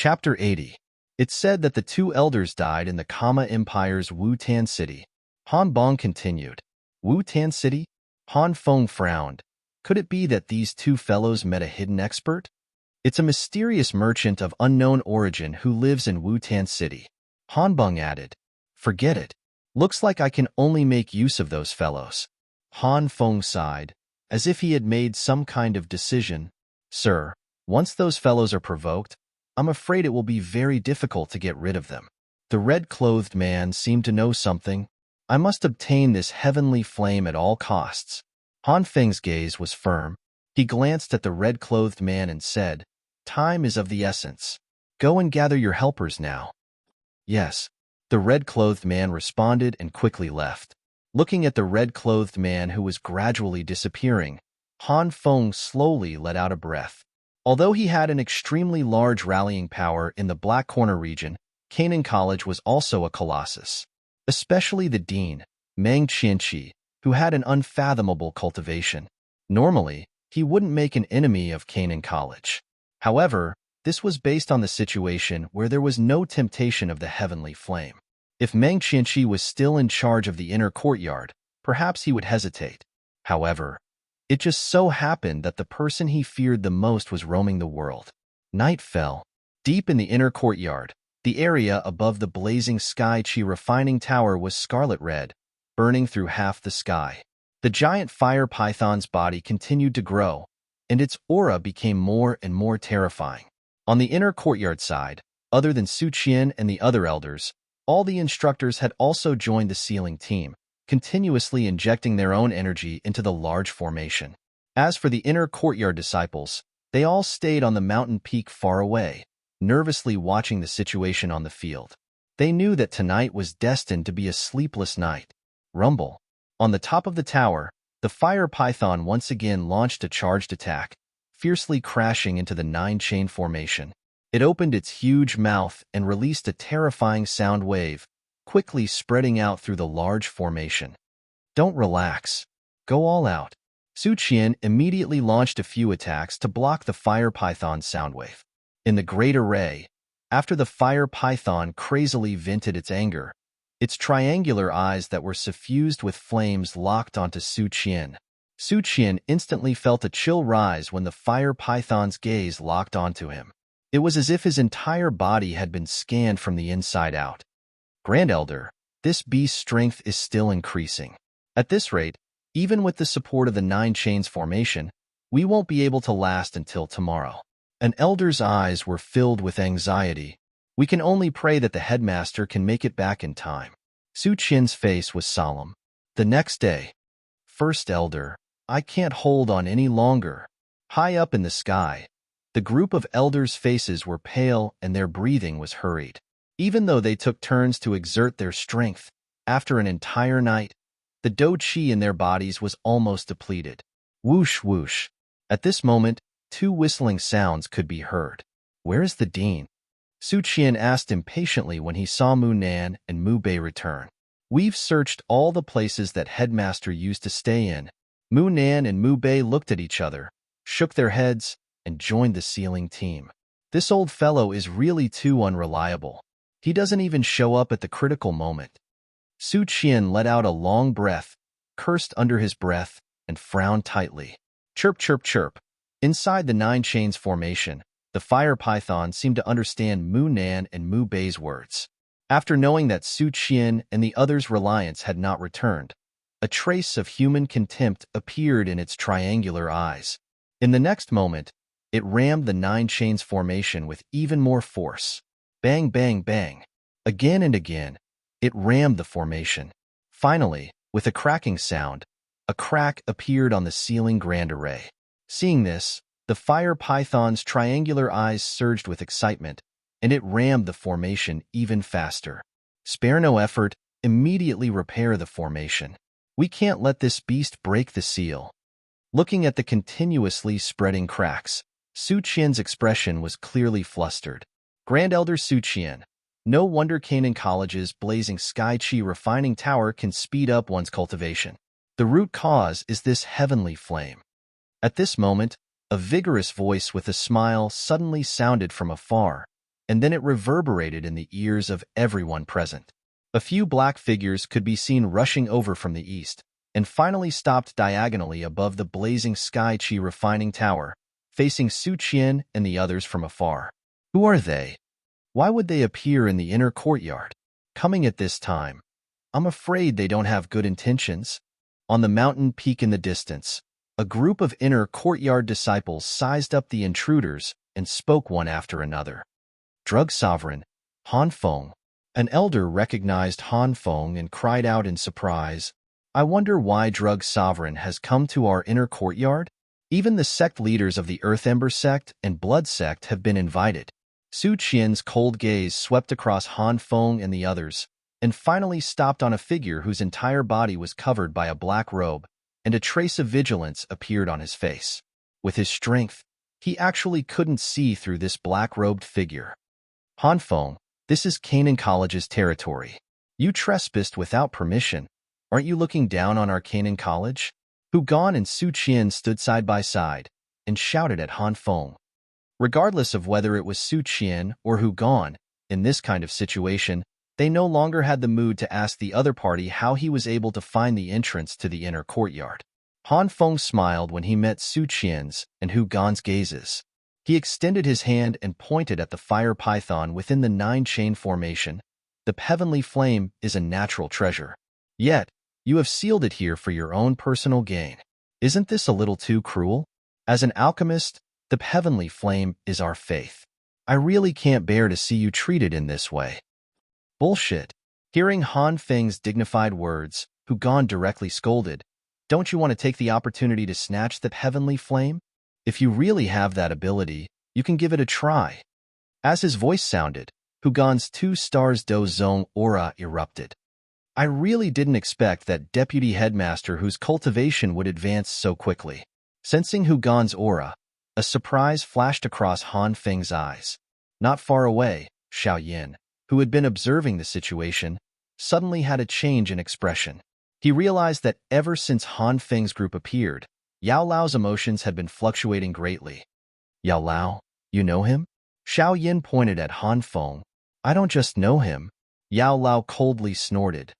Chapter 80. It's said that the two elders died in the Kama Empire's Wu-Tan city. Han Bong continued. Wu-Tan city? Han Feng frowned. Could it be that these two fellows met a hidden expert? It's a mysterious merchant of unknown origin who lives in Wu-Tan city. Han Bong added. Forget it. Looks like I can only make use of those fellows. Han Feng sighed, as if he had made some kind of decision. Sir, once those fellows are provoked, I'm afraid it will be very difficult to get rid of them. The red-clothed man seemed to know something. I must obtain this heavenly flame at all costs. Han Feng's gaze was firm. He glanced at the red-clothed man and said, Time is of the essence. Go and gather your helpers now. Yes. The red-clothed man responded and quickly left. Looking at the red-clothed man who was gradually disappearing, Han Feng slowly let out a breath. Although he had an extremely large rallying power in the Black Corner region, Canaan College was also a colossus. Especially the dean, Meng Qianqi, who had an unfathomable cultivation. Normally, he wouldn't make an enemy of Canaan College. However, this was based on the situation where there was no temptation of the heavenly flame. If Meng Qianqi was still in charge of the inner courtyard, perhaps he would hesitate. However, it just so happened that the person he feared the most was roaming the world. Night fell. Deep in the inner courtyard, the area above the blazing Sky Chi refining tower was scarlet red, burning through half the sky. The giant fire python's body continued to grow, and its aura became more and more terrifying. On the inner courtyard side, other than Su Qian and the other elders, all the instructors had also joined the sealing team, continuously injecting their own energy into the large formation. As for the inner courtyard disciples, they all stayed on the mountain peak far away, nervously watching the situation on the field. They knew that tonight was destined to be a sleepless night. Rumble. On the top of the tower, the fire python once again launched a charged attack, fiercely crashing into the 9-chain formation. It opened its huge mouth and released a terrifying sound wave, quickly spreading out through the large formation. Don't relax. Go all out. Su Qian immediately launched a few attacks to block the fire python's soundwave. In the great array, after the fire python crazily vented its anger, its triangular eyes that were suffused with flames locked onto Su Qian. Su Qian instantly felt a chill rise when the fire python's gaze locked onto him. It was as if his entire body had been scanned from the inside out. Grand Elder, this beast's strength is still increasing. At this rate, even with the support of the 9 chains formation, we won't be able to last until tomorrow. An elder's eyes were filled with anxiety. We can only pray that the headmaster can make it back in time. Su Qian's face was solemn. The next day, First Elder, I can't hold on any longer. High up in the sky, the group of elders' faces were pale and their breathing was hurried. Even though they took turns to exert their strength, after an entire night, the do qi in their bodies was almost depleted. Whoosh whoosh. At this moment, 2 whistling sounds could be heard. Where is the dean? Su Qian asked impatiently when he saw Mu Nan and Mu Bei return. We've searched all the places that headmaster used to stay in. Mu Nan and Mu Bei looked at each other, shook their heads, and joined the sealing team. This old fellow is really too unreliable. He doesn't even show up at the critical moment. Su Qian let out a long breath, cursed under his breath, and frowned tightly. Chirp, chirp, chirp. Inside the 9 chains formation, the fire python seemed to understand Mu Nan and Mu Bei's words. After knowing that Su Qian and the others' reliance had not returned, a trace of human contempt appeared in its triangular eyes. In the next moment, it rammed the 9 chains formation with even more force. Bang, bang, bang. Again and again, it rammed the formation. Finally, with a cracking sound, a crack appeared on the ceiling grand array. Seeing this, the fire python's triangular eyes surged with excitement, and it rammed the formation even faster. Spare no effort, immediately repair the formation. We can't let this beast break the seal. Looking at the continuously spreading cracks, Su Qian's expression was clearly flustered. Grand Elder Su Qian, no wonder Canaan College's blazing Sky Chi refining tower can speed up one's cultivation. The root cause is this heavenly flame. At this moment, a vigorous voice with a smile suddenly sounded from afar. and then it reverberated in the ears of everyone present. A few black figures could be seen rushing over from the east, and finally stopped diagonally above the blazing Sky Chi refining tower, facing Su Qian and the others from afar. Who are they? Why would they appear in the inner courtyard? Coming at this time? I'm afraid they don't have good intentions. On the mountain peak in the distance, a group of inner courtyard disciples sized up the intruders and spoke one after another. Drug Sovereign, Han Feng. An elder recognized Han Feng and cried out in surprise, I wonder why Drug Sovereign has come to our inner courtyard? Even the sect leaders of the Earth Ember sect and Blood sect have been invited. Su Qian's cold gaze swept across Han Feng and the others, and finally stopped on a figure whose entire body was covered by a black robe, and a trace of vigilance appeared on his face. With his strength, he actually couldn't see through this black-robed figure. Han Feng, this is Canaan College's territory. You trespassed without permission. Aren't you looking down on our Canaan College? Hu Gan and Su Qian stood side by side and shouted at Han Feng. Regardless of whether it was Su Qian or Hu Gan, in this kind of situation, they no longer had the mood to ask the other party how he was able to find the entrance to the inner courtyard. Han Feng smiled when he met Su Qian's and Hu Gan's gazes. He extended his hand and pointed at the fire python within the 9-chain formation. The heavenly flame is a natural treasure. Yet, you have sealed it here for your own personal gain. Isn't this a little too cruel? As an alchemist, the heavenly flame is our faith. I really can't bear to see you treated in this way. Bullshit. Hearing Han Feng's dignified words, Hu Gan directly scolded, Don't you want to take the opportunity to snatch the heavenly flame? If you really have that ability, you can give it a try. As his voice sounded, Hu Gan's 2 stars Do Zong aura erupted. I really didn't expect that deputy headmaster whose cultivation would advance so quickly. Sensing Hu Gan's aura, a surprise flashed across Han Feng's eyes. Not far away, Xiao Yin, who had been observing the situation, suddenly had a change in expression. He realized that ever since Han Feng's group appeared, Yao Lao's emotions had been fluctuating greatly. Yao Lao, you know him? Xiao Yin pointed at Han Feng. I don't just know him. Yao Lao coldly snorted.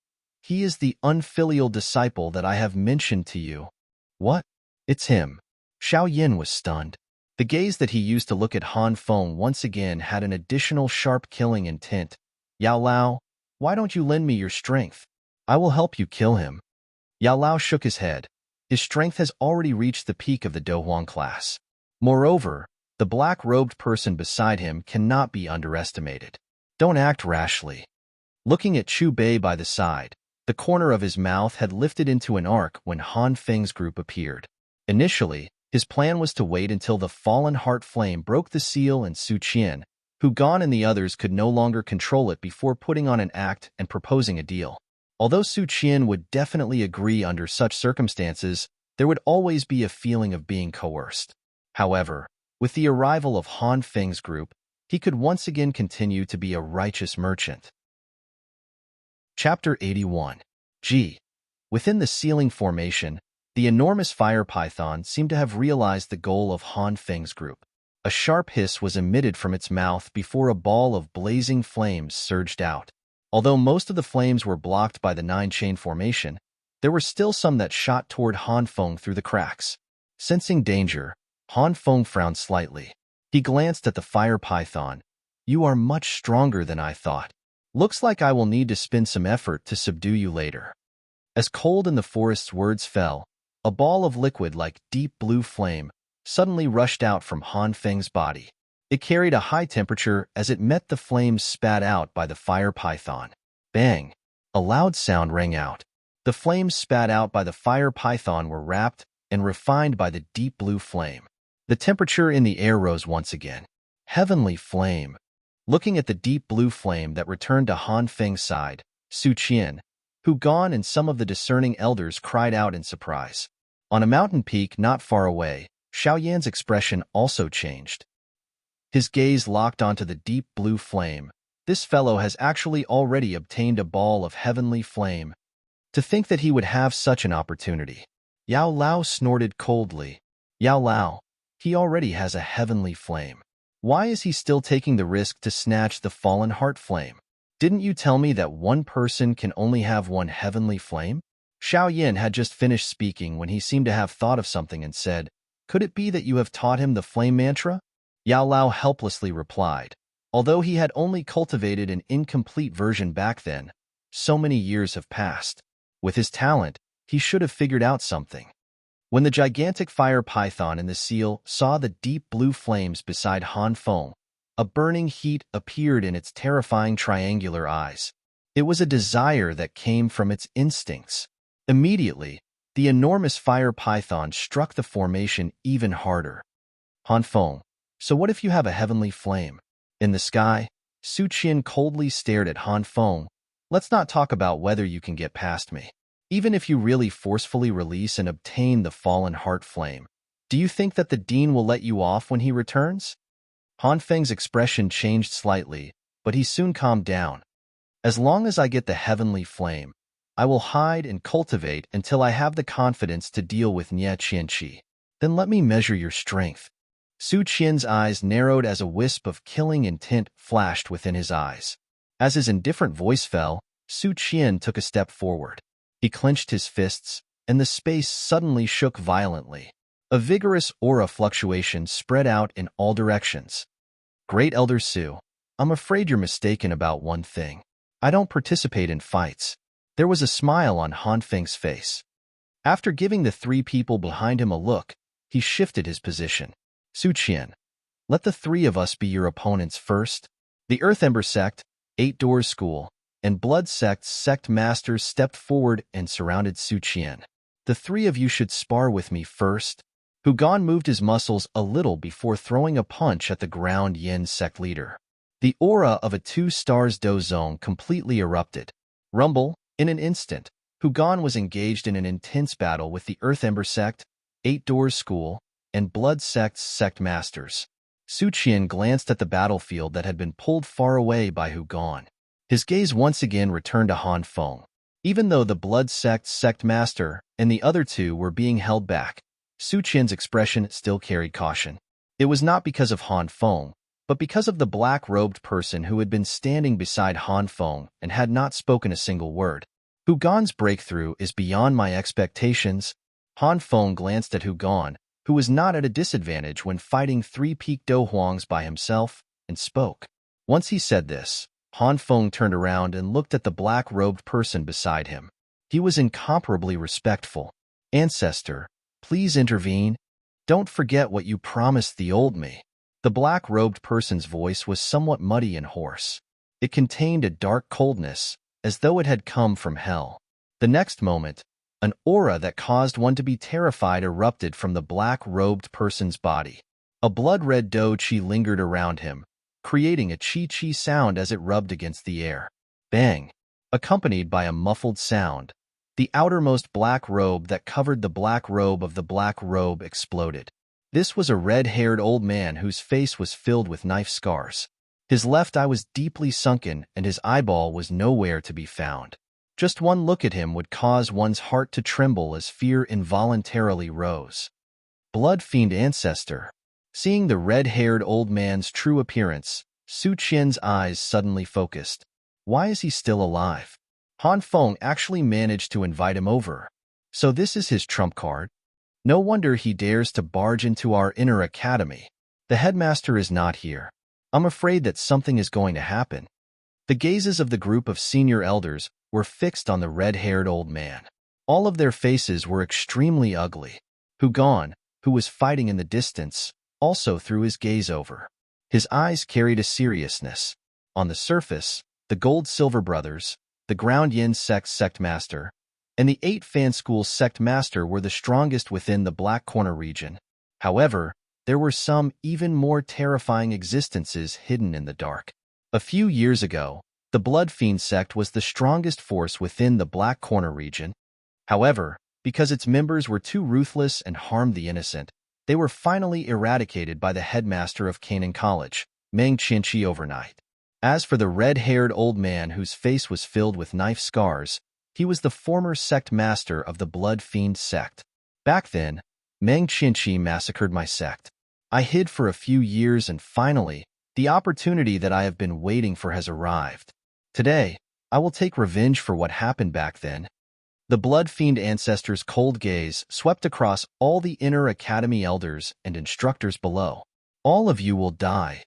He is the unfilial disciple that I have mentioned to you. What? It's him. Xiao Yin was stunned. The gaze that he used to look at Han Feng once again had an additional sharp killing intent. Yao Lao, why don't you lend me your strength? I will help you kill him. Yao Lao shook his head. His strength has already reached the peak of the Do Huang class. Moreover, the black-robed person beside him cannot be underestimated. Don't act rashly. Looking at Chu Bei by the side, the corner of his mouth had lifted into an arc when Han Feng's group appeared. Initially, his plan was to wait until the fallen heart flame broke the seal and Su Qian, Hu Gan and the others could no longer control it before putting on an act and proposing a deal. Although Su Qian would definitely agree under such circumstances, there would always be a feeling of being coerced. However, with the arrival of Han Feng's group, he could once again continue to be a righteous merchant. Chapter 81. G. Within the ceiling formation, the enormous fire python seemed to have realized the goal of Han Feng's group. A sharp hiss was emitted from its mouth before a ball of blazing flames surged out. Although most of the flames were blocked by the 9-chain formation, there were still some that shot toward Han Feng through the cracks. Sensing danger, Han Feng frowned slightly. He glanced at the fire python. You are much stronger than I thought. Looks like I will need to spend some effort to subdue you later. As Cold in the Forest's words fell, a ball of liquid like deep blue flame suddenly rushed out from Han Feng's body. It carried a high temperature as it met the flames spat out by the fire python. Bang! A loud sound rang out. The flames spat out by the fire python were wrapped and refined by the deep blue flame. The temperature in the air rose once again. Heavenly flame! Looking at the deep blue flame that returned to Han Feng's side, Su Qian, Hu Gan and some of the discerning elders cried out in surprise. On a mountain peak not far away, Xiao Yan's expression also changed. His gaze locked onto the deep blue flame. This fellow has actually already obtained a ball of heavenly flame. To think that he would have such an opportunity. Yao Lao snorted coldly. Yao Lao, he already has a heavenly flame. Why is he still taking the risk to snatch the fallen heart flame? Didn't you tell me that one person can only have one heavenly flame? Xiao Yin had just finished speaking when he seemed to have thought of something and said, "Could it be that you have taught him the flame mantra?" Yao Lao helplessly replied. Although he had only cultivated an incomplete version back then, so many years have passed. With his talent, he should have figured out something. When the gigantic fire python in the seal saw the deep blue flames beside Han Feng, a burning heat appeared in its terrifying triangular eyes. It was a desire that came from its instincts. Immediately, the enormous fire python struck the formation even harder. Han Feng, so what if you have a heavenly flame? In the sky, Su Qian coldly stared at Han Feng. Let's not talk about whether you can get past me. Even if you really forcefully release and obtain the fallen heart flame, do you think that the dean will let you off when he returns? Han Feng's expression changed slightly, but he soon calmed down. As long as I get the heavenly flame, I will hide and cultivate until I have the confidence to deal with Nie Qianqi. Then let me measure your strength. Su Qian's eyes narrowed as a wisp of killing intent flashed within his eyes. As his indifferent voice fell, Su Qian took a step forward. He clenched his fists, and the space suddenly shook violently. A vigorous aura fluctuation spread out in all directions. Great Elder Su, I'm afraid you're mistaken about one thing. I don't participate in fights. There was a smile on Han Feng's face. After giving the three people behind him a look, he shifted his position. Su Qian, let the three of us be your opponents first. The Earth Ember Sect, Eight Doors School, and Blood Sect's sect masters stepped forward and surrounded Su Qian. The three of you should spar with me first. Hu Gan moved his muscles a little before throwing a punch at the ground Yin sect leader. The aura of a two-stars Do Zone completely erupted. Rumble, in an instant, Hu Gan was engaged in an intense battle with the Earth Ember Sect, Eight Doors School, and Blood Sect's sect masters. Su Qian glanced at the battlefield that had been pulled far away by Hu Gan. His gaze once again returned to Han Feng. Even though the Blood Sect's sect master and the other two were being held back, Su Qian's expression still carried caution. It was not because of Han Feng, but because of the black-robed person who had been standing beside Han Feng and had not spoken a single word. Hu Gan's breakthrough is beyond my expectations. Han Feng glanced at Hu Gan, who was not at a disadvantage when fighting three peak Do Huangs by himself, and spoke. Once he said this, Han Feng turned around and looked at the black-robed person beside him. He was incomparably respectful. Ancestor, please intervene. Don't forget what you promised the old me. The black-robed person's voice was somewhat muddy and hoarse. It contained a dark coldness, as though it had come from hell. The next moment, an aura that caused one to be terrified erupted from the black-robed person's body. A blood-red do chi lingered around him, creating a chi-chi sound as it rubbed against the air. Bang! Accompanied by a muffled sound, the outermost black robe that covered the black robe of the black robe exploded. This was a red-haired old man whose face was filled with knife scars. His left eye was deeply sunken and his eyeball was nowhere to be found. Just one look at him would cause one's heart to tremble as fear involuntarily rose. Blood Fiend Ancestor. Seeing the red-haired old man's true appearance, Su Qian's eyes suddenly focused. Why is he still alive? Han Feng actually managed to invite him over. So this is his trump card? No wonder he dares to barge into our inner academy. The headmaster is not here. I'm afraid that something is going to happen. The gazes of the group of senior elders were fixed on the red-haired old man. All of their faces were extremely ugly. Hu Gan, who was fighting in the distance, also threw his gaze over. His eyes carried a seriousness. On the surface, the Gold-Silver Brothers, the Ground Yin sect master, and the 8 Fan School sect master were the strongest within the Black Corner region. However, there were some even more terrifying existences hidden in the dark. A few years ago, the Blood Fiend sect was the strongest force within the Black Corner region. However, because its members were too ruthless and harmed the innocent, they were finally eradicated by the headmaster of Canaan College, Meng Qianqi overnight. As for the red-haired old man whose face was filled with knife scars, he was the former sect master of the Blood Fiend sect. Back then, Meng Qianqi massacred my sect. I hid for a few years and finally, the opportunity that I have been waiting for has arrived. Today, I will take revenge for what happened back then. The Blood Fiend ancestor's cold gaze swept across all the inner academy elders and instructors below. All of you will die.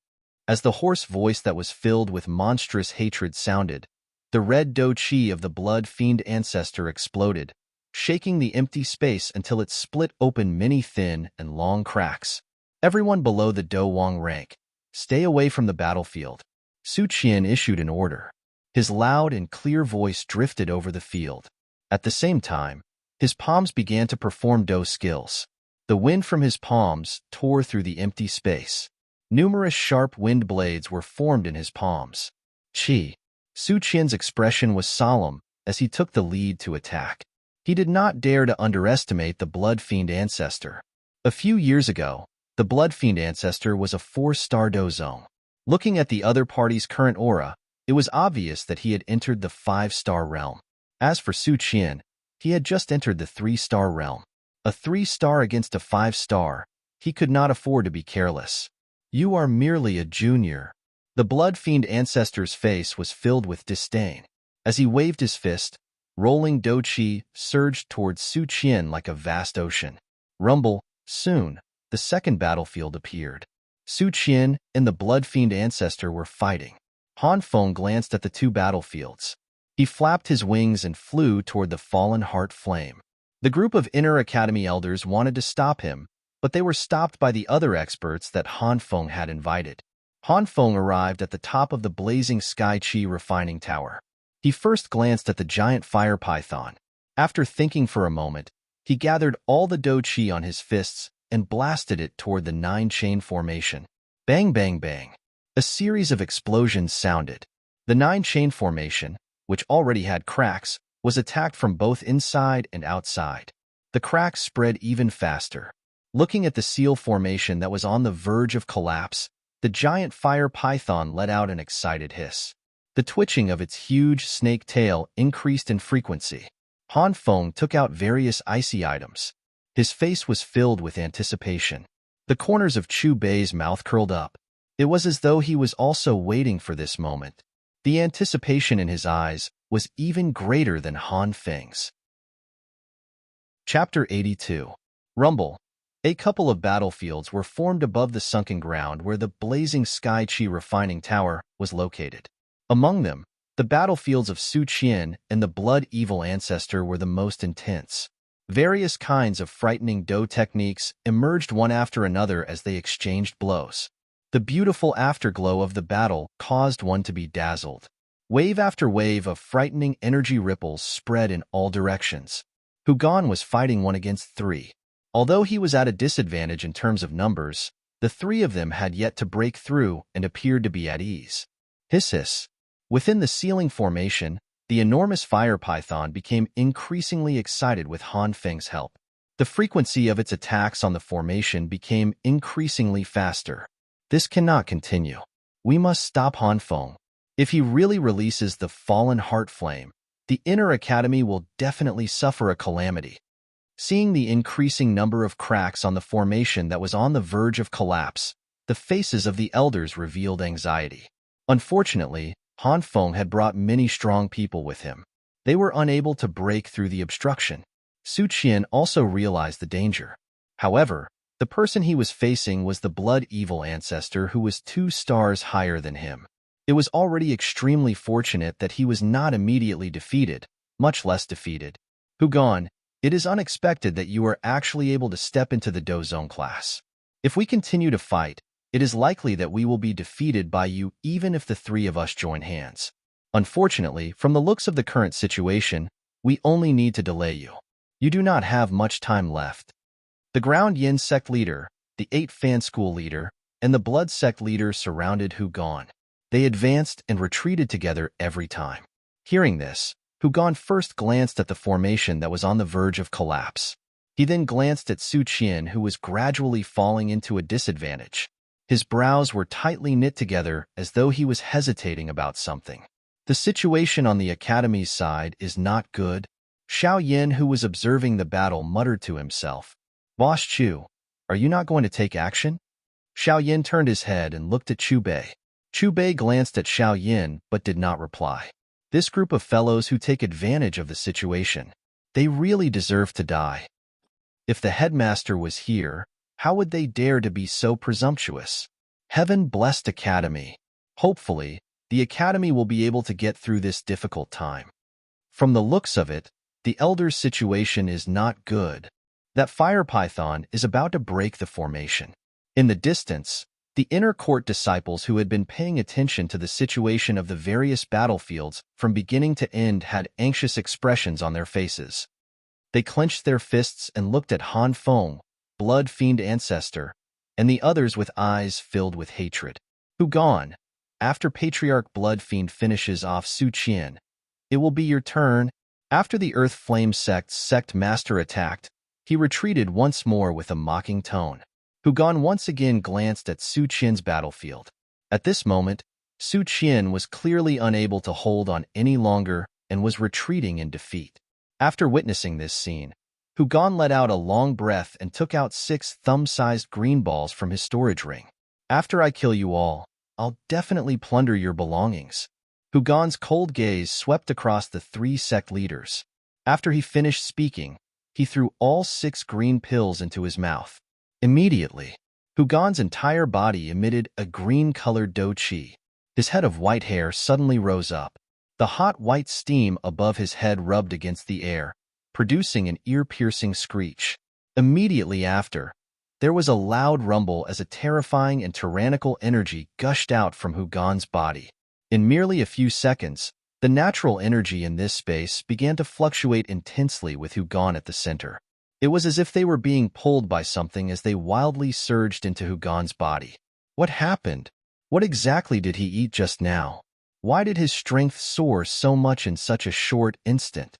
As the hoarse voice that was filled with monstrous hatred sounded, the red Do Chi of the Blood Fiend ancestor exploded, shaking the empty space until it split open many thin and long cracks. Everyone below the Do Wang rank, stay away from the battlefield. Su Qian issued an order. His loud and clear voice drifted over the field. At the same time, his palms began to perform Do skills. The wind from his palms tore through the empty space. Numerous sharp wind blades were formed in his palms. Su Qian's expression was solemn as he took the lead to attack. He did not dare to underestimate the Blood Fiend ancestor. A few years ago, the Blood Fiend ancestor was a 4-star Dozong. Looking at the other party's current aura, it was obvious that he had entered the 5-star realm. As for Su Qian, he had just entered the 3-star realm. A 3-star against a 5-star, he could not afford to be careless. You are merely a junior. The Blood Fiend ancestor's face was filled with disdain. As he waved his fist, rolling Do Chi surged towards Su Qian like a vast ocean. Rumble, soon, the second battlefield appeared. Su Qian and the Blood Fiend ancestor were fighting. Han Feng glanced at the two battlefields. He flapped his wings and flew toward the fallen heart flame. The group of inner academy elders wanted to stop him, but they were stopped by the other experts that Han Feng had invited. Han Feng arrived at the top of the blazing sky chi refining tower. He first glanced at the giant fire python. After thinking for a moment, he gathered all the Do Chi on his fists and blasted it toward the 9-chain formation. Bang, bang, bang. A series of explosions sounded. The 9-chain formation, which already had cracks, was attacked from both inside and outside. The cracks spread even faster. Looking at the seal formation that was on the verge of collapse, the giant fire python let out an excited hiss. The twitching of its huge snake tail increased in frequency. Han Feng took out various icy items. His face was filled with anticipation. The corners of Chu Bei's mouth curled up. It was as though he was also waiting for this moment. The anticipation in his eyes was even greater than Han Feng's. Chapter 82. Rumble. A couple of battlefields were formed above the sunken ground where the blazing Sky Chi refining tower was located. Among them, the battlefields of Su Qian and the Blood Evil ancestor were the most intense. Various kinds of frightening Do techniques emerged one after another as they exchanged blows. The beautiful afterglow of the battle caused one to be dazzled. Wave after wave of frightening energy ripples spread in all directions. Hugon was fighting 1 against 3. Although he was at a disadvantage in terms of numbers, the 3 of them had yet to break through and appeared to be at ease. Hiss hiss. Within the ceiling formation, the enormous fire python became increasingly excited with Han Feng's help. The frequency of its attacks on the formation became increasingly faster. This cannot continue. We must stop Han Feng. If he really releases the fallen heart flame, the inner academy will definitely suffer a calamity. Seeing the increasing number of cracks on the formation that was on the verge of collapse, the faces of the elders revealed anxiety. Unfortunately, Han Feng had brought many strong people with him. They were unable to break through the obstruction. Su Qian also realized the danger. However, the person he was facing was the Blood Evil ancestor who was 2 stars higher than him. It was already extremely fortunate that he was not immediately defeated, much less defeated. Hugon, it is unexpected that you are actually able to step into the Dozong class. If we continue to fight, it is likely that we will be defeated by you even if the 3 of us join hands. Unfortunately, from the looks of the current situation, we only need to delay you. You do not have much time left. The Ground Yin sect leader, the 8 Fan School leader, and the Blood sect leader surrounded Hugon. They advanced and retreated together every time. Hearing this, Hugon first glanced at the formation that was on the verge of collapse. He then glanced at Su Qian, who was gradually falling into a disadvantage. His brows were tightly knit together as though he was hesitating about something. The situation on the academy's side is not good. Xiao Yin, who was observing the battle, muttered to himself, "Boss Chu, are you not going to take action?" Xiao Yin turned his head and looked at Chu Bei. Chu Bei glanced at Xiao Yin but did not reply. This group of fellows who take advantage of the situation, they really deserve to die. If the headmaster was here, how would they dare to be so presumptuous? Heaven-blessed academy. Hopefully, the academy will be able to get through this difficult time. From the looks of it, the elder's situation is not good. That fire python is about to break the formation. In the distance, the inner court disciples who had been paying attention to the situation of the various battlefields from beginning to end had anxious expressions on their faces. They clenched their fists and looked at Han Feng, blood fiend ancestor, and the others with eyes filled with hatred. Hu Gan, after Patriarch Blood Fiend finishes off Su Qian, it will be your turn. After the Earth Flame Sect's sect master attacked, he retreated once more with a mocking tone. Hu Gan once again glanced at Su Qian's battlefield. At this moment, Su Qian was clearly unable to hold on any longer and was retreating in defeat. After witnessing this scene, Hu Gan let out a long breath and took out 6 thumb-sized green balls from his storage ring. After I kill you all, I'll definitely plunder your belongings. Hu Gan's cold gaze swept across the 3 sect leaders. After he finished speaking, he threw all 6 green pills into his mouth. Immediately, Hu Gan's entire body emitted a green-colored do qi. His head of white hair suddenly rose up. The hot white steam above his head rubbed against the air, producing an ear-piercing screech. Immediately after, there was a loud rumble as a terrifying and tyrannical energy gushed out from Hu Gan's body. In merely a few seconds, the natural energy in this space began to fluctuate intensely with Hu Gan at the center. It was as if they were being pulled by something as they wildly surged into Hu Gan's body. What happened? What exactly did he eat just now? Why did his strength soar so much in such a short instant?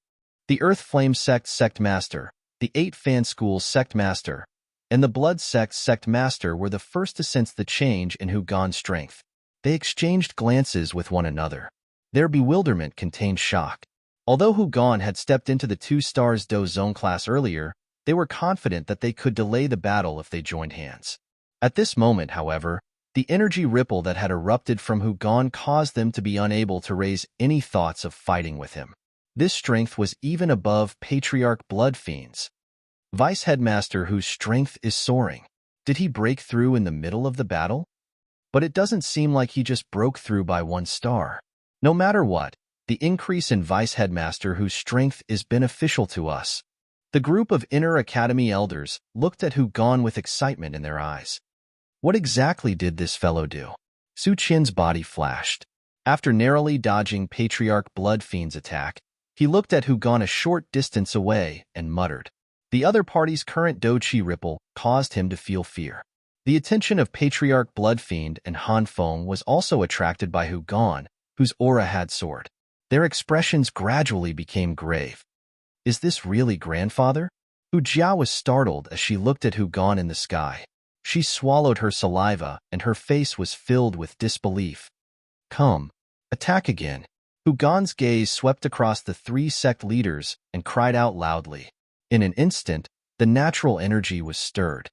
The Earth Flame Sect Master, the 8 Fan School Sect Master, and the Blood Sect Master were the first to sense the change in Hu Gan's strength. They exchanged glances with one another. Their bewilderment contained shock. Although Hu Gan had stepped into the 2 stars Do Zone class earlier, they were confident that they could delay the battle if they joined hands. At this moment, however, the energy ripple that had erupted from Hu Gan caused them to be unable to raise any thoughts of fighting with him. This strength was even above Patriarch Blood Fiend's. Vice Headmaster whose strength is soaring. Did he break through in the middle of the battle? But it doesn't seem like he just broke through by 1 star. No matter what, the increase in Vice Headmaster whose strength is beneficial to us. The group of Inner Academy elders looked at Hu Gan with excitement in their eyes. What exactly did this fellow do? Su Qian's body flashed. After narrowly dodging Patriarch Blood Fiend's attack, he looked at Hu Gan a short distance away and muttered. The other party's current do qi ripple caused him to feel fear. The attention of Patriarch Blood Fiend and Han Feng was also attracted by Hu Gan, whose aura had soared. Their expressions gradually became grave. Is this really grandfather? Hu Jia was startled as she looked at Hu Gan in the sky. She swallowed her saliva and her face was filled with disbelief. Come, attack again. Hu Gan's gaze swept across the 3 sect leaders and cried out loudly. In an instant, the natural energy was stirred.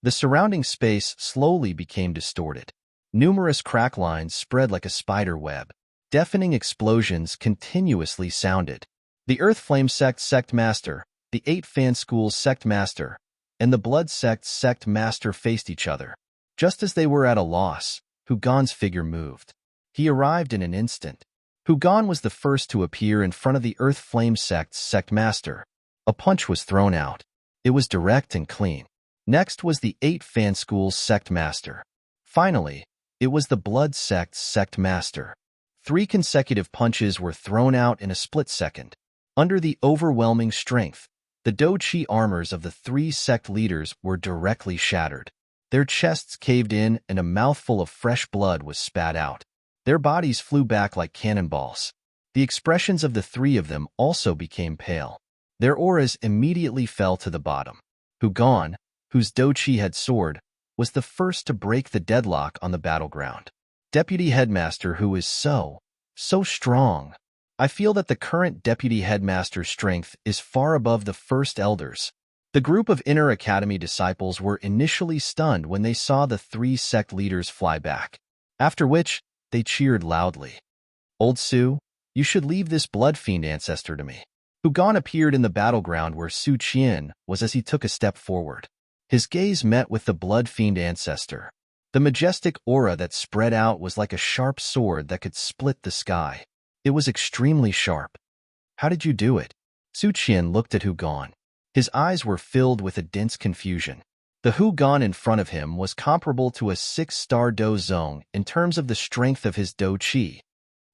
The surrounding space slowly became distorted. Numerous crack lines spread like a spider web. Deafening explosions continuously sounded. The Earth Flame Sect Master, the 8 Fan School Sect Master, and the Blood Sect Master faced each other. Just as they were at a loss, Hu Gan's figure moved. He arrived in an instant. Hu Gan was the first to appear in front of the Earth Flame Sect Master. A punch was thrown out. It was direct and clean. Next was the 8 Fan School Sect Master. Finally, it was the Blood Sect Master. 3 consecutive punches were thrown out in a split second. Under the overwhelming strength, the do qi armors of the 3 sect leaders were directly shattered. Their chests caved in and a mouthful of fresh blood was spat out. Their bodies flew back like cannonballs. The expressions of the 3 of them also became pale. Their auras immediately fell to the bottom. Hu Gan, whose do qi had soared, was the first to break the deadlock on the battleground. Deputy Headmaster who is so strong. I feel that the current Deputy Headmaster's strength is far above the first elders. The group of Inner Academy disciples were initially stunned when they saw the three sect leaders fly back, after which they cheered loudly. "Old Su, you should leave this blood fiend ancestor to me." Hugon appeared in the battleground where Su Qian was as he took a step forward. His gaze met with the blood fiend ancestor. The majestic aura that spread out was like a sharp sword that could split the sky. It was extremely sharp. "How did you do it?" Su Qian looked at Hugon. His eyes were filled with a dense confusion. The Hugon in front of him was comparable to a 6-star Do Zong in terms of the strength of his Do Qi.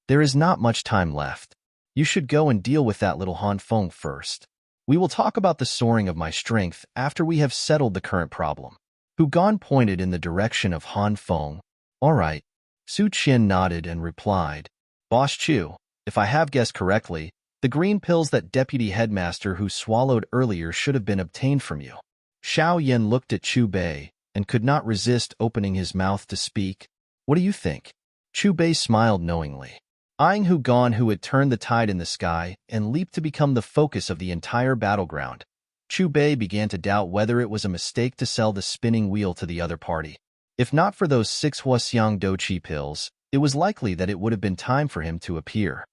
"There is not much time left. You should go and deal with that little Han Feng first. We will talk about the soaring of my strength after we have settled the current problem." Hugon pointed in the direction of Han Feng. "All right." Su Qian nodded and replied, "Boss Chu, if I have guessed correctly, the green pills that Deputy Headmaster who swallowed earlier should have been obtained from you." Xiao Yan looked at Chu Bei and could not resist opening his mouth to speak. "What do you think?" Chu Bei smiled knowingly. Eyeing Hugon, who had turned the tide in the sky and leaped to become the focus of the entire battleground, Chu Bei began to doubt whether it was a mistake to sell the spinning wheel to the other party. If not for those 6 Huaxiang Douqi pills, it was likely that it would have been time for him to appear.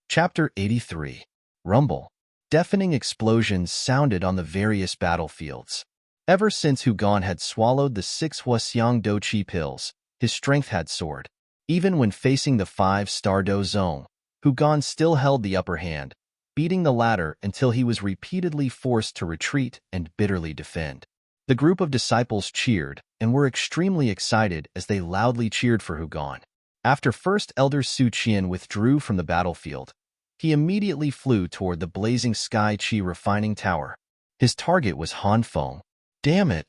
Chapter 83. Rumble. Deafening explosions sounded on the various battlefields. Ever since Hugon had swallowed the 6 Huaxiang Douqi pills, his strength had soared. Even when facing the 5-star Do Zong, Hugon still held the upper hand, beating the latter until he was repeatedly forced to retreat and bitterly defend. The group of disciples cheered and were extremely excited as they loudly cheered for Hugon. After First Elder Su Qian withdrew from the battlefield, he immediately flew toward the blazing Sky Qi refining tower. His target was Han Feng. "Damn it!"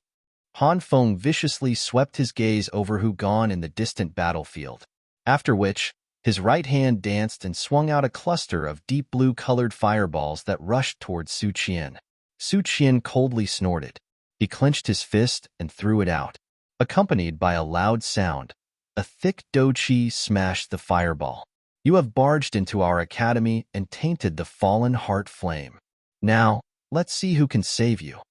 Han Feng viciously swept his gaze over Hugon in the distant battlefield, after which his right hand danced and swung out a cluster of deep blue-colored fireballs that rushed toward Su Qian. Su Qian coldly snorted. He clenched his fist and threw it out. Accompanied by a loud sound, a thick Do Qi smashed the fireball. "You have barged into our academy and tainted the fallen heart flame. Now, let's see who can save you."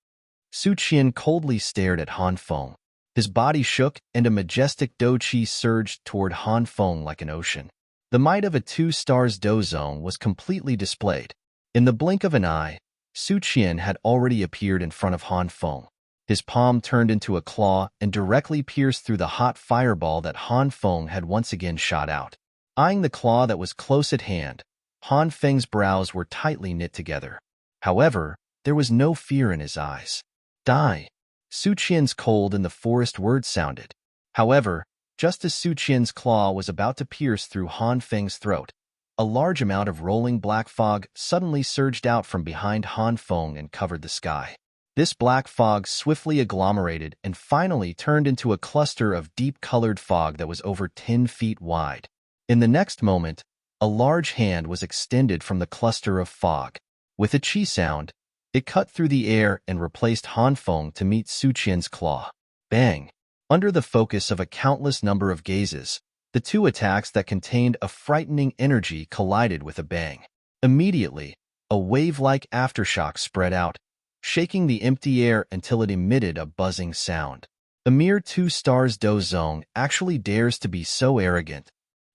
Su Qian coldly stared at Han Feng. His body shook and a majestic Do Qi surged toward Han Feng like an ocean. The might of a 2-star Do Zong was completely displayed. In the blink of an eye, Su Qian had already appeared in front of Han Feng. His palm turned into a claw and directly pierced through the hot fireball that Han Feng had once again shot out. Eyeing the claw that was close at hand, Han Feng's brows were tightly knit together. However, there was no fear in his eyes. "Die." Su Qian's cold in the forest word sounded. However, just as Su Qian's claw was about to pierce through Han Feng's throat, a large amount of rolling black fog suddenly surged out from behind Han Feng and covered the sky. This black fog swiftly agglomerated and finally turned into a cluster of deep-colored fog that was over 10 feet wide. In the next moment, a large hand was extended from the cluster of fog. With a chi sound, it cut through the air and replaced Han Feng to meet Su Qian's claw. Bang! Under the focus of a countless number of gazes, the two attacks that contained a frightening energy collided with a bang. Immediately, a wave-like aftershock spread out, shaking the empty air until it emitted a buzzing sound. A mere 2-star Do Zong actually dares to be so arrogant.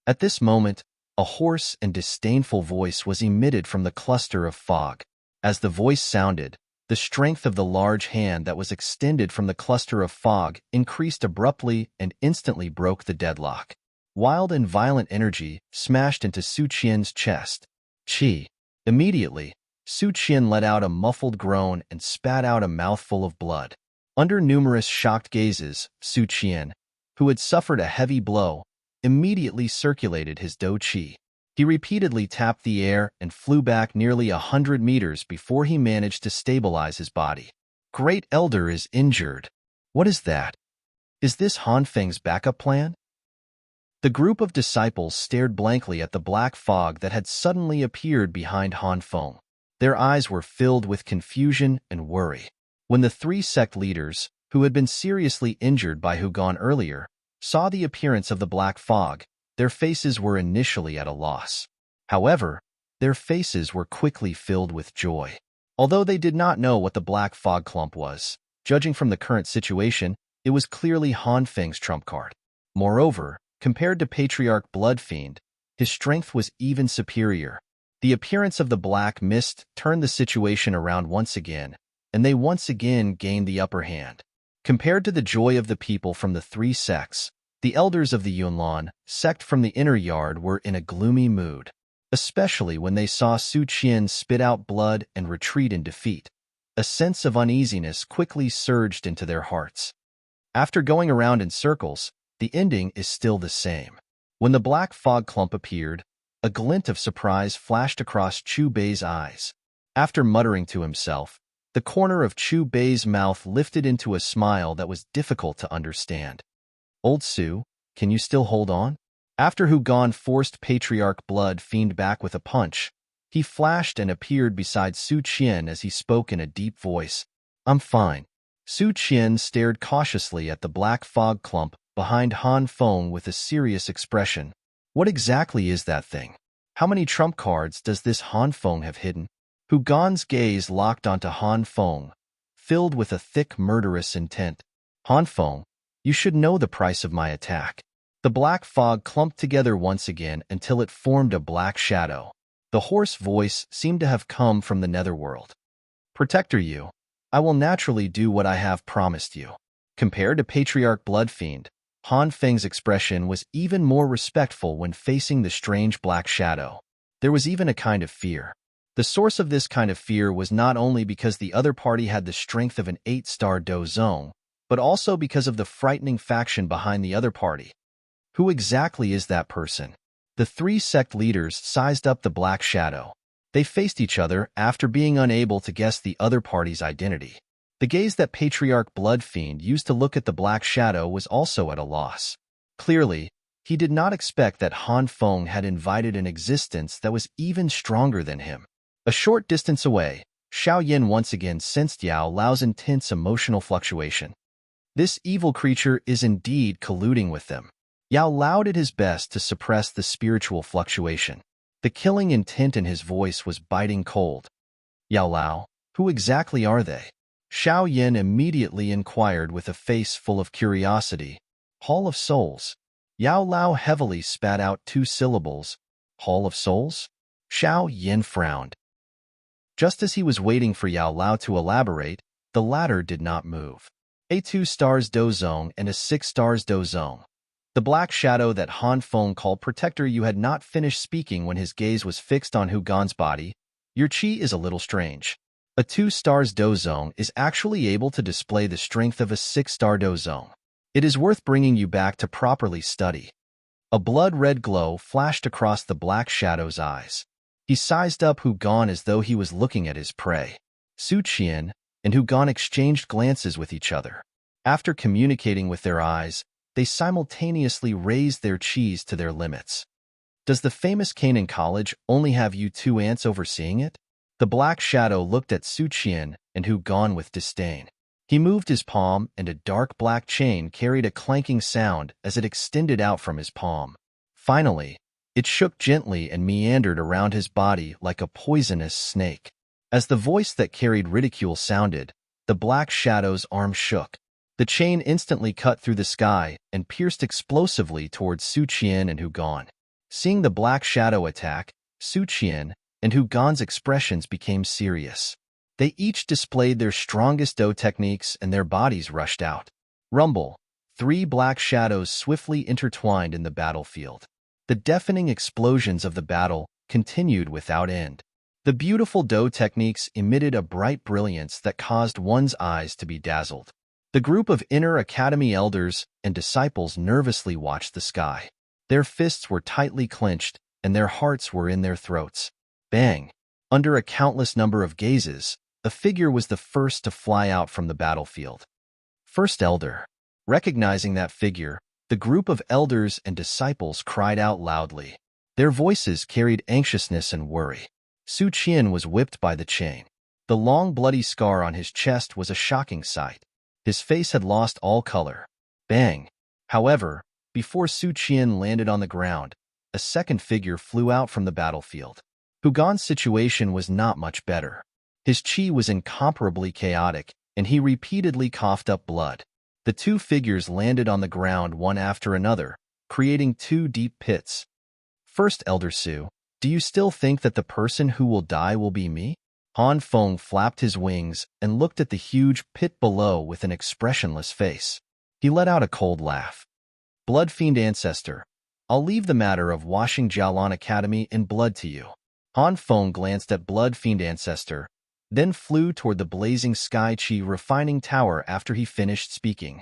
At this moment, a hoarse and disdainful voice was emitted from the cluster of fog. As the voice sounded, the strength of the large hand that was extended from the cluster of fog increased abruptly and instantly broke the deadlock. Wild and violent energy smashed into Su Qian's chest. Qi. Immediately, Su Qian let out a muffled groan and spat out a mouthful of blood. Under numerous shocked gazes, Su Qian, who had suffered a heavy blow, immediately circulated his Do Qi. He repeatedly tapped the air and flew back nearly 100 meters before he managed to stabilize his body. "Great Elder is injured. What is that? Is this Han Feng's backup plan?" The group of disciples stared blankly at the black fog that had suddenly appeared behind Han Feng. Their eyes were filled with confusion and worry. When the 3 sect leaders, who had been seriously injured by Hugon earlier, saw the appearance of the black fog, their faces were initially at a loss. However, their faces were quickly filled with joy. Although they did not know what the black fog clump was, judging from the current situation, it was clearly Han Feng's trump card. Moreover, compared to Patriarch Bloodfiend, his strength was even superior. The appearance of the black mist turned the situation around once again, and they once again gained the upper hand. Compared to the joy of the people from the three sects, the elders of the Yunlan sect from the inner yard were in a gloomy mood, especially when they saw Su Qian spit out blood and retreat in defeat. A sense of uneasiness quickly surged into their hearts. After going around in circles, the ending is still the same. When the black fog clump appeared, a glint of surprise flashed across Chu Bei's eyes. After muttering to himself, the corner of Chu Bei's mouth lifted into a smile that was difficult to understand. Old Su, can you still hold on? After Hu Gan forced Patriarch Bloodfiend back with a punch, he flashed and appeared beside Su Qian as he spoke in a deep voice. I'm fine. Su Qian stared cautiously at the black fog clump behind Han Feng with a serious expression. What exactly is that thing? How many trump cards does this Han Feng have hidden? Hu Gan's gaze locked onto Han Feng, filled with a thick murderous intent. Han Feng, you should know the price of my attack. The black fog clumped together once again until it formed a black shadow. The hoarse voice seemed to have come from the netherworld. Protector you, I will naturally do what I have promised you. Compared to Patriarch Bloodfiend, Han Feng's expression was even more respectful when facing the strange black shadow. There was even a kind of fear. The source of this kind of fear was not only because the other party had the strength of an 8-star Dozong, but also because of the frightening faction behind the other party. Who exactly is that person? The three sect leaders sized up the black shadow. They faced each other after being unable to guess the other party's identity. The gaze that Patriarch Bloodfiend used to look at the black shadow was also at a loss. Clearly, he did not expect that Han Feng had invited an existence that was even stronger than him. A short distance away, Xiao Yin once again sensed Yao Lao's intense emotional fluctuation. This evil creature is indeed colluding with them. Yao Lao did his best to suppress the spiritual fluctuation. The killing intent in his voice was biting cold. Yao Lao, who exactly are they? Xiao Yin immediately inquired with a face full of curiosity. Hall of Souls. Yao Lao heavily spat out 2 syllables. Hall of Souls? Xiao Yin frowned. Just as he was waiting for Yao Lao to elaborate, the latter did not move. A 2 stars Dozong and a 6 stars Dozong. The black shadow that Han Feng called Protector you had not finished speaking when his gaze was fixed on Hu Gan's body. Your chi is a little strange. A 2 stars Dozong is actually able to display the strength of a 6-star Dozong. It is worth bringing you back to properly study. A blood-red glow flashed across the black shadow's eyes. He sized up Hu Gan as though he was looking at his prey. Su Qian and Hu Gan exchanged glances with each other. After communicating with their eyes, they simultaneously raised their chis to their limits. Does the famous Canaan College only have you 2 ants overseeing it? The black shadow looked at Su Qian and Hu Gan with disdain. He moved his palm, and a dark black chain carried a clanking sound as it extended out from his palm. Finally, it shook gently and meandered around his body like a poisonous snake. As the voice that carried ridicule sounded, the black shadow's arm shook. The chain instantly cut through the sky and pierced explosively towards Su Qian and Hu Gan. Seeing the black shadow attack, Su Qian and Hu Gan's expressions became serious. They each displayed their strongest Do techniques and their bodies rushed out. Rumble. 3 black shadows swiftly intertwined in the battlefield. The deafening explosions of the battle continued without end. The beautiful Do techniques emitted a bright brilliance that caused one's eyes to be dazzled. The group of inner academy elders and disciples nervously watched the sky. Their fists were tightly clenched, and their hearts were in their throats. Bang! Under a countless number of gazes, a figure was the first to fly out from the battlefield. First Elder. Recognizing that figure, the group of elders and disciples cried out loudly. Their voices carried anxiousness and worry. Su Qian was whipped by the chain. The long bloody scar on his chest was a shocking sight. His face had lost all color. Bang! However, before Su Qian landed on the ground, a second figure flew out from the battlefield. Hu Gan's situation was not much better. His chi was incomparably chaotic, and he repeatedly coughed up blood. The two figures landed on the ground one after another, creating two deep pits. First Elder Su, do you still think that the person who will die will be me? Han Feng flapped his wings and looked at the huge pit below with an expressionless face. He let out a cold laugh. Blood Fiend Ancestor, I'll leave the matter of washing Jialan Academy in blood to you. Han Feng glanced at Blood Fiend Ancestor, then flew toward the blazing Sky Chi refining tower after he finished speaking.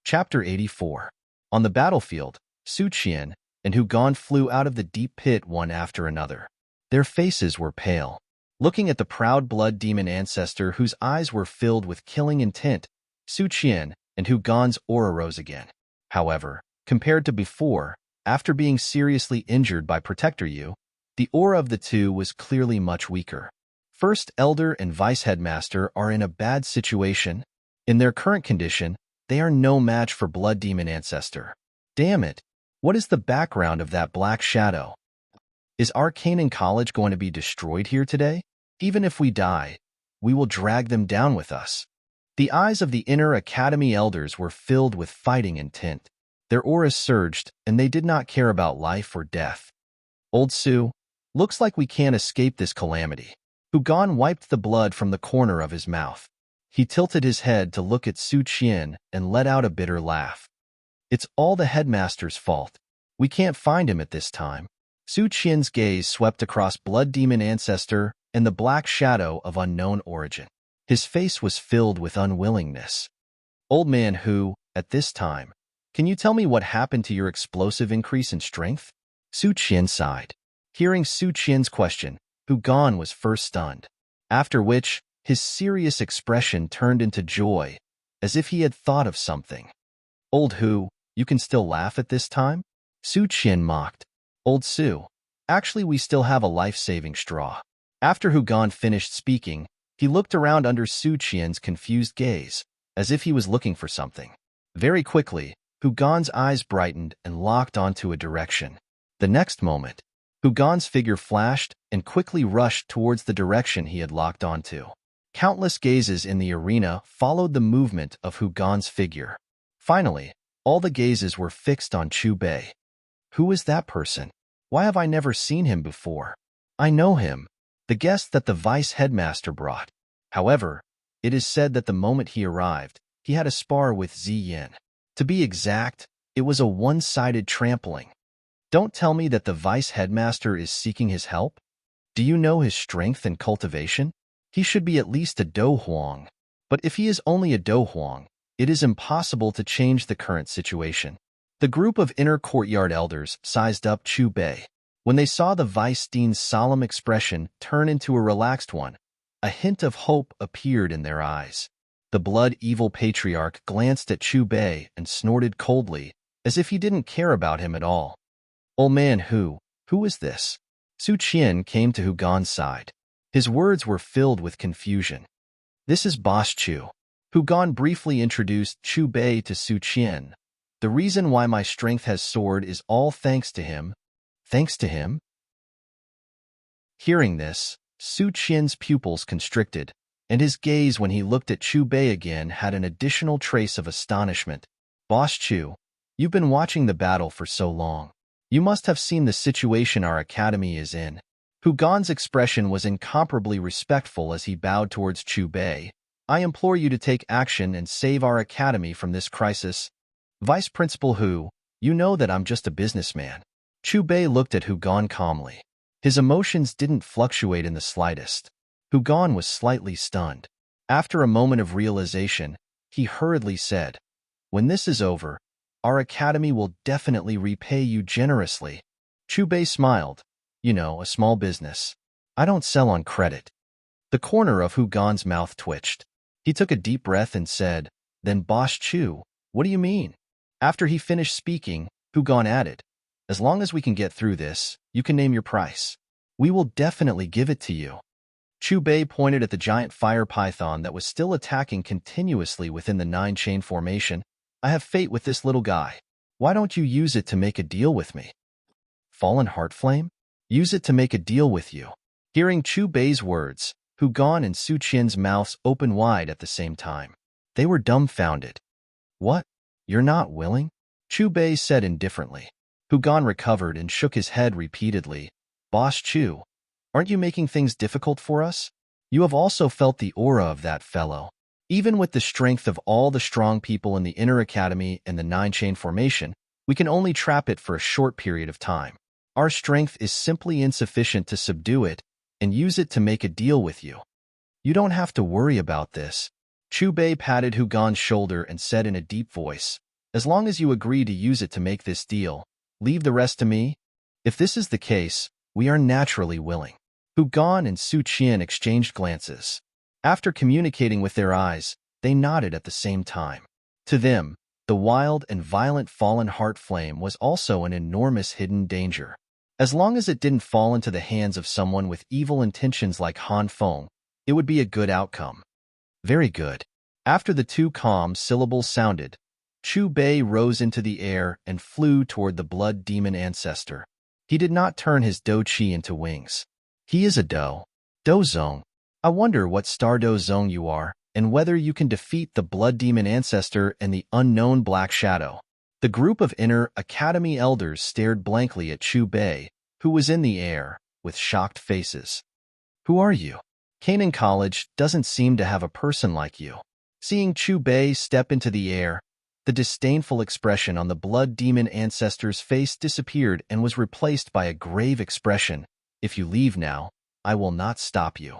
Chapter 84. On the battlefield, Su Qian and Hu Gan flew out of the deep pit one after another. Their faces were pale. Looking at the proud blood demon ancestor whose eyes were filled with killing intent, Su Qian and Hu Gan's aura rose again. However, compared to before, after being seriously injured by Protector Yu, the aura of the two was clearly much weaker. First Elder and Vice Headmaster are in a bad situation. In their current condition, they are no match for Blood Demon Ancestor. Damn it! What is the background of that black shadow? Is Arcanine College going to be destroyed here today? Even if we die, we will drag them down with us. The eyes of the inner Academy elders were filled with fighting intent. Their auras surged, and they did not care about life or death. Old Su, looks like we can't escape this calamity. Hu Gan wiped the blood from the corner of his mouth. He tilted his head to look at Su Qian and let out a bitter laugh. It's all the headmaster's fault. We can't find him at this time. Su Qian's gaze swept across Blood Demon Ancestor and the black shadow of unknown origin. His face was filled with unwillingness. Old man Hu, at this time, can you tell me what happened to your explosive increase in strength? Su Qian sighed. Hearing Su Qian's question, Hu Gan was first stunned. After which, his serious expression turned into joy, as if he had thought of something. Old Hu, you can still laugh at this time? Su Qian mocked. Old Su, actually we still have a life-saving straw. After Hu Gan finished speaking, he looked around under Su Qian's confused gaze, as if he was looking for something. Very quickly, Hu Gan's eyes brightened and locked onto a direction. The next moment, Hu Gan's figure flashed and quickly rushed towards the direction he had locked onto. Countless gazes in the arena followed the movement of Hu Gan's figure. Finally, all the gazes were fixed on Chu Bei. Who is that person? Why have I never seen him before? I know him, the guest that the vice headmaster brought. However, it is said that the moment he arrived, he had a spar with Ziyin. To be exact, it was a one-sided trampling. Don't tell me that the vice headmaster is seeking his help? Do you know his strength and cultivation? He should be at least a Do Huang. But if he is only a Do Huang, it is impossible to change the current situation. The group of inner courtyard elders sized up Chu Bei. When they saw the Vice Dean's solemn expression turn into a relaxed one, a hint of hope appeared in their eyes. The blood-evil patriarch glanced at Chu Bei and snorted coldly, as if he didn't care about him at all. Old man who is this? Su Qian came to Hu Gan's side. His words were filled with confusion. This is Boss Chu. Hu Gan briefly introduced Chu Bei to Su Qian. The reason why my strength has soared is all thanks to him. Thanks to him? Hearing this, Su Qian's pupils constricted, and his gaze when he looked at Chu Bei again had an additional trace of astonishment. Boss Chu, you've been watching the battle for so long. You must have seen the situation our academy is in. Hu Gan's expression was incomparably respectful as he bowed towards Chu Bei. I implore you to take action and save our academy from this crisis. Vice Principal Hu, you know that I'm just a businessman. Chu Bei looked at Hu Gan calmly. His emotions didn't fluctuate in the slightest. Hu Gan was slightly stunned. After a moment of realization, he hurriedly said, when this is over, our academy will definitely repay you generously. Chu Bei smiled. You know, a small business. I don't sell on credit. The corner of Hu Gan's mouth twitched. He took a deep breath and said, then Boss Chu, what do you mean? After he finished speaking, Hu Gan added, as long as we can get through this, you can name your price. We will definitely give it to you. Chu Bei pointed at the giant fire python that was still attacking continuously within the 9-chain formation. I have fate with this little guy. Why don't you use it to make a deal with me? Fallen Heart Flame? Use it to make a deal with you. Hearing Chu Bei's words, Hu Gan and Su Qian's mouths opened wide at the same time. They were dumbfounded. What? You're not willing? Chu Bei said indifferently. Hu Gan recovered and shook his head repeatedly. Boss Chu, aren't you making things difficult for us? You have also felt the aura of that fellow. Even with the strength of all the strong people in the Inner Academy and the Nine-Chain Formation, we can only trap it for a short period of time. Our strength is simply insufficient to subdue it and use it to make a deal with you. You don't have to worry about this. Chu Bei patted Hu Gan's shoulder and said in a deep voice, as long as you agree to use it to make this deal, leave the rest to me. If this is the case, we are naturally willing. Hu Gan and Su Qian exchanged glances. After communicating with their eyes, they nodded at the same time. To them, the wild and violent fallen heart flame was also an enormous hidden danger. As long as it didn't fall into the hands of someone with evil intentions like Han Feng, it would be a good outcome. Very good. After the two calm syllables sounded, Chu Bei rose into the air and flew toward the blood demon ancestor. He did not turn his Do Chi into wings. He is a Do Zong. I wonder what star Do Zong you are, and whether you can defeat the blood demon ancestor and the unknown black shadow. The group of Inner Academy elders stared blankly at Chu Bei, who was in the air, with shocked faces. Who are you? Canaan College doesn't seem to have a person like you. Seeing Chu Bei step into the air, the disdainful expression on the blood demon ancestor's face disappeared and was replaced by a grave expression. If you leave now, I will not stop you.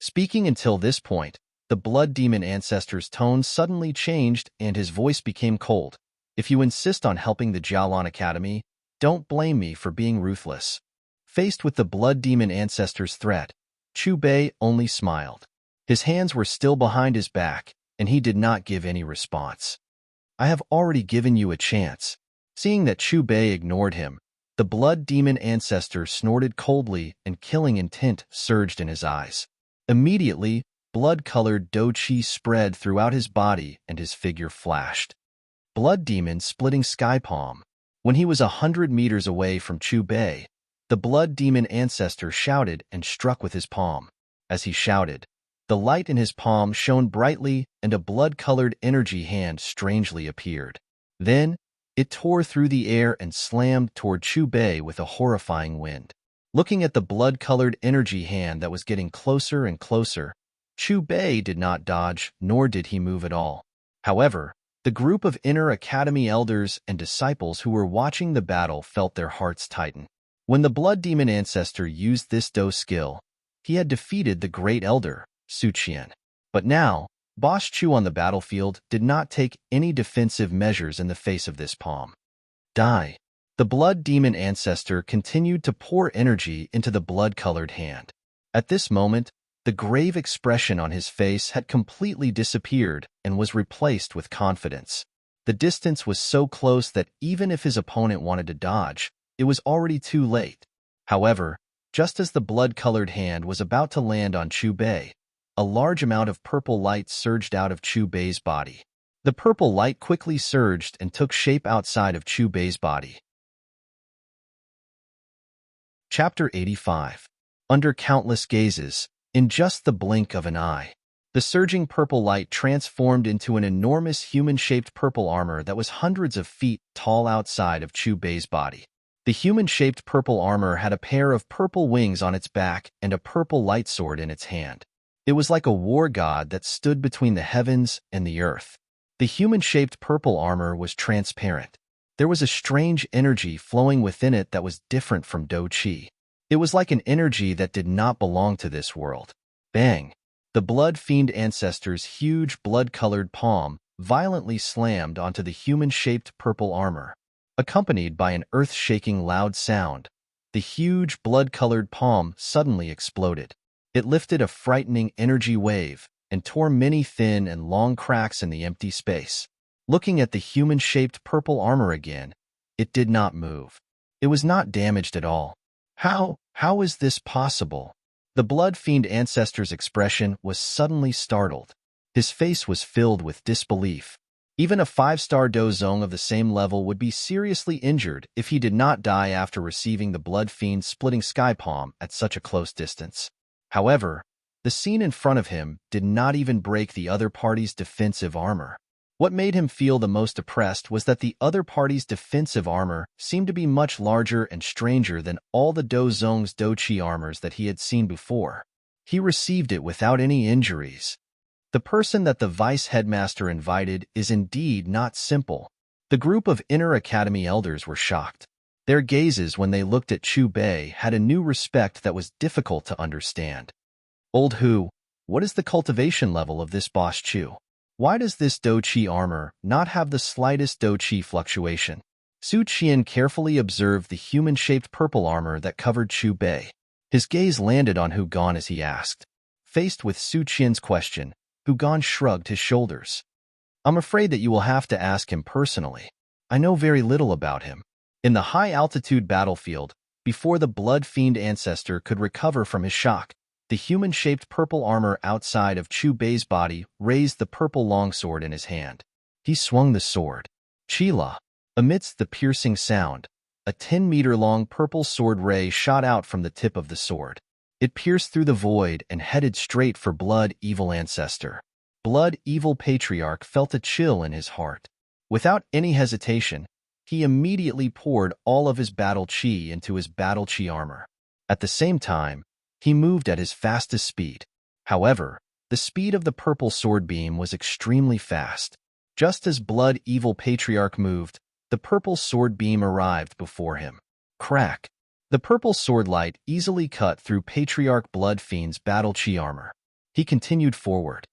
Speaking until this point, the blood demon ancestor's tone suddenly changed and his voice became cold. If you insist on helping the Jialan Academy, don't blame me for being ruthless. Faced with the blood demon ancestor's threat, Chu Bei only smiled. His hands were still behind his back, and he did not give any response. I have already given you a chance. Seeing that Chu Bei ignored him, the blood demon ancestor snorted coldly and killing intent surged in his eyes. Immediately, blood-colored Do Chi spread throughout his body and his figure flashed. Blood demon splitting sky palm. When he was 100 meters away from Chu Bei, the blood demon ancestor shouted and struck with his palm. As he shouted, the light in his palm shone brightly and a blood-colored energy hand strangely appeared. Then, it tore through the air and slammed toward Chu Bei with a horrifying wind. Looking at the blood-colored energy hand that was getting closer and closer, Chu Bei did not dodge, nor did he move at all. However, the group of Inner Academy elders and disciples who were watching the battle felt their hearts tighten. When the blood demon ancestor used this Do skill, he had defeated the great elder, Su Qian. But now, Boss Chu on the battlefield did not take any defensive measures in the face of this palm. Die. The blood demon ancestor continued to pour energy into the blood-colored hand. At this moment, the grave expression on his face had completely disappeared and was replaced with confidence. The distance was so close that even if his opponent wanted to dodge, it was already too late. However, just as the blood-colored hand was about to land on Chu Bei, a large amount of purple light surged out of Chu Bei's body. The purple light quickly surged and took shape outside of Chu Bei's body. Chapter 85. Under countless gazes, in just the blink of an eye, the surging purple light transformed into an enormous human-shaped purple armor that was hundreds of feet tall outside of Chu Bei's body. The human-shaped purple armor had a pair of purple wings on its back and a purple light sword in its hand. It was like a war god that stood between the heavens and the earth. The human-shaped purple armor was transparent. There was a strange energy flowing within it that was different from Do Chi. It was like an energy that did not belong to this world. Bang! The blood fiend ancestor's huge blood-colored palm violently slammed onto the human-shaped purple armor. Accompanied by an earth-shaking loud sound, the huge blood-colored palm suddenly exploded. It lifted a frightening energy wave and tore many thin and long cracks in the empty space. Looking at the human-shaped purple armor again, it did not move. It was not damaged at all. How is this possible? The blood fiend ancestor's expression was suddenly startled. His face was filled with disbelief. Even a 5-star Dozong of the same level would be seriously injured if he did not die after receiving the Blood Fiend's splitting sky palm at such a close distance. However, the scene in front of him did not even break the other party's defensive armor. What made him feel the most oppressed was that the other party's defensive armor seemed to be much larger and stranger than all the Dozong's Dochi armors that he had seen before. He received it without any injuries. The person that the vice headmaster invited is indeed not simple. The group of inner academy elders were shocked. Their gazes when they looked at Chu Bei had a new respect that was difficult to understand. Old Hu, what is the cultivation level of this boss Chu? Why does this Do-Chi armor not have the slightest Do-Chi fluctuation? Su Qian carefully observed the human-shaped purple armor that covered Chu Bei. His gaze landed on Hu Gan as he asked. Faced with Su Qian's question, Hu Gan shrugged his shoulders. I'm afraid that you will have to ask him personally. I know very little about him. In the high-altitude battlefield, before the Blood Fiend ancestor could recover from his shock, the human-shaped purple armor outside of Chu Bei's body raised the purple longsword in his hand. He swung the sword. Chila. Amidst the piercing sound, a 10-meter-long purple sword ray shot out from the tip of the sword. It pierced through the void and headed straight for Blood Evil Ancestor. Blood Evil Patriarch felt a chill in his heart. Without any hesitation, he immediately poured all of his battle chi into his battle chi armor. At the same time, he moved at his fastest speed. However, the speed of the purple sword beam was extremely fast. Just as Blood Evil Patriarch moved, the purple sword beam arrived before him. Crack! The purple sword light easily cut through Patriarch Blood Fiend's battle chi armor. He continued forward.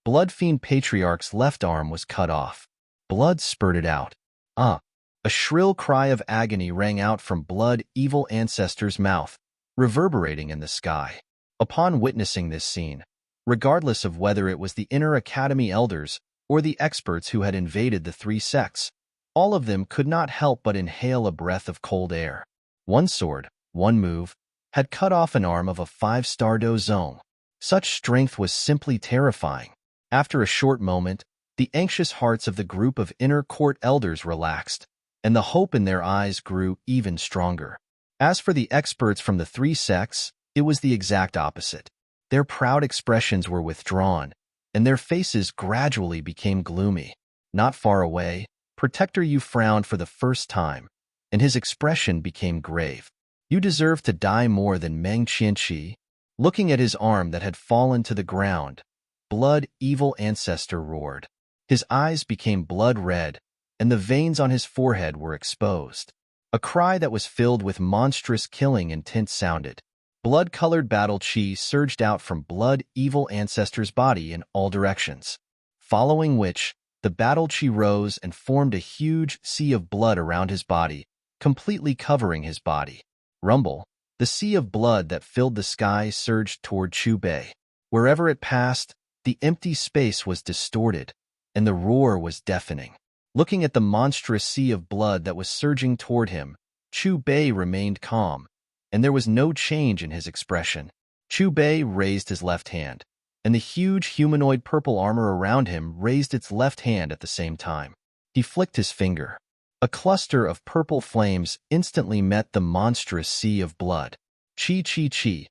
Blood Fiend Patriarch's left arm was cut off. Blood spurted out. A shrill cry of agony rang out from Blood Evil Ancestor's mouth, reverberating in the sky. Upon witnessing this scene, regardless of whether it was the inner academy elders or the experts who had invaded the three sects, all of them could not help but inhale a breath of cold air. One sword, one move, had cut off an arm of a 5-star Dozong. Such strength was simply terrifying. After a short moment, the anxious hearts of the group of inner court elders relaxed, and the hope in their eyes grew even stronger. As for the experts from the three sects, it was the exact opposite. Their proud expressions were withdrawn, and their faces gradually became gloomy. Not far away, Protector Yu frowned for the first time, and his expression became grave. You deserve to die more than Meng Qianqi. Looking at his arm that had fallen to the ground, Blood Evil Ancestor roared. His eyes became blood red, and the veins on his forehead were exposed. A cry that was filled with monstrous killing intent sounded. Blood-colored battle chi surged out from Blood Evil Ancestor's body in all directions, following which, the battle chi rose and formed a huge sea of blood around his body, completely covering his body. Rumble, the sea of blood that filled the sky surged toward Chu Bei. Wherever it passed, the empty space was distorted, and the roar was deafening. Looking at the monstrous sea of blood that was surging toward him, Chu Bei remained calm, and there was no change in his expression. Chu Bei raised his left hand, and the huge humanoid purple armor around him raised its left hand at the same time. He flicked his finger. A cluster of purple flames instantly met the monstrous sea of blood. Chi chi chi.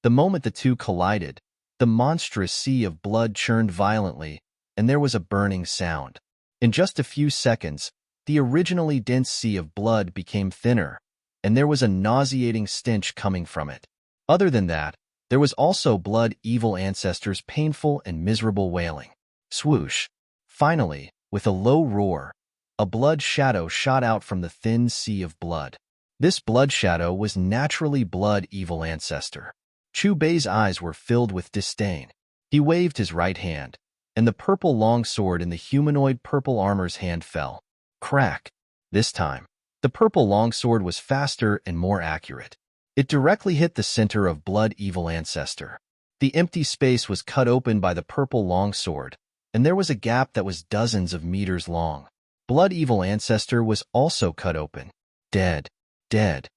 The moment the two collided, the monstrous sea of blood churned violently, and there was a burning sound. In just a few seconds, the originally dense sea of blood became thinner, and there was a nauseating stench coming from it. Other than that, there was also Blood Evil Ancestor's painful and miserable wailing. Swoosh! Finally, with a low roar, a blood shadow shot out from the thin sea of blood. This blood shadow was naturally Blood Evil Ancestor. Chu Bei's eyes were filled with disdain. He waved his right hand, and the purple long sword in the humanoid purple armor's hand fell. Crack! This time, the purple longsword was faster and more accurate. It directly hit the center of Blood Evil Ancestor. The empty space was cut open by the purple longsword, and there was a gap that was dozens of meters long. Blood Evil Ancestor was also cut open. Dead. Dead.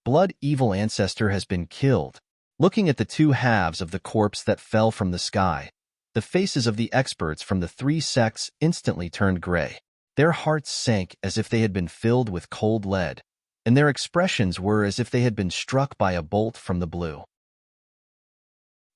Blood Evil Ancestor has been killed. Looking at the two halves of the corpse that fell from the sky, The faces of the experts from the three sects instantly turned gray. Their hearts sank as if they had been filled with cold lead, and their expressions were as if they had been struck by a bolt from the blue.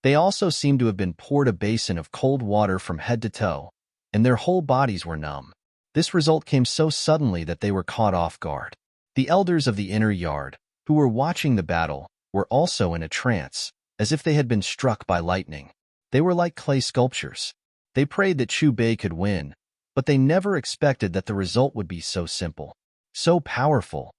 They also seemed to have been poured a basin of cold water from head to toe, and their whole bodies were numb. This result came so suddenly that they were caught off guard. The elders of the inner yard, who were watching the battle, were also in a trance, as if they had been struck by lightning. They were like clay sculptures. They prayed that Chu Bei could win, but they never expected that the result would be so simple, so powerful.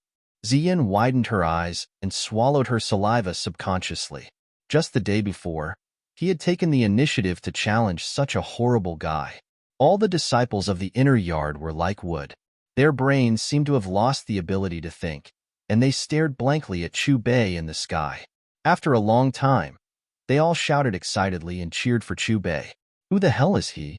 Ziyin widened her eyes and swallowed her saliva subconsciously. Just the day before, he had taken the initiative to challenge such a horrible guy. All the disciples of the inner yard were like wood. Their brains seemed to have lost the ability to think, and they stared blankly at Chu Bei in the sky. After a long time, they all shouted excitedly and cheered for Chu Bei. Who the hell is he?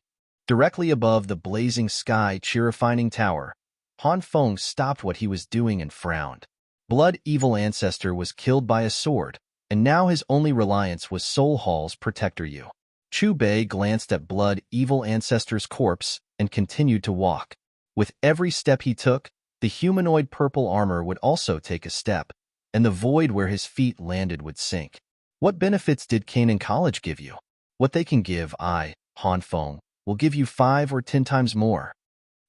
Directly above the blazing sky Chirifying Tower, Han Feng stopped what he was doing and frowned. Blood Evil Ancestor was killed by a sword, and now his only reliance was Soul Hall's Protector Yu. Chu Bei glanced at Blood Evil Ancestor's corpse and continued to walk. With every step he took, the humanoid purple armor would also take a step, and the void where his feet landed would sink. What benefits did Canaan College give you? What they can give, Han Feng, will give you 5 or 10 times more.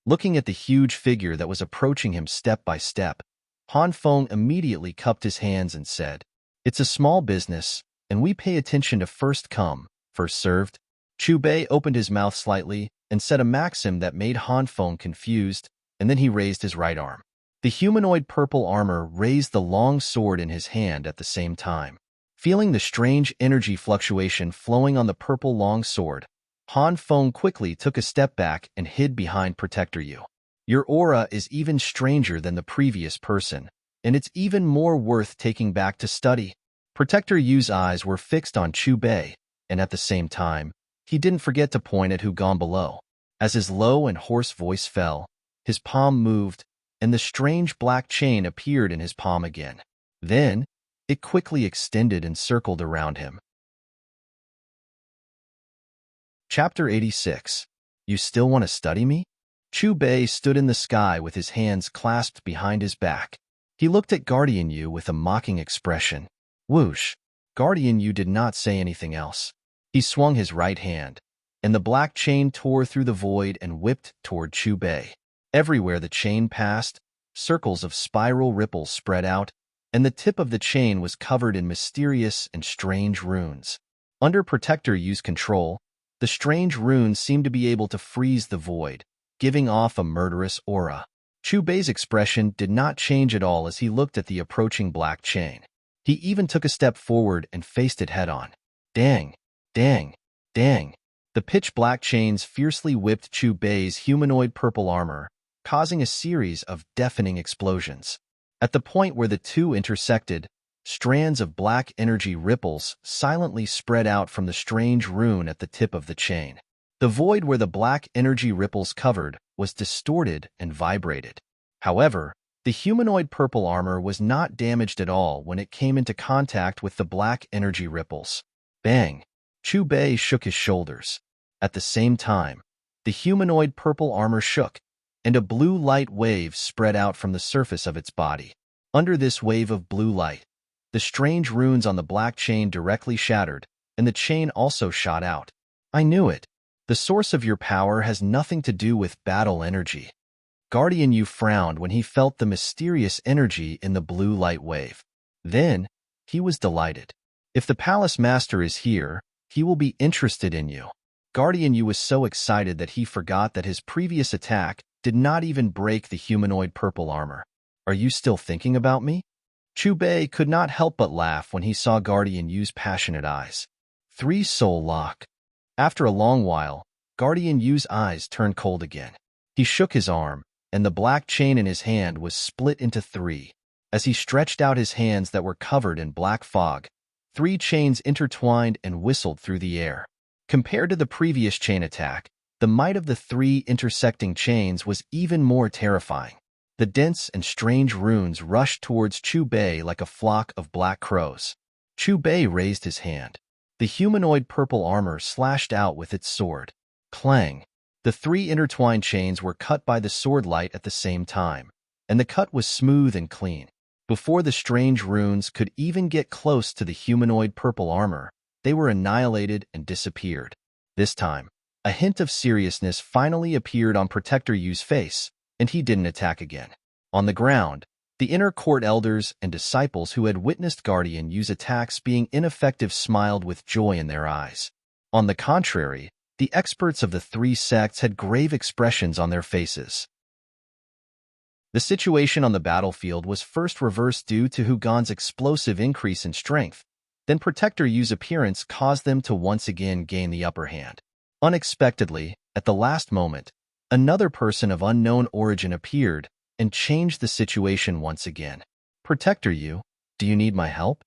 Looking at the huge figure that was approaching him step by step, Han Feng immediately cupped his hands and said, "It's a small business, and we pay attention to first come, first served." Chu Bei opened his mouth slightly and said a maxim that made Han Feng confused, and then he raised his right arm. The humanoid purple armor raised the long sword in his hand at the same time. Feeling the strange energy fluctuation flowing on the purple long sword, Han Feng quickly took a step back and hid behind Protector Yu. Your aura is even stranger than the previous person, and it's even more worth taking back to study. Protector Yu's eyes were fixed on Chu Bei, and at the same time, he didn't forget to point at Hu Gone below. As his low and hoarse voice fell, his palm moved, and the strange black chain appeared in his palm again. Then, it quickly extended and circled around him. Chapter 86. You still want to study me? Chu Bei stood in the sky with his hands clasped behind his back. He looked at Guardian Yu with a mocking expression. Whoosh! Guardian Yu did not say anything else. He swung his right hand, and the black chain tore through the void and whipped toward Chu Bei. Everywhere the chain passed, circles of spiral ripples spread out, and the tip of the chain was covered in mysterious and strange runes. Under Protector Yu's control, the strange runes seemed to be able to freeze the void, giving off a murderous aura. Chu Bei's expression did not change at all as he looked at the approaching black chain. He even took a step forward and faced it head-on. Dang! Dang! Dang! The pitch-black chains fiercely whipped Chu Bei's humanoid purple armor, causing a series of deafening explosions. At the point where the two intersected, strands of black energy ripples silently spread out from the strange rune at the tip of the chain. The void where the black energy ripples covered was distorted and vibrated. However, the humanoid purple armor was not damaged at all when it came into contact with the black energy ripples. Bang! Chu Bei shook his shoulders. At the same time, the humanoid purple armor shook, and a blue light wave spread out from the surface of its body. Under this wave of blue light, the strange runes on the black chain directly shattered, and the chain also shot out. I knew it. The source of your power has nothing to do with battle energy. Guardian Yu frowned when he felt the mysterious energy in the blue light wave. Then, he was delighted. If the Palace Master is here, he will be interested in you. Guardian Yu was so excited that he forgot that his previous attack did not even break the humanoid purple armor. Are you still thinking about me? Chu Bei could not help but laugh when he saw Guardian Yu's passionate eyes. 3 soul lock. After a long while, Guardian Yu's eyes turned cold again. He shook his arm, and the black chain in his hand was split into 3. As he stretched out his hands that were covered in black fog, 3 chains intertwined and whistled through the air. Compared to the previous chain attack, the might of the 3 intersecting chains was even more terrifying. The dense and strange runes rushed towards Chu Bei like a flock of black crows. Chu Bei raised his hand. The humanoid purple armor slashed out with its sword. Clang! The three intertwined chains were cut by the sword light at the same time, and the cut was smooth and clean. Before the strange runes could even get close to the humanoid purple armor, they were annihilated and disappeared. This time, a hint of seriousness finally appeared on Protector Yu's face, and he didn't attack again. On the ground, the inner court elders and disciples who had witnessed Guardian Yu's attacks being ineffective smiled with joy in their eyes. On the contrary, the experts of the three sects had grave expressions on their faces. The situation on the battlefield was first reversed due to Hugon's explosive increase in strength. Then Protector Yu's appearance caused them to once again gain the upper hand. Unexpectedly, at the last moment, another person of unknown origin appeared and changed the situation once again. Protector Yu, do you need my help?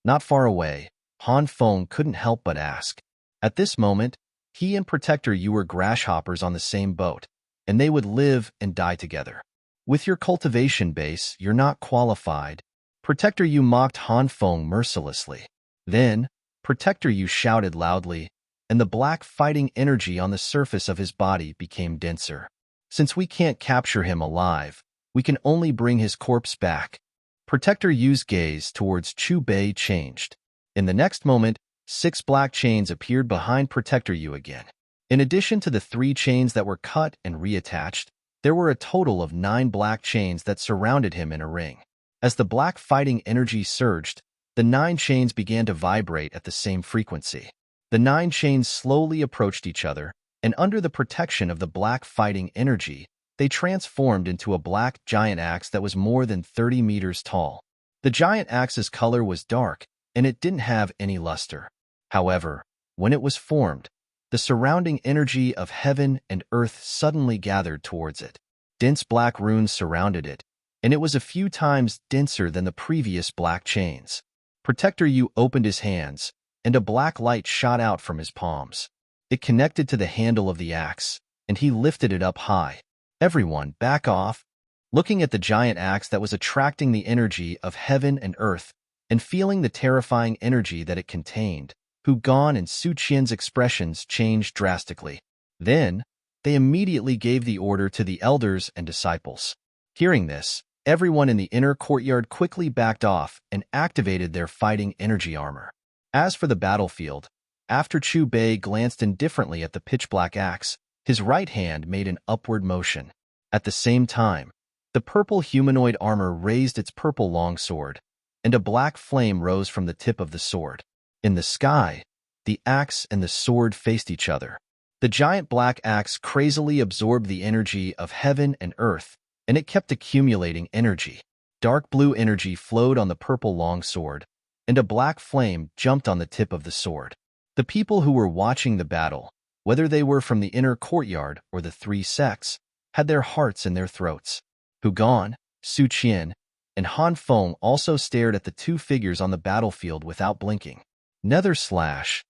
Not far away, Han Feng couldn't help but ask. At this moment, he and Protector Yu were grasshoppers on the same boat, and they would live and die together. With your cultivation base, you're not qualified. Protector Yu mocked Han Feng mercilessly. Then, Protector Yu shouted loudly, and the black fighting energy on the surface of his body became denser. Since we can't capture him alive, we can only bring his corpse back. Protector Yu's gaze towards Chu Bei changed. In the next moment, 6 black chains appeared behind Protector Yu again. In addition to the 3 chains that were cut and reattached, there were a total of 9 black chains that surrounded him in a ring. As the black fighting energy surged, the 9 chains began to vibrate at the same frequency. The 9 chains slowly approached each other, and under the protection of the black fighting energy, they transformed into a black giant axe that was more than 30 meters tall. The giant axe's color was dark, and it didn't have any luster. However, when it was formed, the surrounding energy of heaven and earth suddenly gathered towards it. Dense black runes surrounded it, and it was a few times denser than the previous black chains. Protector Yu opened his hands, and a black light shot out from his palms. It connected to the handle of the axe, and he lifted it up high. Everyone, back off! Looking at the giant axe that was attracting the energy of heaven and earth, and feeling the terrifying energy that it contained, Hugon and Su Qian's expressions changed drastically. Then, they immediately gave the order to the elders and disciples. Hearing this, everyone in the inner courtyard quickly backed off and activated their fighting energy armor. As for the battlefield, after Chu Bei glanced indifferently at the pitch-black axe, his right hand made an upward motion. At the same time, the purple humanoid armor raised its purple longsword, and a black flame rose from the tip of the sword. In the sky, the axe and the sword faced each other. The giant black axe crazily absorbed the energy of heaven and earth, and it kept accumulating energy. Dark blue energy flowed on the purple longsword, and a black flame jumped on the tip of the sword. The people who were watching the battle, whether they were from the inner courtyard or the 3 sects, had their hearts in their throats. Hugon, Su Qian, and Han Feng also stared at the 2 figures on the battlefield without blinking. Nether slash.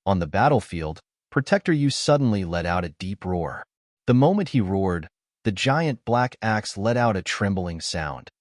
On the battlefield, Protector Yu suddenly let out a deep roar. The moment he roared, the giant black axe let out a trembling sound.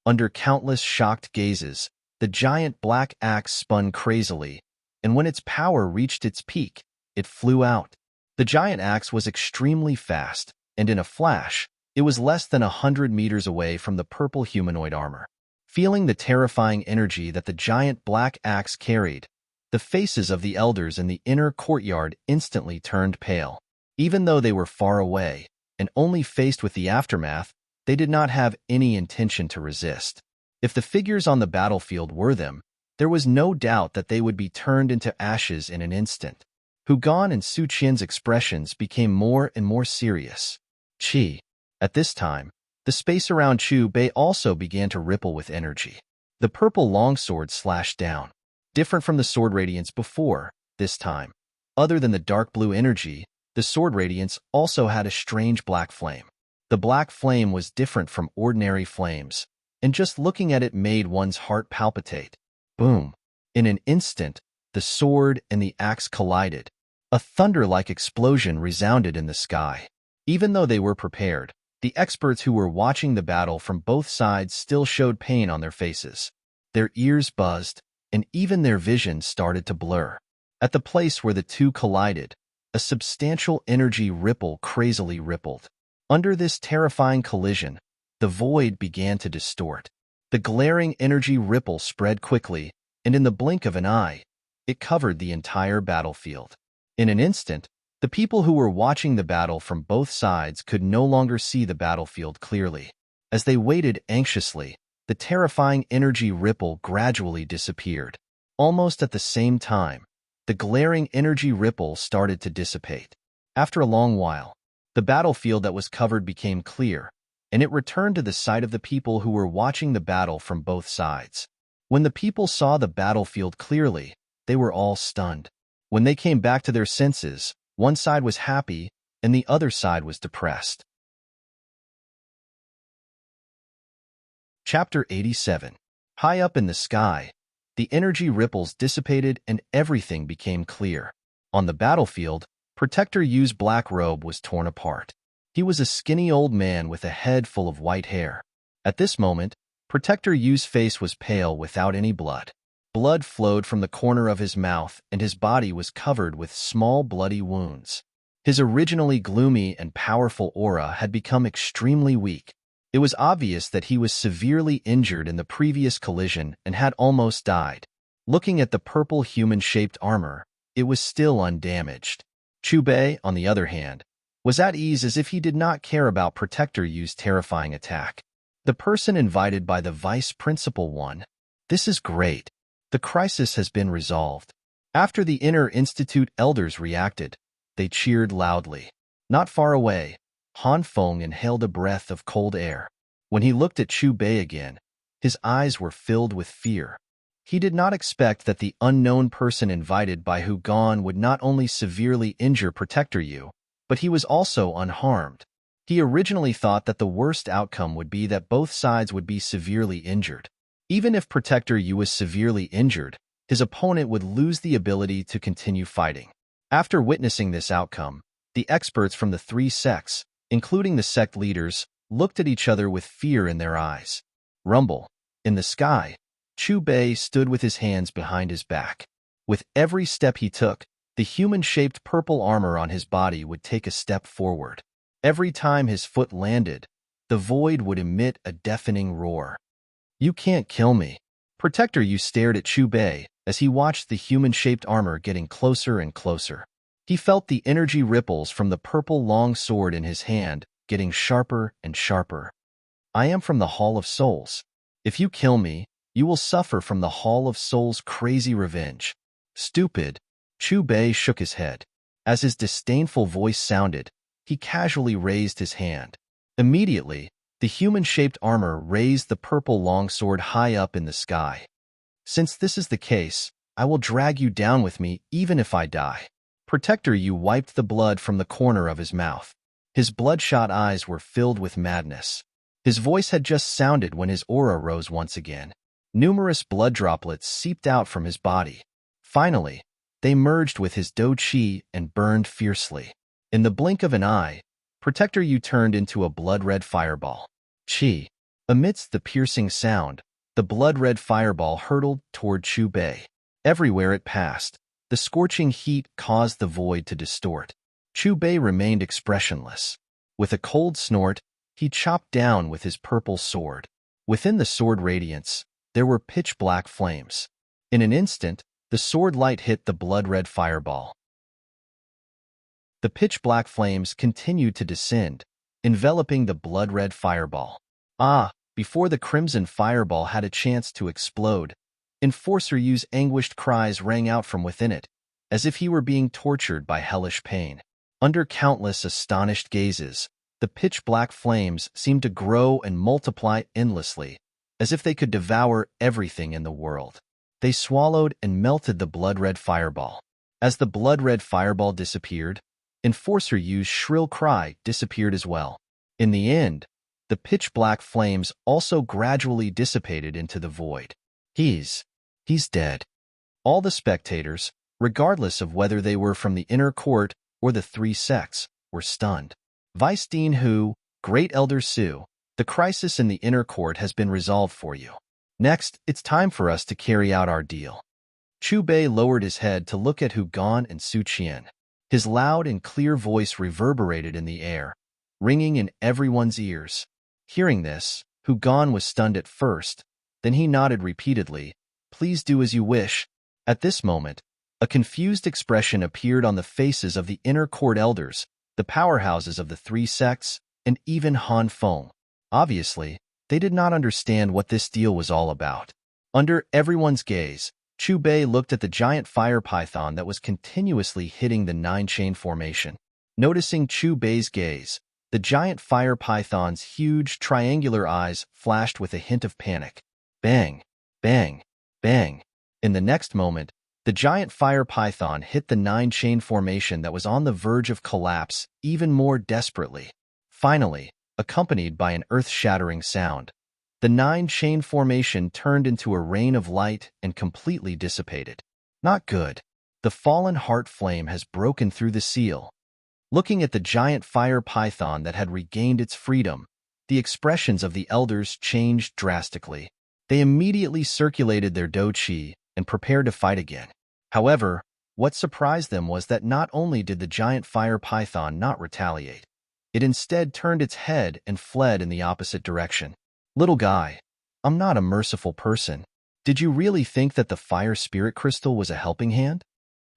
Under countless shocked gazes, the giant black axe spun crazily, and when its power reached its peak, it flew out. The giant axe was extremely fast, and in a flash, it was less than 100 meters away from the purple humanoid armor. Feeling the terrifying energy that the giant black axe carried, the faces of the elders in the inner courtyard instantly turned pale. Even though they were far away, and only faced with the aftermath, they did not have any intention to resist. If the figures on the battlefield were them, there was no doubt that they would be turned into ashes in an instant. Hugon and Su Qian's expressions became more and more serious. Qi. At this time, the space around Chu Bei also began to ripple with energy. The purple longsword slashed down. Different from the sword radiance before, this time, other than the dark blue energy, the sword radiance also had a strange black flame. The black flame was different from ordinary flames, and just looking at it made one's heart palpitate. Boom! In an instant, the sword and the axe collided. A thunder-like explosion resounded in the sky. Even though they were prepared, the experts who were watching the battle from both sides still showed pain on their faces. Their ears buzzed, and even their vision started to blur. At the place where the two collided, a substantial energy ripple crazily rippled. Under this terrifying collision, the void began to distort. The glaring energy ripple spread quickly, and in the blink of an eye, it covered the entire battlefield. In an instant, the people who were watching the battle from both sides could no longer see the battlefield clearly. As they waited anxiously, the terrifying energy ripple gradually disappeared. Almost at the same time, the glaring energy ripple started to dissipate. After a long while, the battlefield that was covered became clear, and it returned to the sight of the people who were watching the battle from both sides. When the people saw the battlefield clearly, they were all stunned. When they came back to their senses, one side was happy and the other side was depressed. Chapter 87. High up in the sky, the energy ripples dissipated and everything became clear. On the battlefield, Protector Yu's black robe was torn apart. He was a skinny old man with a head full of white hair. At this moment, Protector Yu's face was pale without any blood. Blood flowed from the corner of his mouth and his body was covered with small bloody wounds. His originally gloomy and powerful aura had become extremely weak. It was obvious that he was severely injured in the previous collision and had almost died. Looking at the purple human-shaped armor, it was still undamaged. Chubei, on the other hand, was at ease as if he did not care about Protector Yu's terrifying attack. The person invited by the vice principal won. This is great. The crisis has been resolved. After the Inner Institute elders reacted, they cheered loudly. Not far away, Han Feng inhaled a breath of cold air. When he looked at Chubei again, his eyes were filled with fear. He did not expect that the unknown person invited by Hu Gan would not only severely injure Protector Yu, but he was also unharmed. He originally thought that the worst outcome would be that both sides would be severely injured. Even if Protector Yu was severely injured, his opponent would lose the ability to continue fighting. After witnessing this outcome, the experts from the three sects, including the sect leaders, looked at each other with fear in their eyes. Rumble. In the sky, Chubei stood with his hands behind his back. With every step he took, the human-shaped purple armor on his body would take a step forward. Every time his foot landed, the void would emit a deafening roar. You can't kill me. Protector Yu stared at Chubei as he watched the human-shaped armor getting closer and closer. He felt the energy ripples from the purple long sword in his hand getting sharper and sharper. I am from the Hall of Souls. If you kill me, you will suffer from the Hall of Souls' crazy revenge. Stupid. Chubei shook his head. As his disdainful voice sounded, he casually raised his hand. Immediately, the human-shaped armor raised the purple longsword high up in the sky. Since this is the case, I will drag you down with me even if I die. Protector Yu wiped the blood from the corner of his mouth. His bloodshot eyes were filled with madness. His voice had just sounded when his aura rose once again. Numerous blood droplets seeped out from his body. Finally, they merged with his Do Chi and burned fiercely. In the blink of an eye, Protector Yu turned into a blood-red fireball. Chi. Amidst the piercing sound, the blood-red fireball hurtled toward Chubei. Everywhere it passed, the scorching heat caused the void to distort. Chubei remained expressionless. With a cold snort, he chopped down with his purple sword. Within the sword radiance, there were pitch-black flames. In an instant, the sword light hit the blood-red fireball. The pitch-black flames continued to descend, enveloping the blood-red fireball. Before the crimson fireball had a chance to explode, Enforcer Yu's anguished cries rang out from within it, as if he were being tortured by hellish pain. Under countless astonished gazes, the pitch-black flames seemed to grow and multiply endlessly, as if they could devour everything in the world. They swallowed and melted the blood-red fireball. As the blood-red fireball disappeared, Enforcer Yu's shrill cry disappeared as well. In the end, the pitch-black flames also gradually dissipated into the void. He's dead. All the spectators, regardless of whether they were from the inner court or the three sects, were stunned. Vice Dean Hu, Great Elder Su, the crisis in the inner court has been resolved for you. Next, it's time for us to carry out our deal. Chu Bei lowered his head to look at Hu Gan and Su Qian. His loud and clear voice reverberated in the air, ringing in everyone's ears. Hearing this, Hu Gan was stunned at first, then he nodded repeatedly. Please do as you wish. At this moment, a confused expression appeared on the faces of the inner court elders, the powerhouses of the three sects, and even Han Feng. Obviously, they did not understand what this deal was all about. Under everyone's gaze, Chu Bei looked at the giant fire python that was continuously hitting the nine-chain formation. Noticing Chu Bei's gaze, the giant fire python's huge triangular eyes flashed with a hint of panic. Bang! Bang! Bang! In the next moment, the giant fire python hit the nine-chain formation that was on the verge of collapse even more desperately. Finally, accompanied by an earth-shattering sound, the nine-chain formation turned into a rain of light and completely dissipated. Not good. The fallen heart flame has broken through the seal. Looking at the giant fire python that had regained its freedom, the expressions of the elders changed drastically. They immediately circulated their dou qi and prepared to fight again. However, what surprised them was that not only did the giant fire python not retaliate, it instead turned its head and fled in the opposite direction. Little guy, I'm not a merciful person. Did you really think that the fire spirit crystal was a helping hand?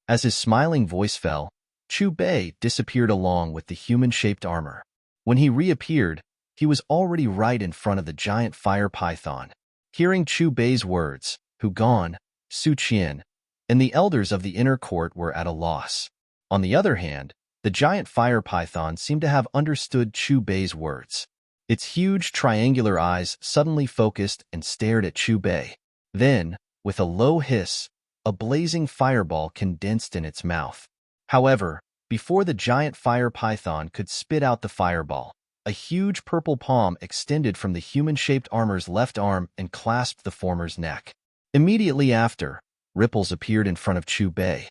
As his smiling voice fell, Chu Bei disappeared along with the human-shaped armor. When he reappeared, he was already right in front of the giant fire python. Hearing Chu Bei's words, Hu Gan, Su Qian, and the elders of the inner court were at a loss. On the other hand, the giant fire python seemed to have understood Chu Bei's words. Its huge triangular eyes suddenly focused and stared at Chu Bei. Then, with a low hiss, a blazing fireball condensed in its mouth. However, before the giant fire python could spit out the fireball, a huge purple palm extended from the human-shaped armor's left arm and clasped the former's neck. Immediately after, ripples appeared in front of Chu Bei.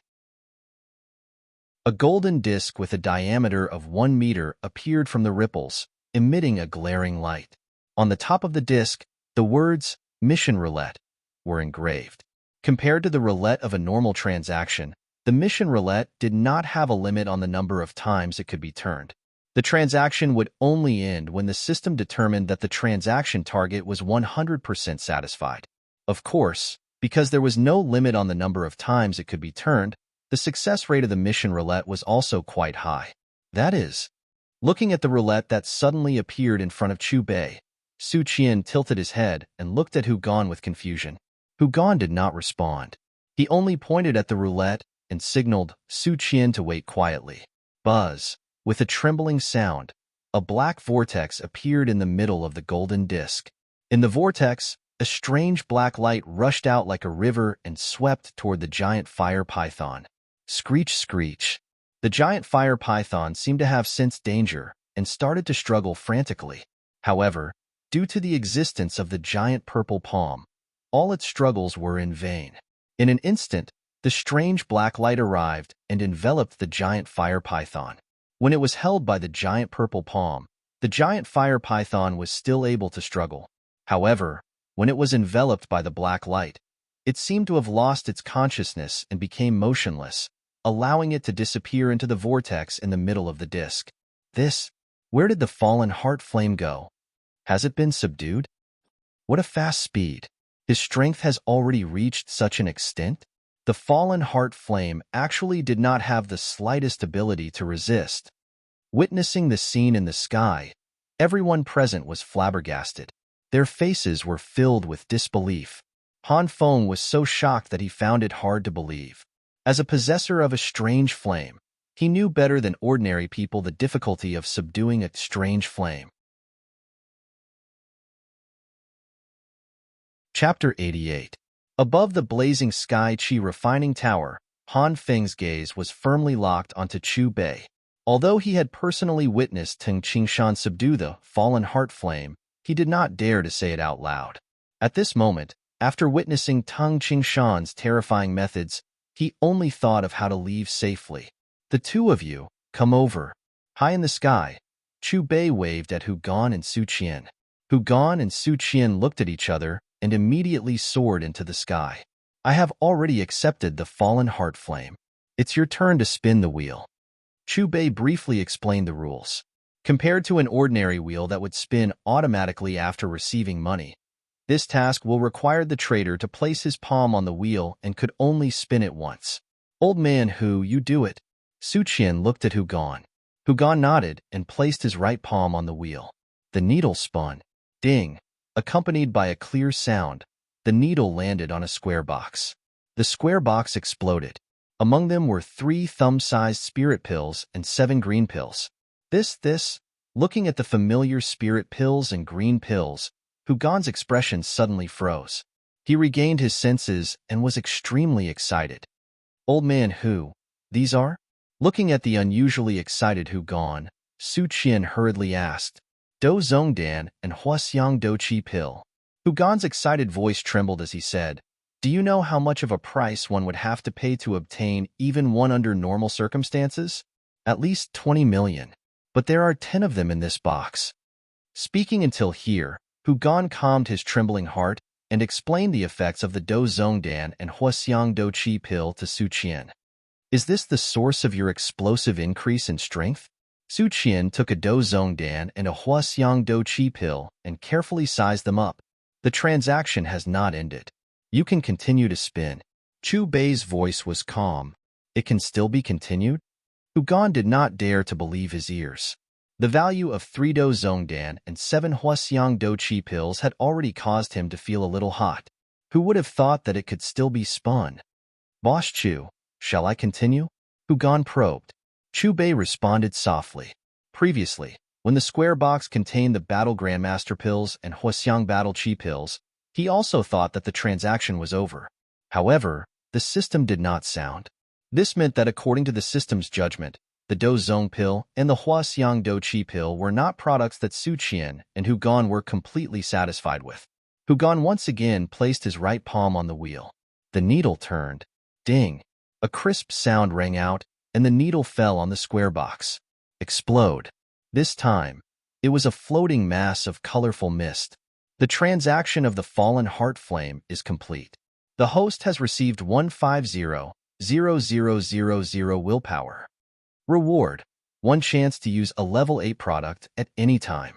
A golden disc with a diameter of 1 meter appeared from the ripples, emitting a glaring light. On the top of the disc, the words, Mission Roulette, were engraved. Compared to the roulette of a normal transaction, the mission roulette did not have a limit on the number of times it could be turned. The transaction would only end when the system determined that the transaction target was 100% satisfied. Of course, because there was no limit on the number of times it could be turned, the success rate of the mission roulette was also quite high. That is, looking at the roulette that suddenly appeared in front of Chu Bei, Su Qian tilted his head and looked at Hu Gan with confusion. Hu Gan did not respond. He only pointed at the roulette and signaled Su Qian to wait quietly. Buzz. With a trembling sound, a black vortex appeared in the middle of the golden disc. In the vortex, a strange black light rushed out like a river and swept toward the giant fire python. Screech, screech. The giant fire python seemed to have sensed danger and started to struggle frantically. However, due to the existence of the giant purple palm, all its struggles were in vain. In an instant, the strange black light arrived and enveloped the giant fire python. When it was held by the giant purple palm, the giant fire python was still able to struggle. However, when it was enveloped by the black light, it seemed to have lost its consciousness and became motionless, allowing it to disappear into the vortex in the middle of the disc. Where did the fallen heart flame go? Has it been subdued? What a fast speed! His strength has already reached such an extent? The fallen heart flame actually did not have the slightest ability to resist. Witnessing the scene in the sky, everyone present was flabbergasted. Their faces were filled with disbelief. Han Feng was so shocked that he found it hard to believe. As a possessor of a strange flame, he knew better than ordinary people the difficulty of subduing a strange flame. Chapter 88. Above the blazing sky Qi refining tower, Han Feng's gaze was firmly locked onto Chu Bei. Although he had personally witnessed Teng Qingshan subdue the fallen heart flame, he did not dare to say it out loud. At this moment, after witnessing Teng Qingshan's terrifying methods, he only thought of how to leave safely. The two of you, come over. High in the sky, Chu Bei waved at Hu Gan and Su Qian. Hu Gan and Su Qian looked at each other, and immediately soared into the sky. I have already accepted the fallen heart flame. It's your turn to spin the wheel. Chu Bei briefly explained the rules. Compared to an ordinary wheel that would spin automatically after receiving money, this task will require the trader to place his palm on the wheel and could only spin it once. Old man Hu, you do it. Su Qian looked at Hu Gan. Hu Gan nodded and placed his right palm on the wheel. The needle spun. Ding! Accompanied by a clear sound, the needle landed on a square box. The square box exploded. Among them were 3 thumb-sized spirit pills and 7 green pills. Looking at the familiar spirit pills and green pills, Hu Gan's expression suddenly froze. He regained his senses and was extremely excited. Old man Hu, these are? Looking at the unusually excited Hu Gan, Su Qian hurriedly asked, Do Zongdan and Huaxiang Do Qi pill. Hu Gan's excited voice trembled as he said, Do you know how much of a price one would have to pay to obtain even one under normal circumstances? At least 20 million. But there are 10 of them in this box. Speaking until here, Hu Gan calmed his trembling heart and explained the effects of the Do Zongdan and Huaxiang Do Qi pill to Su Qian. Is this the source of your explosive increase in strength? Su Qian took a Do Zongdan and a Huaxiang Do Qi pill and carefully sized them up. The transaction has not ended. You can continue to spin. Chu Bei's voice was calm. It can still be continued? Hu Gan did not dare to believe his ears. The value of 3 Do Zongdan and 7 Huaxiang Do Qi pills had already caused him to feel a little hot. Who would have thought that it could still be spun? Boss Chu, shall I continue? Hu Gan probed. Chu Bei responded softly. Previously, when the square box contained the Battle Grandmaster pills and Huaxiang Battle Qi pills, he also thought that the transaction was over. However, the system did not sound. This meant that according to the system's judgment, the Do Zong pill and the Huaxiang Do Qi pill were not products that Su Qian and Hu Gan were completely satisfied with. Hu Gan once again placed his right palm on the wheel. The needle turned. Ding! A crisp sound rang out, and the needle fell on the square box. Explode. This time, it was a floating mass of colorful mist. The transaction of the fallen heart flame is complete. The host has received 150,000 willpower. Reward: 1 chance to use a level 8 product at any time.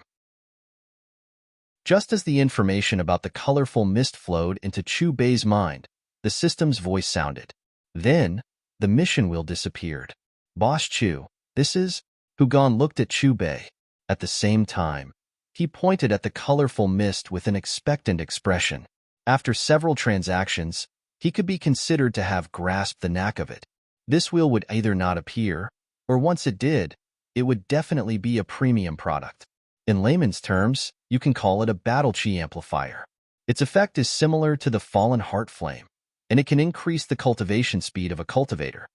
Just as the information about the colorful mist flowed into Chu Bei's mind, the system's voice sounded. Then, the mission wheel disappeared. Boss Chu, this is? Hu Gan looked at Chu Bei. At the same time, he pointed at the colorful mist with an expectant expression. After several transactions, he could be considered to have grasped the knack of it. This wheel would either not appear, or once it did, it would definitely be a premium product. In layman's terms, you can call it a battle chi amplifier. Its effect is similar to the fallen heart flame, and it can increase the cultivation speed of a cultivator.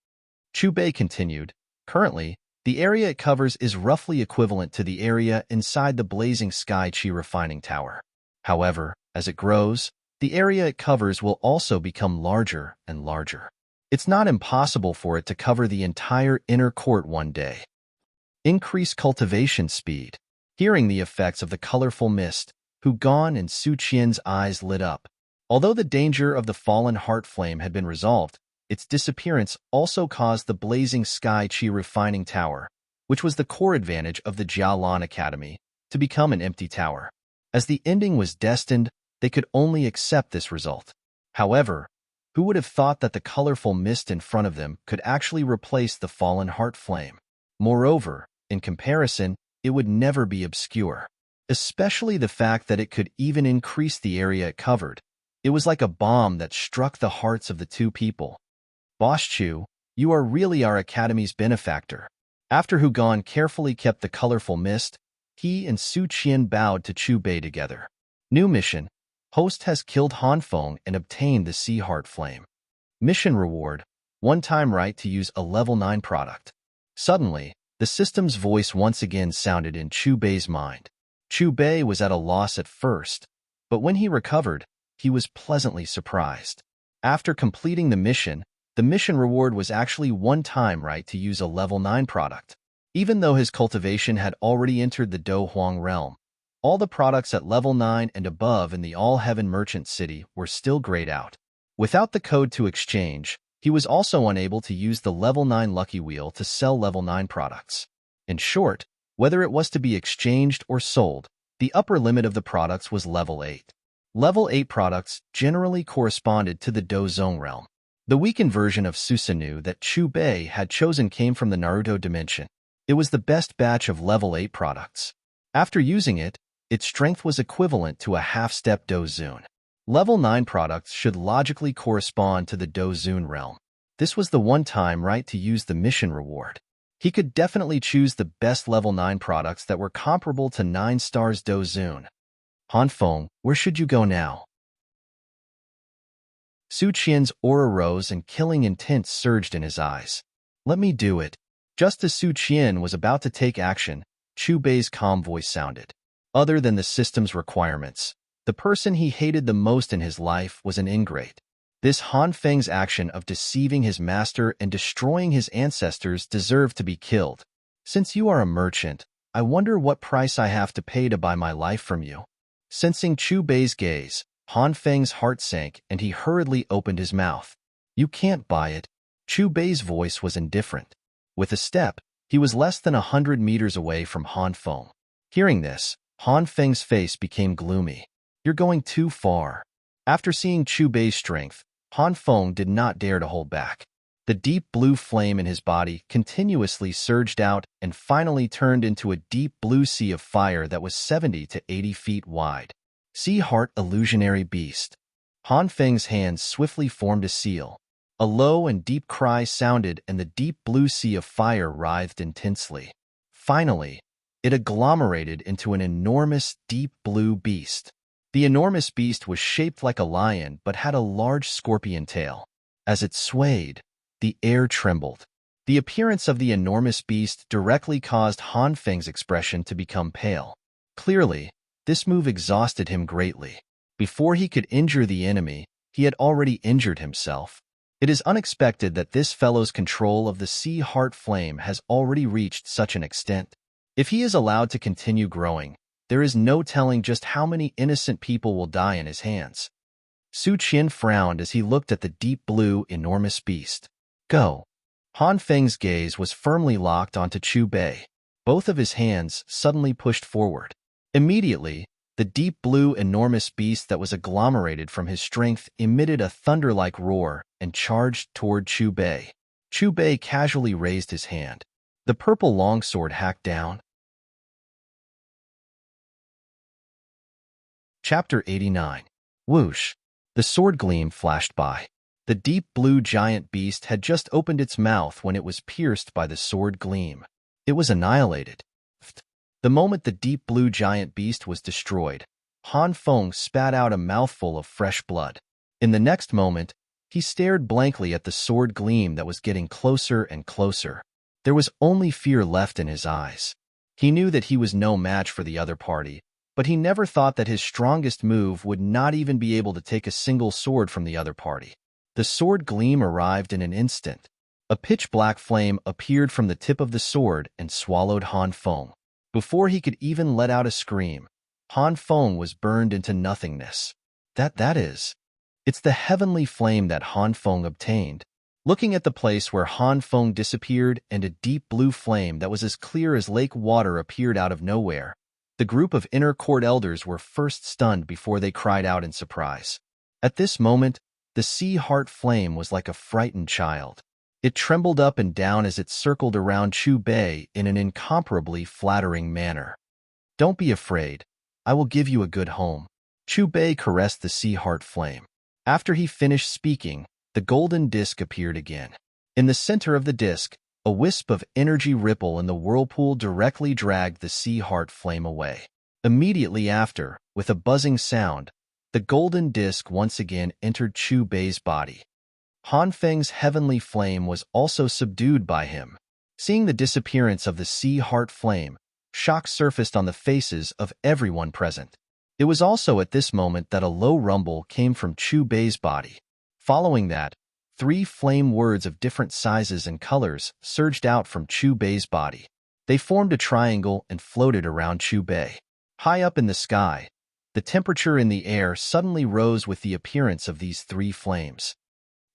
Chu Bei continued, Currently, the area it covers is roughly equivalent to the area inside the blazing sky chi refining tower. However, as it grows, the area it covers will also become larger and larger. It's not impossible for it to cover the entire inner court one day. Increase cultivation speed. Hearing the effects of the colorful mist, Hu Gan and Su Qian's eyes lit up. Although the danger of the fallen heart flame had been resolved, its disappearance also caused the blazing sky chi refining tower, which was the core advantage of the Jialan Academy, to become an empty tower. As the ending was destined, they could only accept this result. However, who would have thought that the colorful mist in front of them could actually replace the fallen heart flame? Moreover, in comparison, it would never be obscure. Especially the fact that it could even increase the area it covered. It was like a bomb that struck the hearts of the two people. Boss Chu, you are really our academy's benefactor. After Hu Gan carefully kept the colorful mist, he and Su Qian bowed to Chu Bei together. New mission. Host has killed Han Feng and obtained the Sea Heart Flame. Mission reward: 1-time right to use a level 9 product. Suddenly, the system's voice once again sounded in Chu Bei's mind. Chu Bei was at a loss at first, but when he recovered, he was pleasantly surprised. After completing the mission reward was actually 1-time right to use a level 9 product. Even though his cultivation had already entered the Do Huang realm, All the products at level 9 and above in the All-Heaven Merchant City were still grayed out. Without the code to exchange, he was also unable to use the level 9 Lucky Wheel to sell level 9 products. In short, whether it was to be exchanged or sold, the upper limit of the products was level 8. Level 8 products generally corresponded to the Dozong realm. The weakened version of Susanoo that Chubei had chosen came from the Naruto dimension. It was the best batch of level 8 products. After using it, its strength was equivalent to a half-step Dozun. Level 9 products should logically correspond to the Dozun realm. This was the one time right to use the mission reward. He could definitely choose the best level 9 products that were comparable to 9 stars Dozun. Hanfeng, where should you go now? Su Qian's aura rose and killing intent surged in his eyes. Let me do it. Just as Su Qian was about to take action, Chu Bei's calm voice sounded. Other than the system's requirements, the person he hated the most in his life was an ingrate. This Han Feng's action of deceiving his master and destroying his ancestors deserved to be killed. Since you are a merchant, I wonder what price I have to pay to buy my life from you. Sensing Chu Bei's gaze, Han Feng's heart sank and he hurriedly opened his mouth. You can't buy it. Chu Bei's voice was indifferent. With a step, he was less than 100 meters away from Han Feng. Hearing this, Han Feng's face became gloomy. You're going too far. After seeing Chu Bei's strength, Han Feng did not dare to hold back. The deep blue flame in his body continuously surged out and finally turned into a deep blue sea of fire that was 70 to 80 feet wide. Sea Heart Illusionary Beast. Han Feng's hands swiftly formed a seal. A low and deep cry sounded and the deep blue sea of fire writhed intensely. Finally, it agglomerated into an enormous deep blue beast. The enormous beast was shaped like a lion but had a large scorpion tail. As it swayed, the air trembled. The appearance of the enormous beast directly caused Han Feng's expression to become pale. Clearly, this move exhausted him greatly. Before he could injure the enemy, he had already injured himself. It is unexpected that this fellow's control of the Sea Heart Flame has already reached such an extent. If he is allowed to continue growing, there is no telling just how many innocent people will die in his hands. Su Qian frowned as he looked at the deep blue, enormous beast. Go. Han Feng's gaze was firmly locked onto Chu Bei. Both of his hands suddenly pushed forward. Immediately, the deep blue, enormous beast that was agglomerated from his strength emitted a thunder-like roar and charged toward Chu Bei. Chu Bei casually raised his hand. The purple longsword hacked down. Chapter 89. Whoosh. The sword gleam flashed by. The deep blue giant beast had just opened its mouth when it was pierced by the sword gleam. It was annihilated. The moment the deep blue giant beast was destroyed, Han Feng spat out a mouthful of fresh blood. In the next moment, he stared blankly at the sword gleam that was getting closer and closer. There was only fear left in his eyes. He knew that he was no match for the other party, but he never thought that his strongest move would not even be able to take a single sword from the other party. The sword gleam arrived in an instant. A pitch-black flame appeared from the tip of the sword and swallowed Han Feng. Before he could even let out a scream, Han Feng was burned into nothingness. That is. It's the heavenly flame that Han Feng obtained. Looking at the place where Han Feng disappeared and a deep blue flame that was as clear as lake water appeared out of nowhere, the group of inner court elders were first stunned before they cried out in surprise. At this moment, the Sea Heart Flame was like a frightened child. It trembled up and down as it circled around Chu Bei in an incomparably flattering manner. Don't be afraid. I will give you a good home. Chu Bei caressed the Sea Heart Flame. After he finished speaking, the golden disc appeared again. In the center of the disc, a wisp of energy ripple in the whirlpool directly dragged the Sea Heart Flame away. Immediately after, with a buzzing sound, the golden disc once again entered Chu Bei's body. Han Feng's heavenly flame was also subdued by him. Seeing the disappearance of the Sea Heart Flame, shock surfaced on the faces of everyone present. It was also at this moment that a low rumble came from Chu Bei's body. Following that, 3 flame words of different sizes and colors surged out from Chu Bei's body. They formed a triangle and floated around Chu Bei. High up in the sky, the temperature in the air suddenly rose with the appearance of these three flames.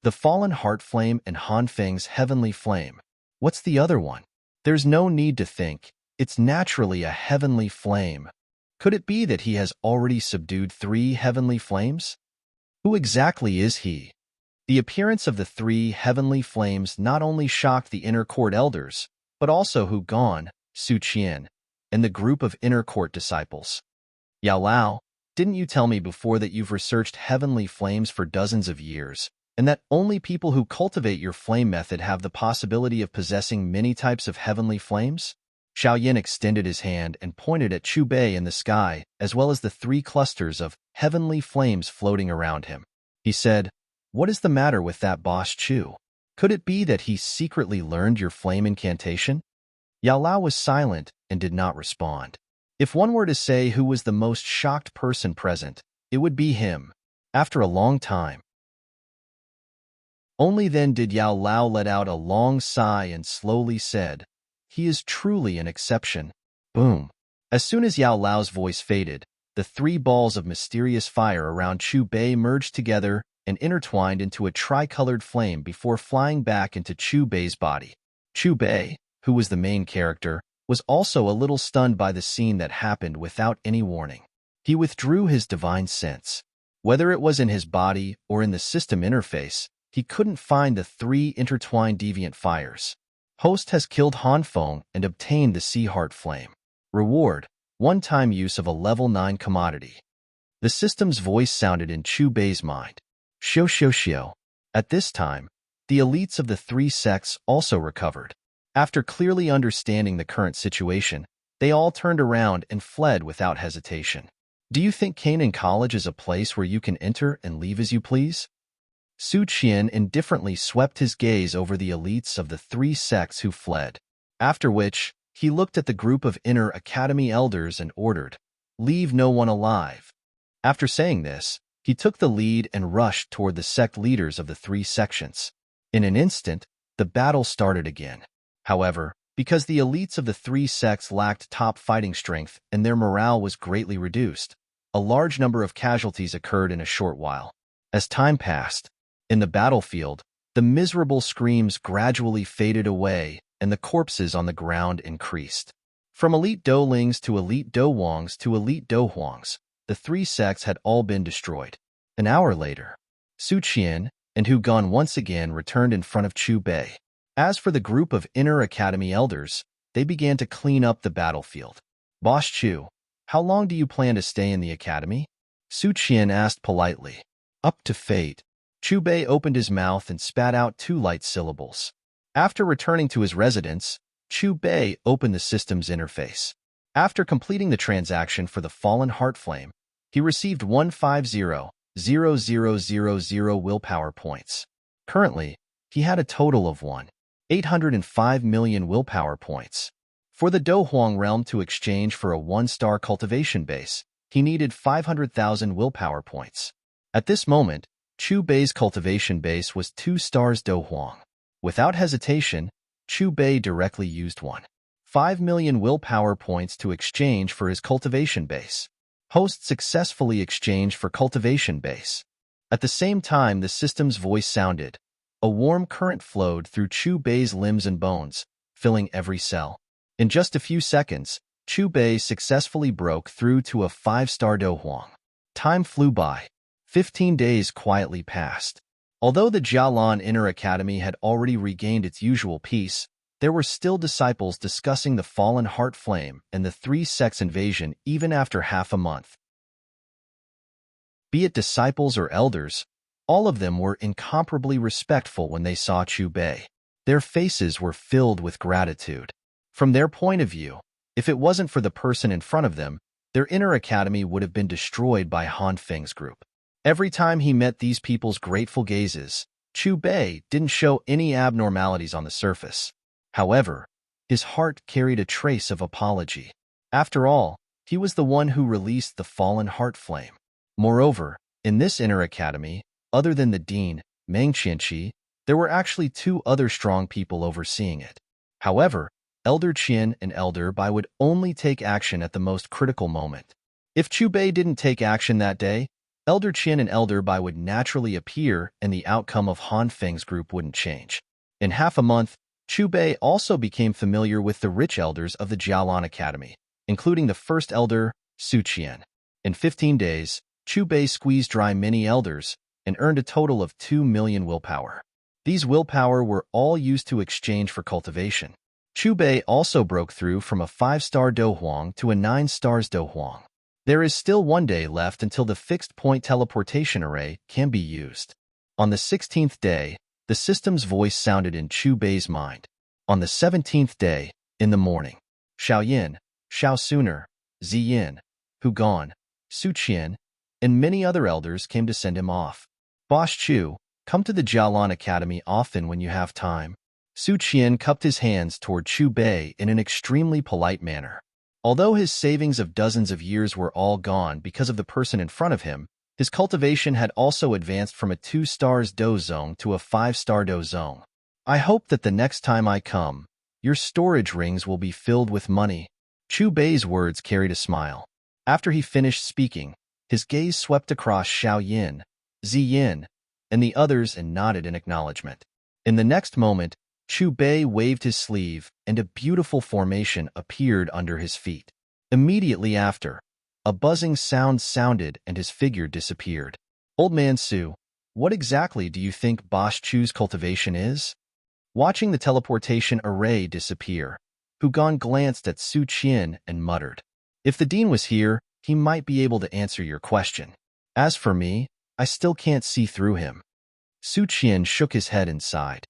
The fallen heart flame and Han Feng's heavenly flame. What's the other one? There's no need to think. It's naturally a heavenly flame. Could it be that he has already subdued three heavenly flames? Who exactly is he? The appearance of the three heavenly flames not only shocked the inner court elders, but also Hu Gan, Su Qian, and the group of inner court disciples. Yao Lao, didn't you tell me before that you've researched heavenly flames for dozens of years, and that only people who cultivate your flame method have the possibility of possessing many types of heavenly flames? Xiao Yin extended his hand and pointed at Chu Bei in the sky, as well as the three clusters of heavenly flames floating around him. He said, "What is the matter with that boss Chu? Could it be that he secretly learned your flame incantation?" Yao Lao was silent and did not respond. If one were to say who was the most shocked person present, it would be him. After a long time, only then did Yao Lao let out a long sigh and slowly said, "He is truly an exception." Boom. As soon as Yao Lao's voice faded, the three balls of mysterious fire around Chu Bei merged together and intertwined into a tricolored flame before flying back into Chu Bei's body. Chu Bei, who was the main character, was also a little stunned by the scene that happened without any warning. He withdrew his divine sense. Whether it was in his body or in the system interface, he couldn't find the three intertwined deviant fires. Host has killed Han Feng and obtained the Sea Heart Flame. Reward, one-time use of a level 9 commodity. The system's voice sounded in Chu Bei's mind. Xiu xiu xiu. At this time, the elites of the three sects also recovered. After clearly understanding the current situation, they all turned around and fled without hesitation. Do you think Canaan College is a place where you can enter and leave as you please? Su Qian indifferently swept his gaze over the elites of the three sects who fled, after which he looked at the group of inner academy elders and ordered, "Leave no one alive." After saying this, he took the lead and rushed toward the sect leaders of the three sections. In an instant, the battle started again. However, because the elites of the three sects lacked top fighting strength and their morale was greatly reduced, a large number of casualties occurred in a short while. As time passed, in the battlefield, the miserable screams gradually faded away and the corpses on the ground increased. From elite Doulings to elite Douwangs to elite Douhuangs, the three sects had all been destroyed. An hour later, Su Qian and Hu Gan once again returned in front of Chu Bei. As for the group of inner academy elders, they began to clean up the battlefield. "Boss Chu, how long do you plan to stay in the academy?" Su Qian asked politely. "Up to fate." Chu Bei opened his mouth and spat out two light syllables. After returning to his residence, Chu Bei opened the system's interface. After completing the transaction for the fallen heart flame, he received 150,000 willpower points. Currently, he had a total of 1,805 million willpower points. For the Douhuang realm to exchange for a 1-star cultivation base, he needed 500,000 willpower points. At this moment, Chu Bei's cultivation base was 2 stars Douhuang. Without hesitation, Chu Bei directly used 1.5 million willpower points to exchange for his cultivation base. Host successfully exchanged for cultivation base. At the same time the system's voice sounded, a warm current flowed through Chu Bei's limbs and bones, filling every cell. In just a few seconds, Chu Bei successfully broke through to a 5-star Douhuang. Time flew by. 15 days quietly passed. Although the Jialan Inner Academy had already regained its usual peace, there were still disciples discussing the fallen heart flame and the three sects invasion even after half a month. Be it disciples or elders, all of them were incomparably respectful when they saw Chu Bei. Their faces were filled with gratitude. From their point of view, if it wasn't for the person in front of them, their inner academy would have been destroyed by Han Feng's group. Every time he met these people's grateful gazes, Chu Bei didn't show any abnormalities on the surface. However, his heart carried a trace of apology. After all, he was the one who released the fallen heart flame. Moreover, in this inner academy, other than the dean, Meng Qianqi, there were actually 2 other strong people overseeing it. However, Elder Qian and Elder Bai would only take action at the most critical moment. If Chu Bei didn't take action that day, Elder Qian and Elder Bai would naturally appear and the outcome of Han Feng's group wouldn't change. In half a month, Chu Bei also became familiar with the rich elders of the Jialan Academy, including the first elder, Su Qian. In 15 days, Chu Bei squeezed dry many elders and earned a total of 2 million willpower. These willpower were all used to exchange for cultivation. Chu Bei also broke through from a 5-star Do Huang to a 9 stars Do Huang. There is still 1 day left until the fixed-point teleportation array can be used. On the 16th day, the system's voice sounded in Chu Bei's mind. On the 17th day, in the morning, Xiao Yin, Xiao Suner, Ziyin, Hu Gan, Su Qian, and many other elders came to send him off. Boss Chu, come to the Jialan Academy often when you have time. Su Qian cupped his hands toward Chu Bei in an extremely polite manner. Although his savings of dozens of years were all gone because of the person in front of him, his cultivation had also advanced from a 2 stars Do Zone to a 5-star Do Zone. I hope that the next time I come, your storage rings will be filled with money. Chu Bei's words carried a smile. After he finished speaking, his gaze swept across Xiao Yin, Ziyin, and the others and nodded in acknowledgement. In the next moment, Chu Bei waved his sleeve, and a beautiful formation appeared under his feet. Immediately after, a buzzing sound sounded and his figure disappeared. Old Man Su, what exactly do you think Boss Chu's cultivation is? Watching the teleportation array disappear, Hu Gan glanced at Su Qian and muttered, if the dean was here, he might be able to answer your question. As for me, I still can't see through him. Su Qian shook his head and sighed.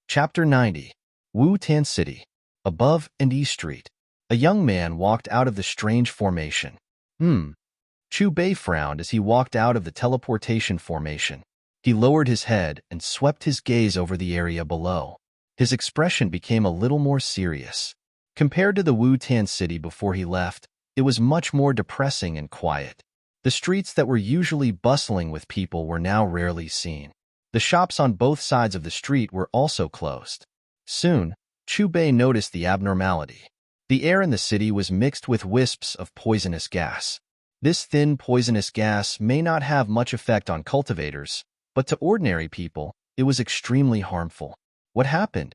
Chapter 90. Wu Tan City. Above and East Street. A young man walked out of the strange formation. Chu Bei frowned as he walked out of the teleportation formation. He lowered his head and swept his gaze over the area below. His expression became a little more serious. Compared to the Wu Tan City before he left, it was much more depressing and quiet. The streets that were usually bustling with people were now rarely seen. The shops on both sides of the street were also closed. Soon, Chu Bei noticed the abnormality. The air in the city was mixed with wisps of poisonous gas. This thin poisonous gas may not have much effect on cultivators, but to ordinary people, it was extremely harmful. What happened?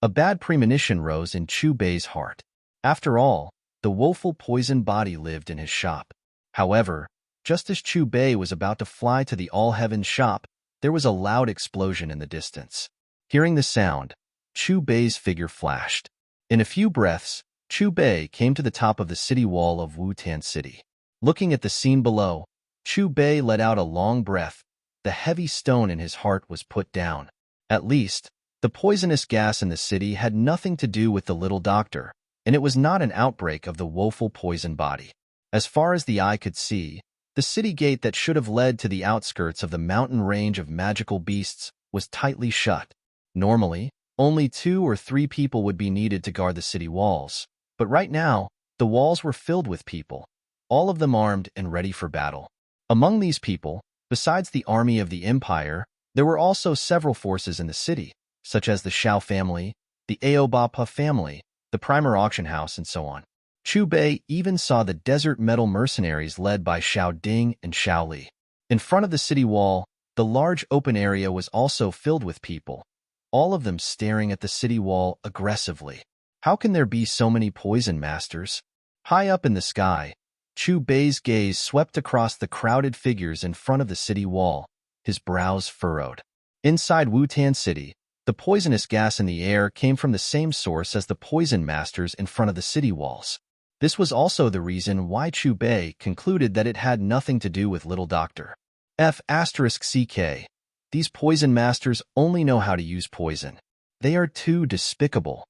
A bad premonition rose in Chu Bei's heart. After all, the woeful poison body lived in his shop. However, just as Chu Bei was about to fly to the All-Heaven shop, there was a loud explosion in the distance. Hearing the sound, Chu Bei's figure flashed. In a few breaths, Chu Bei came to the top of the city wall of Wu Tan City. Looking at the scene below, Chu Bei let out a long breath. The heavy stone in his heart was put down. At least, the poisonous gas in the city had nothing to do with the little doctor, and it was not an outbreak of the woeful poison body. As far as the eye could see, the city gate that should have led to the outskirts of the mountain range of magical beasts was tightly shut. Normally, only 2 or 3 people would be needed to guard the city walls, but right now, the walls were filled with people, all of them armed and ready for battle. Among these people, besides the army of the Empire, there were also several forces in the city, such as the Xiao family, the Aobapa family, the Primer Auction House, and so on. Chu Bei even saw the desert metal mercenaries led by Xiao Ding and Xiao Li. In front of the city wall, the large open area was also filled with people, all of them staring at the city wall aggressively. How can there be so many poison masters? High up in the sky, Chu Bei's gaze swept across the crowded figures in front of the city wall, his brows furrowed. Inside Wu Tan City, the poisonous gas in the air came from the same source as the poison masters in front of the city walls. This was also the reason why Chu Bei concluded that it had nothing to do with Little Doctor. F***CK. These poison masters only know how to use poison. They are too despicable.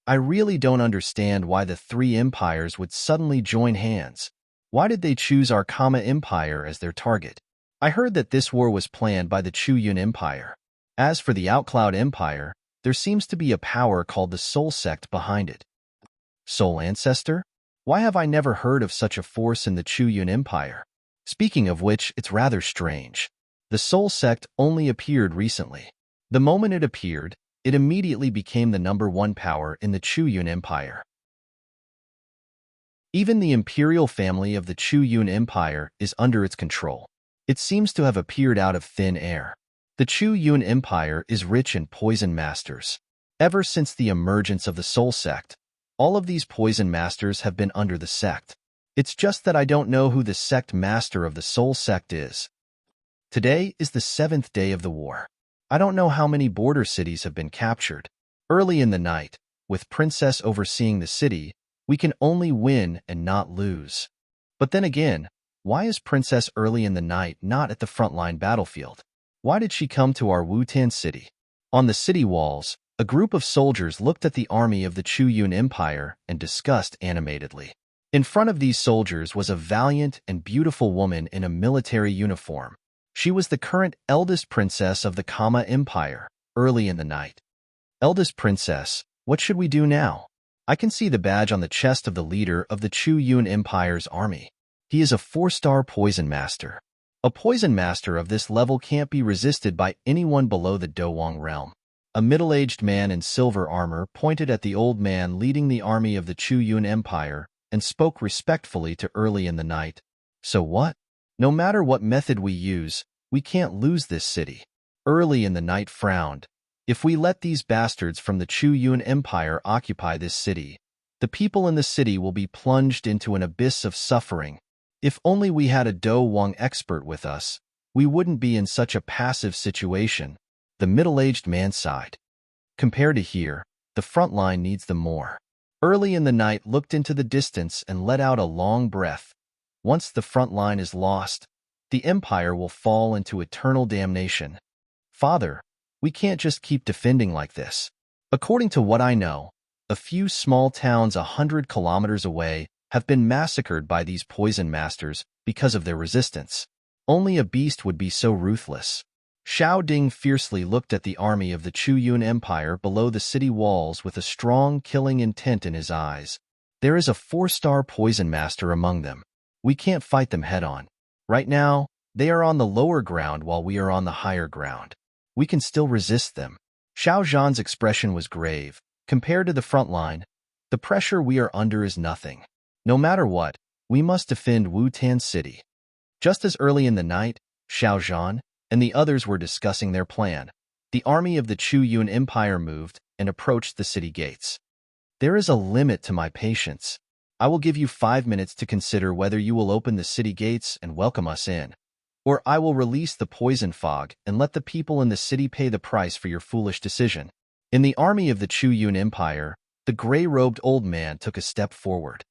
I really don't understand why the 3 empires would suddenly join hands. Why did they choose our Kama Empire as their target? I heard that this war was planned by the Chu Yun Empire. As for the Outcloud Empire, there seems to be a power called the Soul Sect behind it. Soul Ancestor? Why have I never heard of such a force in the Chu Yun Empire? Speaking of which, it's rather strange. The Soul Sect only appeared recently. The moment it appeared, it immediately became the #1 power in the Chu-Yun Empire. Even the imperial family of the Chu-Yun Empire is under its control. It seems to have appeared out of thin air. The Chu-Yun Empire is rich in poison masters. Ever since the emergence of the Soul Sect, all of these poison masters have been under the sect. It's just that I don't know who the sect master of the Soul Sect is. Today is the 7th day of the war. I don't know how many border cities have been captured. Early in the night, with Princess overseeing the city, we can only win and not lose. But then again, why is Princess early in the night not at the frontline battlefield? Why did she come to our Wutan city? On the city walls, a group of soldiers looked at the army of the Chu-Yun Empire and discussed animatedly. In front of these soldiers was a valiant and beautiful woman in a military uniform. She was the current eldest princess of the Kama Empire, early in the night. Eldest princess, what should we do now? I can see the badge on the chest of the leader of the Chu-Yun Empire's army. He is a 4-star poison master. A poison master of this level can't be resisted by anyone below the Dowang realm. A middle-aged man in silver armor pointed at the old man leading the army of the Chu-Yun Empire and spoke respectfully to Early in the Night. So what? No matter what method we use, we can't lose this city. Early in the Night frowned. If we let these bastards from the Chu-Yun Empire occupy this city, the people in the city will be plunged into an abyss of suffering. If only we had a Dowang expert with us, we wouldn't be in such a passive situation. The middle-aged man sighed. Compared to here, the front line needs them more. Early in the Night looked into the distance and let out a long breath. Once the front line is lost, the Empire will fall into eternal damnation. Father, we can't just keep defending like this. According to what I know, a few small towns 100 kilometers away have been massacred by these poison masters because of their resistance. Only a beast would be so ruthless. Xiao Ding fiercely looked at the army of the Chu-Yun Empire below the city walls with a strong killing intent in his eyes. There is a 4-star poison master among them. We can't fight them head-on. Right now, they are on the lower ground while we are on the higher ground. We can still resist them. Xiao Zhan's expression was grave. Compared to the front line, the pressure we are under is nothing. No matter what, we must defend Wutan City. Just as early in the night, Xiao Zhan and the others were discussing their plan, the army of the Chu-Yun Empire moved and approached the city gates. There is a limit to my patience. I will give you 5 minutes to consider whether you will open the city gates and welcome us in, or I will release the poison fog and let the people in the city pay the price for your foolish decision. In the army of the Chu-Yun Empire, the gray-robed old man took a step forward.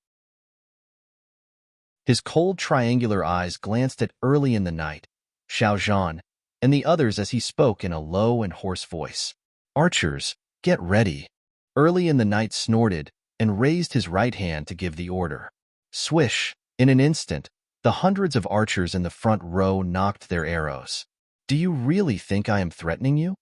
His cold triangular eyes glanced at Early in the Night, Xiao Zhan, and the others as he spoke in a low and hoarse voice. Archers, get ready. Early in the Night snorted and raised his right hand to give the order. Swish! In an instant, the hundreds of archers in the front row knocked their arrows. Do you really think I am threatening you?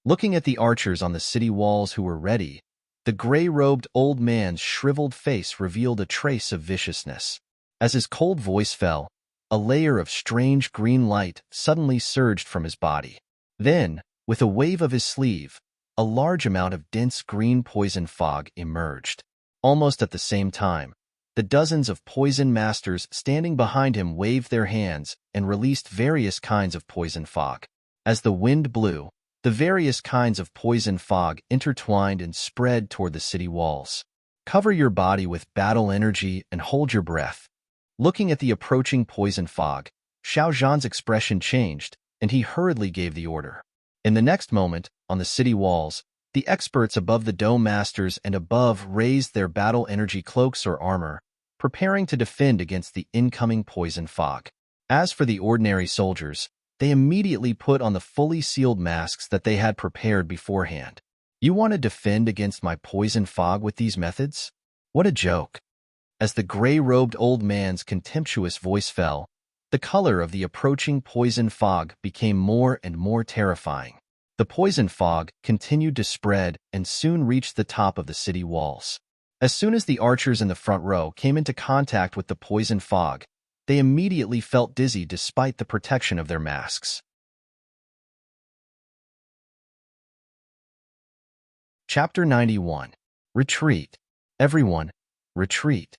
Looking at the archers on the city walls who were ready, the gray-robed old man's shriveled face revealed a trace of viciousness. As his cold voice fell, a layer of strange green light suddenly surged from his body. Then, with a wave of his sleeve, a large amount of dense green poison fog emerged. Almost at the same time, the dozens of poison masters standing behind him waved their hands and released various kinds of poison fog. As the wind blew, the various kinds of poison fog intertwined and spread toward the city walls. Cover your body with battle energy and hold your breath. Looking at the approaching poison fog, Xiao Zhan's expression changed, and he hurriedly gave the order. In the next moment, on the city walls, the experts above the dome masters and above raised their battle energy cloaks or armor, preparing to defend against the incoming poison fog. As for the ordinary soldiers, they immediately put on the fully sealed masks that they had prepared beforehand. You want to defend against my poison fog with these methods? What a joke. As the gray-robed old man's contemptuous voice fell, the color of the approaching poison fog became more and more terrifying. The poison fog continued to spread and soon reached the top of the city walls. As soon as the archers in the front row came into contact with the poison fog, they immediately felt dizzy despite the protection of their masks. Chapter 91. Retreat. Everyone, retreat.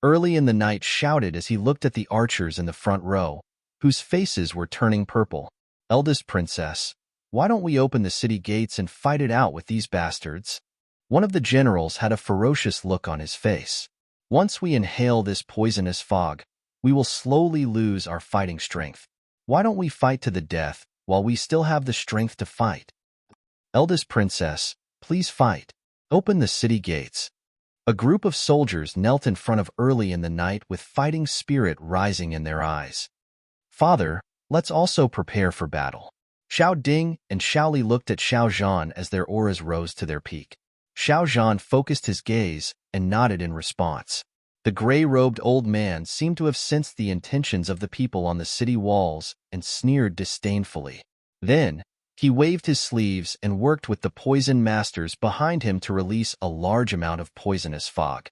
Early in the night shouted as he looked at the archers in the front row, whose faces were turning purple. Eldest princess, why don't we open the city gates and fight it out with these bastards? One of the generals had a ferocious look on his face. Once we inhale this poisonous fog, we will slowly lose our fighting strength. Why don't we fight to the death while we still have the strength to fight? Eldest princess, please fight. Open the city gates. A group of soldiers knelt in front of early in the night with fighting spirit rising in their eyes. Father, let's also prepare for battle. Xiao Ding and Xiao Li looked at Xiao Zhan as their auras rose to their peak. Xiao Zhan focused his gaze and nodded in response. The gray-robed old man seemed to have sensed the intentions of the people on the city walls and sneered disdainfully. Then, he waved his sleeves and worked with the poison masters behind him to release a large amount of poisonous fog.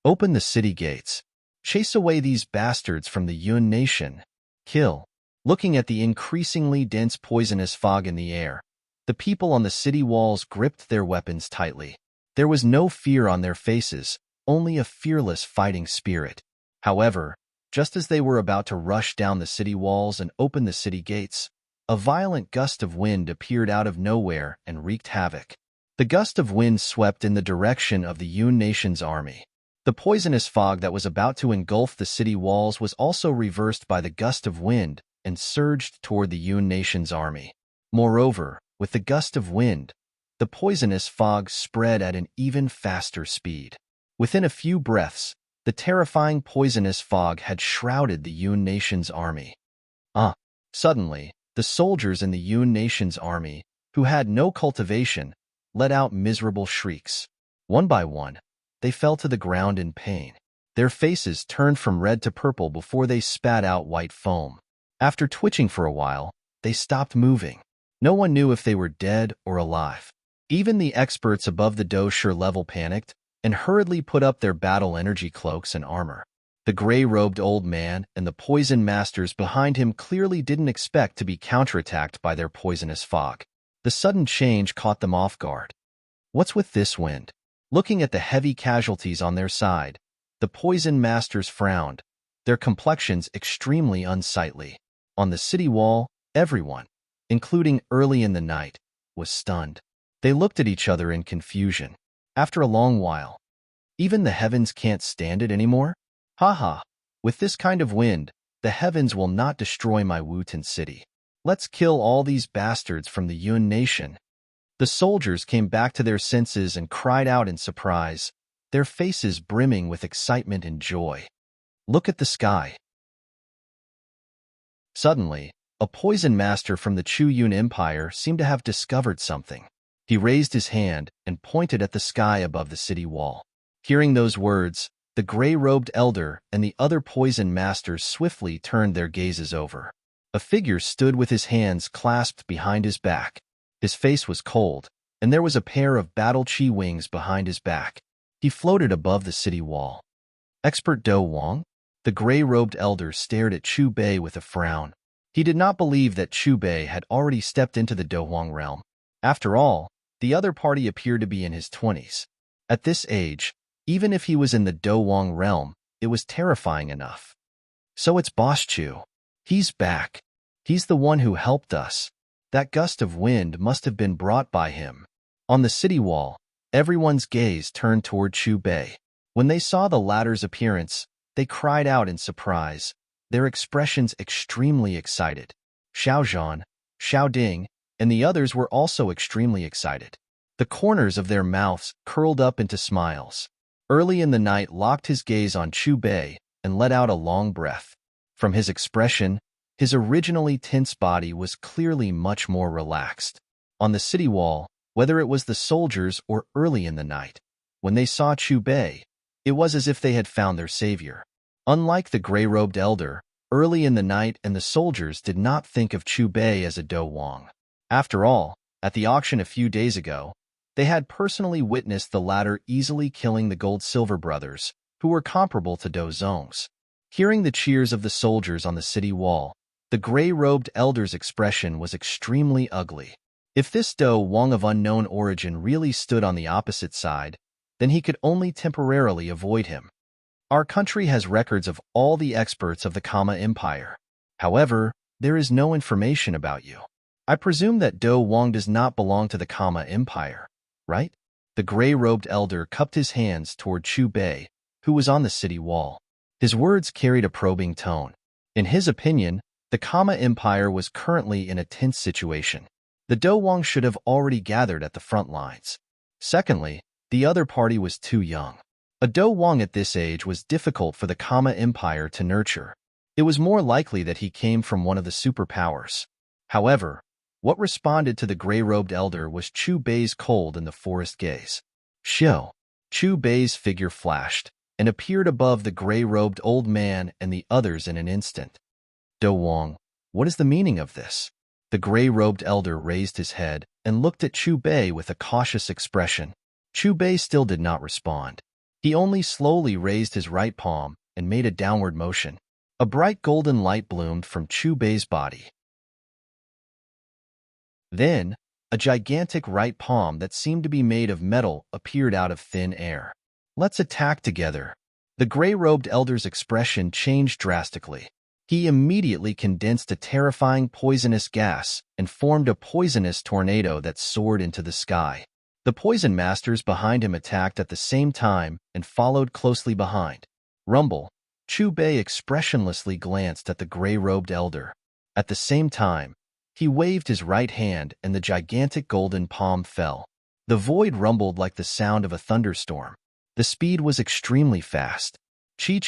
Open the city gates. Chase away these bastards from the Yun nation. Kill. Looking at the increasingly dense poisonous fog in the air, the people on the city walls gripped their weapons tightly. There was no fear on their faces, only a fearless fighting spirit. However, just as they were about to rush down the city walls and open the city gates, a violent gust of wind appeared out of nowhere and wreaked havoc. The gust of wind swept in the direction of the Yun nation's army. The poisonous fog that was about to engulf the city walls was also reversed by the gust of wind and surged toward the Yun nation's army. Moreover, with the gust of wind, the poisonous fog spread at an even faster speed. Within a few breaths, the terrifying poisonous fog had shrouded the Yun nation's army. Suddenly, the soldiers in the Yun nation's army, who had no cultivation, let out miserable shrieks. One by one, they fell to the ground in pain. Their faces turned from red to purple before they spat out white foam. After twitching for a while, they stopped moving. No one knew if they were dead or alive. Even the experts above the dosher level panicked and hurriedly put up their battle energy cloaks and armor. The gray-robed old man and the poison masters behind him clearly didn't expect to be counterattacked by their poisonous fog. The sudden change caught them off guard. What's with this wind? Looking at the heavy casualties on their side, the poison masters frowned, their complexions extremely unsightly. On the city wall, everyone, including early in the night, was stunned. They looked at each other in confusion. After a long while, even the heavens can't stand it anymore? Haha, with this kind of wind, the heavens will not destroy my Wutan city. Let's kill all these bastards from the Yun nation. The soldiers came back to their senses and cried out in surprise, their faces brimming with excitement and joy. Look at the sky. Suddenly, a poison master from the Chu Yun Empire seemed to have discovered something. He raised his hand and pointed at the sky above the city wall. Hearing those words, the gray-robed elder and the other poison masters swiftly turned their gazes over. A figure stood with his hands clasped behind his back. His face was cold, and there was a pair of battle chi wings behind his back. He floated above the city wall. Expert Do Wang? The gray-robed elder stared at Chu Bei with a frown. He did not believe that Chu Bei had already stepped into the Do Wang realm. After all, the other party appeared to be in his 20s. At this age, even if he was in the Do Wang realm, it was terrifying enough. So it's Boss Chu. He's back. He's the one who helped us. That gust of wind must have been brought by him. On the city wall, everyone's gaze turned toward Chu Bei. When they saw the latter's appearance, they cried out in surprise, their expressions extremely excited. Xiao Zhan, Xiao Ding, and the others were also extremely excited. The corners of their mouths curled up into smiles. Early in the night locked his gaze on Chu Bei and let out a long breath. From his expression, his originally tense body was clearly much more relaxed. On the city wall, whether it was the soldiers or early in the night, when they saw Chu Bei, it was as if they had found their savior. Unlike the gray-robed elder, early in the night and the soldiers did not think of Chu Bei as a Do Wang. After all, at the auction a few days ago, they had personally witnessed the latter easily killing the Gold-Silver brothers, who were comparable to Do Zongs. Hearing the cheers of the soldiers on the city wall, the gray-robed elder's expression was extremely ugly. If this Do Wang of unknown origin really stood on the opposite side, then he could only temporarily avoid him. Our country has records of all the experts of the Kama Empire. However, there is no information about you. I presume that Do Wang does not belong to the Kama Empire, right? The gray-robed elder cupped his hands toward Chu Bei, who was on the city wall. His words carried a probing tone. In his opinion, the Kama Empire was currently in a tense situation. The Do Wang should have already gathered at the front lines. Secondly, the other party was too young. A Do Wang at this age was difficult for the Kama Empire to nurture. It was more likely that he came from one of the superpowers. However, what responded to the gray-robed elder was Chu Bei's cold in the forest gaze. Xiao. Chu Bei's figure flashed and appeared above the gray-robed old man and the others in an instant. Do Wang, what is the meaning of this? The gray-robed elder raised his head and looked at Chu Bei with a cautious expression. Chu Bei still did not respond. He only slowly raised his right palm and made a downward motion. A bright golden light bloomed from Chu Bei's body. Then, a gigantic right palm that seemed to be made of metal appeared out of thin air. Let's attack together. The gray-robed elder's expression changed drastically. He immediately condensed a terrifying poisonous gas and formed a poisonous tornado that soared into the sky. The poison masters behind him attacked at the same time and followed closely behind. Rumble. Chu Bei expressionlessly glanced at the gray-robed elder. At the same time, he waved his right hand and the gigantic golden palm fell. The void rumbled like the sound of a thunderstorm. The speed was extremely fast. Chi.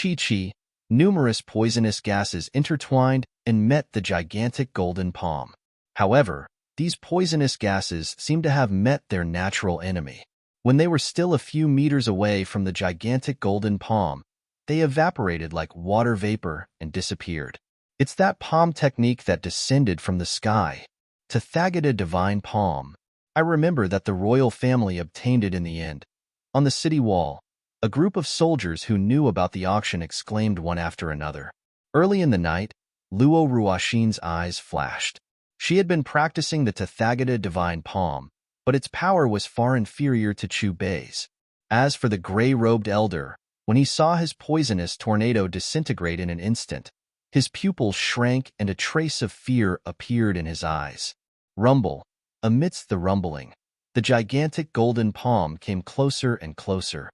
Numerous poisonous gases intertwined and met the gigantic golden palm. However, these poisonous gases seemed to have met their natural enemy. When they were still a few meters away from the gigantic golden palm, they evaporated like water vapor and disappeared. It's that palm technique that descended from the sky. Tathagata divine palm. I remember that the royal family obtained it in the end. On the city wall, a group of soldiers who knew about the auction exclaimed one after another. Early in the night, Luo Ruoxin's eyes flashed. She had been practicing the Tathagata divine palm, but its power was far inferior to Chu Bei's. As for the gray-robed elder, when he saw his poisonous tornado disintegrate in an instant, his pupils shrank and a trace of fear appeared in his eyes. Rumble. Amidst the rumbling, the gigantic golden palm came closer and closer.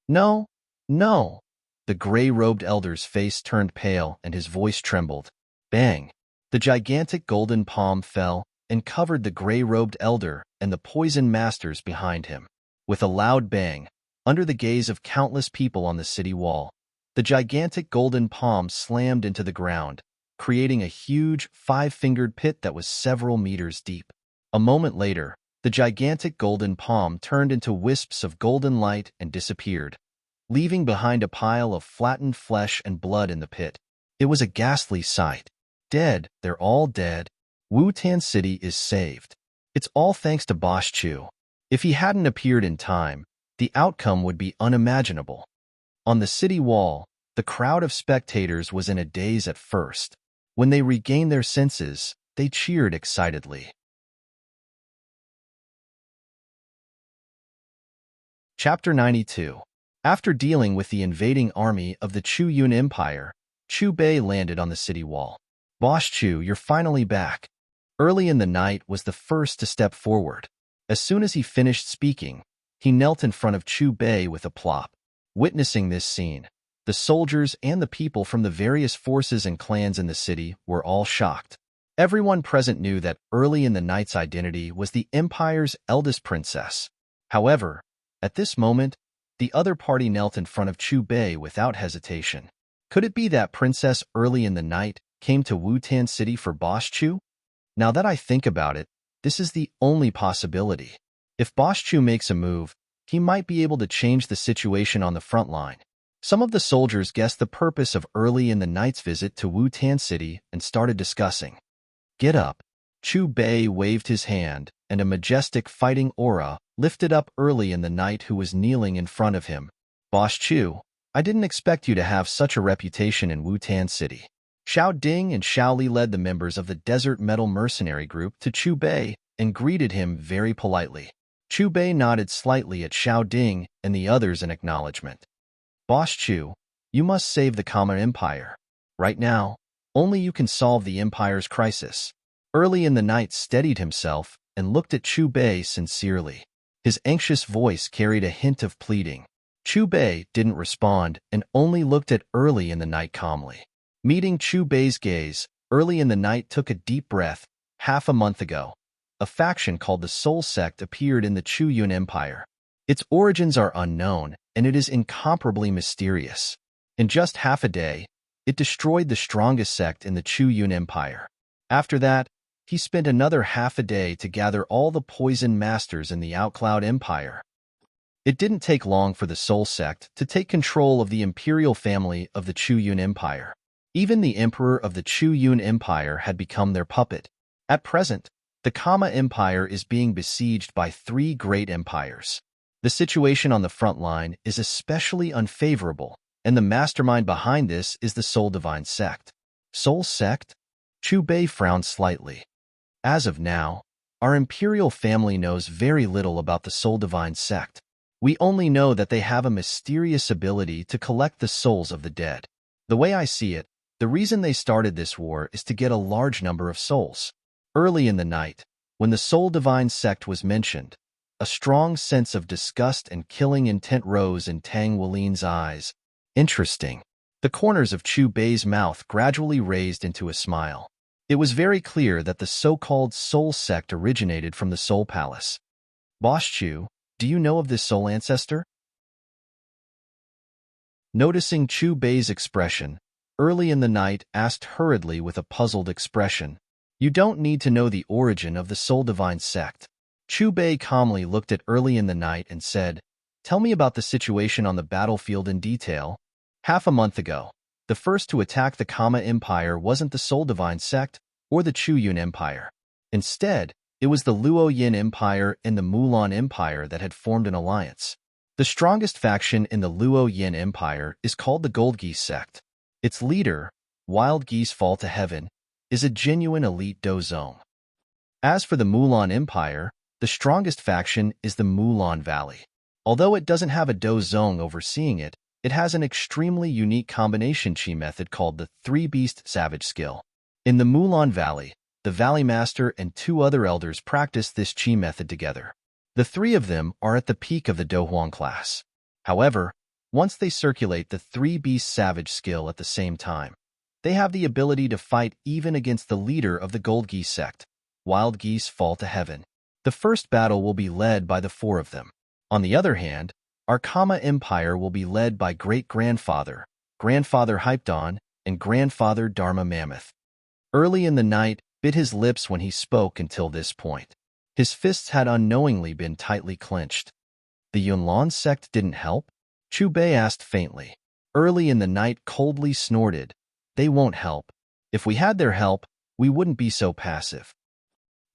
No, no. The gray-robed elder's face turned pale and his voice trembled. Bang. The gigantic golden palm fell and covered the gray-robed elder and the poison masters behind him. With a loud bang, under the gaze of countless people on the city wall, the gigantic golden palm slammed into the ground, creating a huge, five-fingered pit that was several meters deep. A moment later, the gigantic golden palm turned into wisps of golden light and disappeared, leaving behind a pile of flattened flesh and blood in the pit. It was a ghastly sight. Dead, they're all dead. Wu-Tan City is saved. It's all thanks to Boss Chu. If he hadn't appeared in time, the outcome would be unimaginable. On the city wall, the crowd of spectators was in a daze at first. When they regained their senses, they cheered excitedly. Chapter 92. After dealing with the invading army of the Chu Yun Empire, Chu Bei landed on the city wall. Boss Chu, you're finally back. Early in the night was the first to step forward. As soon as he finished speaking, he knelt in front of Chu Bei with a plop. Witnessing this scene, the soldiers and the people from the various forces and clans in the city were all shocked. Everyone present knew that early in the night's identity was the Empire's eldest princess. However, at this moment, the other party knelt in front of Chu Bei without hesitation. Could it be that Princess Early in the Night came to Wu-Tan City for Boss Chu? Now that I think about it, this is the only possibility. If Boss Chu makes a move, he might be able to change the situation on the front line. Some of the soldiers guessed the purpose of Early in the Night's visit to Wu-Tan City and started discussing. Get up. Chu Bei waved his hand, and a majestic fighting aura lifted up Early in the Night, who was kneeling in front of him. Boss Chu, I didn't expect you to have such a reputation in Wu-Tan City. Xiao Ding and Xiao Li led the members of the Desert Metal Mercenary Group to Chu Bei and greeted him very politely. Chu Bei nodded slightly at Xiao Ding and the others in acknowledgement. Boss Chu, you must save the Kama Empire. Right now, only you can solve the Empire's crisis. Early in the night steadied himself and looked at Chu Bei sincerely. His anxious voice carried a hint of pleading. Chu Bei didn't respond and only looked at Early in the Night calmly. Meeting Chu Bei's gaze, Early in the Night took a deep breath. Half a month ago, a faction called the Soul Sect appeared in the Chu Yun Empire. Its origins are unknown, and it is incomparably mysterious. In just half a day, it destroyed the strongest sect in the Chu Yun Empire. After that, he spent another half a day to gather all the poison masters in the Outcloud Empire. It didn't take long for the Soul Sect to take control of the imperial family of the Chu Yun Empire. Even the emperor of the Chu Yun Empire had become their puppet. At present, the Kama Empire is being besieged by 3 great empires. The situation on the front line is especially unfavorable, and the mastermind behind this is the Soul Divine Sect. Soul Sect? Chu Bei frowned slightly. As of now, our imperial family knows very little about the Soul Divine Sect. We only know that they have a mysterious ability to collect the souls of the dead. The way I see it, the reason they started this war is to get a large number of souls. Early in the night, when the Soul Divine Sect was mentioned, a strong sense of disgust and killing intent rose in Tang Wulin's eyes. Interesting. The corners of Chu Bei's mouth gradually raised into a smile. It was very clear that the so-called Soul Sect originated from the Soul Palace. Boss Chu, do you know of this soul ancestor? Noticing Chu Bei's expression, Early in the Night asked hurriedly with a puzzled expression. You don't need to know the origin of the Soul Divine Sect. Chu Bei calmly looked at Early in the Night and said, Tell me about the situation on the battlefield in detail. Half a month ago, the first to attack the Kama Empire wasn't the Soul Divine Sect or the Chu Yun Empire. Instead, it was the Luo Yin Empire and the Mulan Empire that had formed an alliance. The strongest faction in the Luo Yin Empire is called the Gold Geese Sect. Its leader, Wild Geese Fall to Heaven, is a genuine elite dozong. As for the Mulan Empire, the strongest faction is the Mulan Valley. Although it doesn't have a dozong overseeing it, it has an extremely unique combination chi method called the Three Beast Savage Skill. In the Mulan Valley, the Valley Master and 2 other elders practice this chi method together. The 3 of them are at the peak of the Dohuang class. However, once they circulate the Three Beast Savage Skill at the same time, they have the ability to fight even against the leader of the Gold Geese Sect, Wild Geese Fall to Heaven. The first battle will be led by the 4 of them. On the other hand, our Kama Empire will be led by Great-Grandfather, Grandfather Hypedon, and Grandfather Dharma Mammoth. Early in the Night bit his lips when he spoke until this point. His fists had unknowingly been tightly clenched. The Yunlan sect didn't help? Chu Bei asked faintly. Early in the Night coldly snorted. They won't help. If we had their help, we wouldn't be so passive.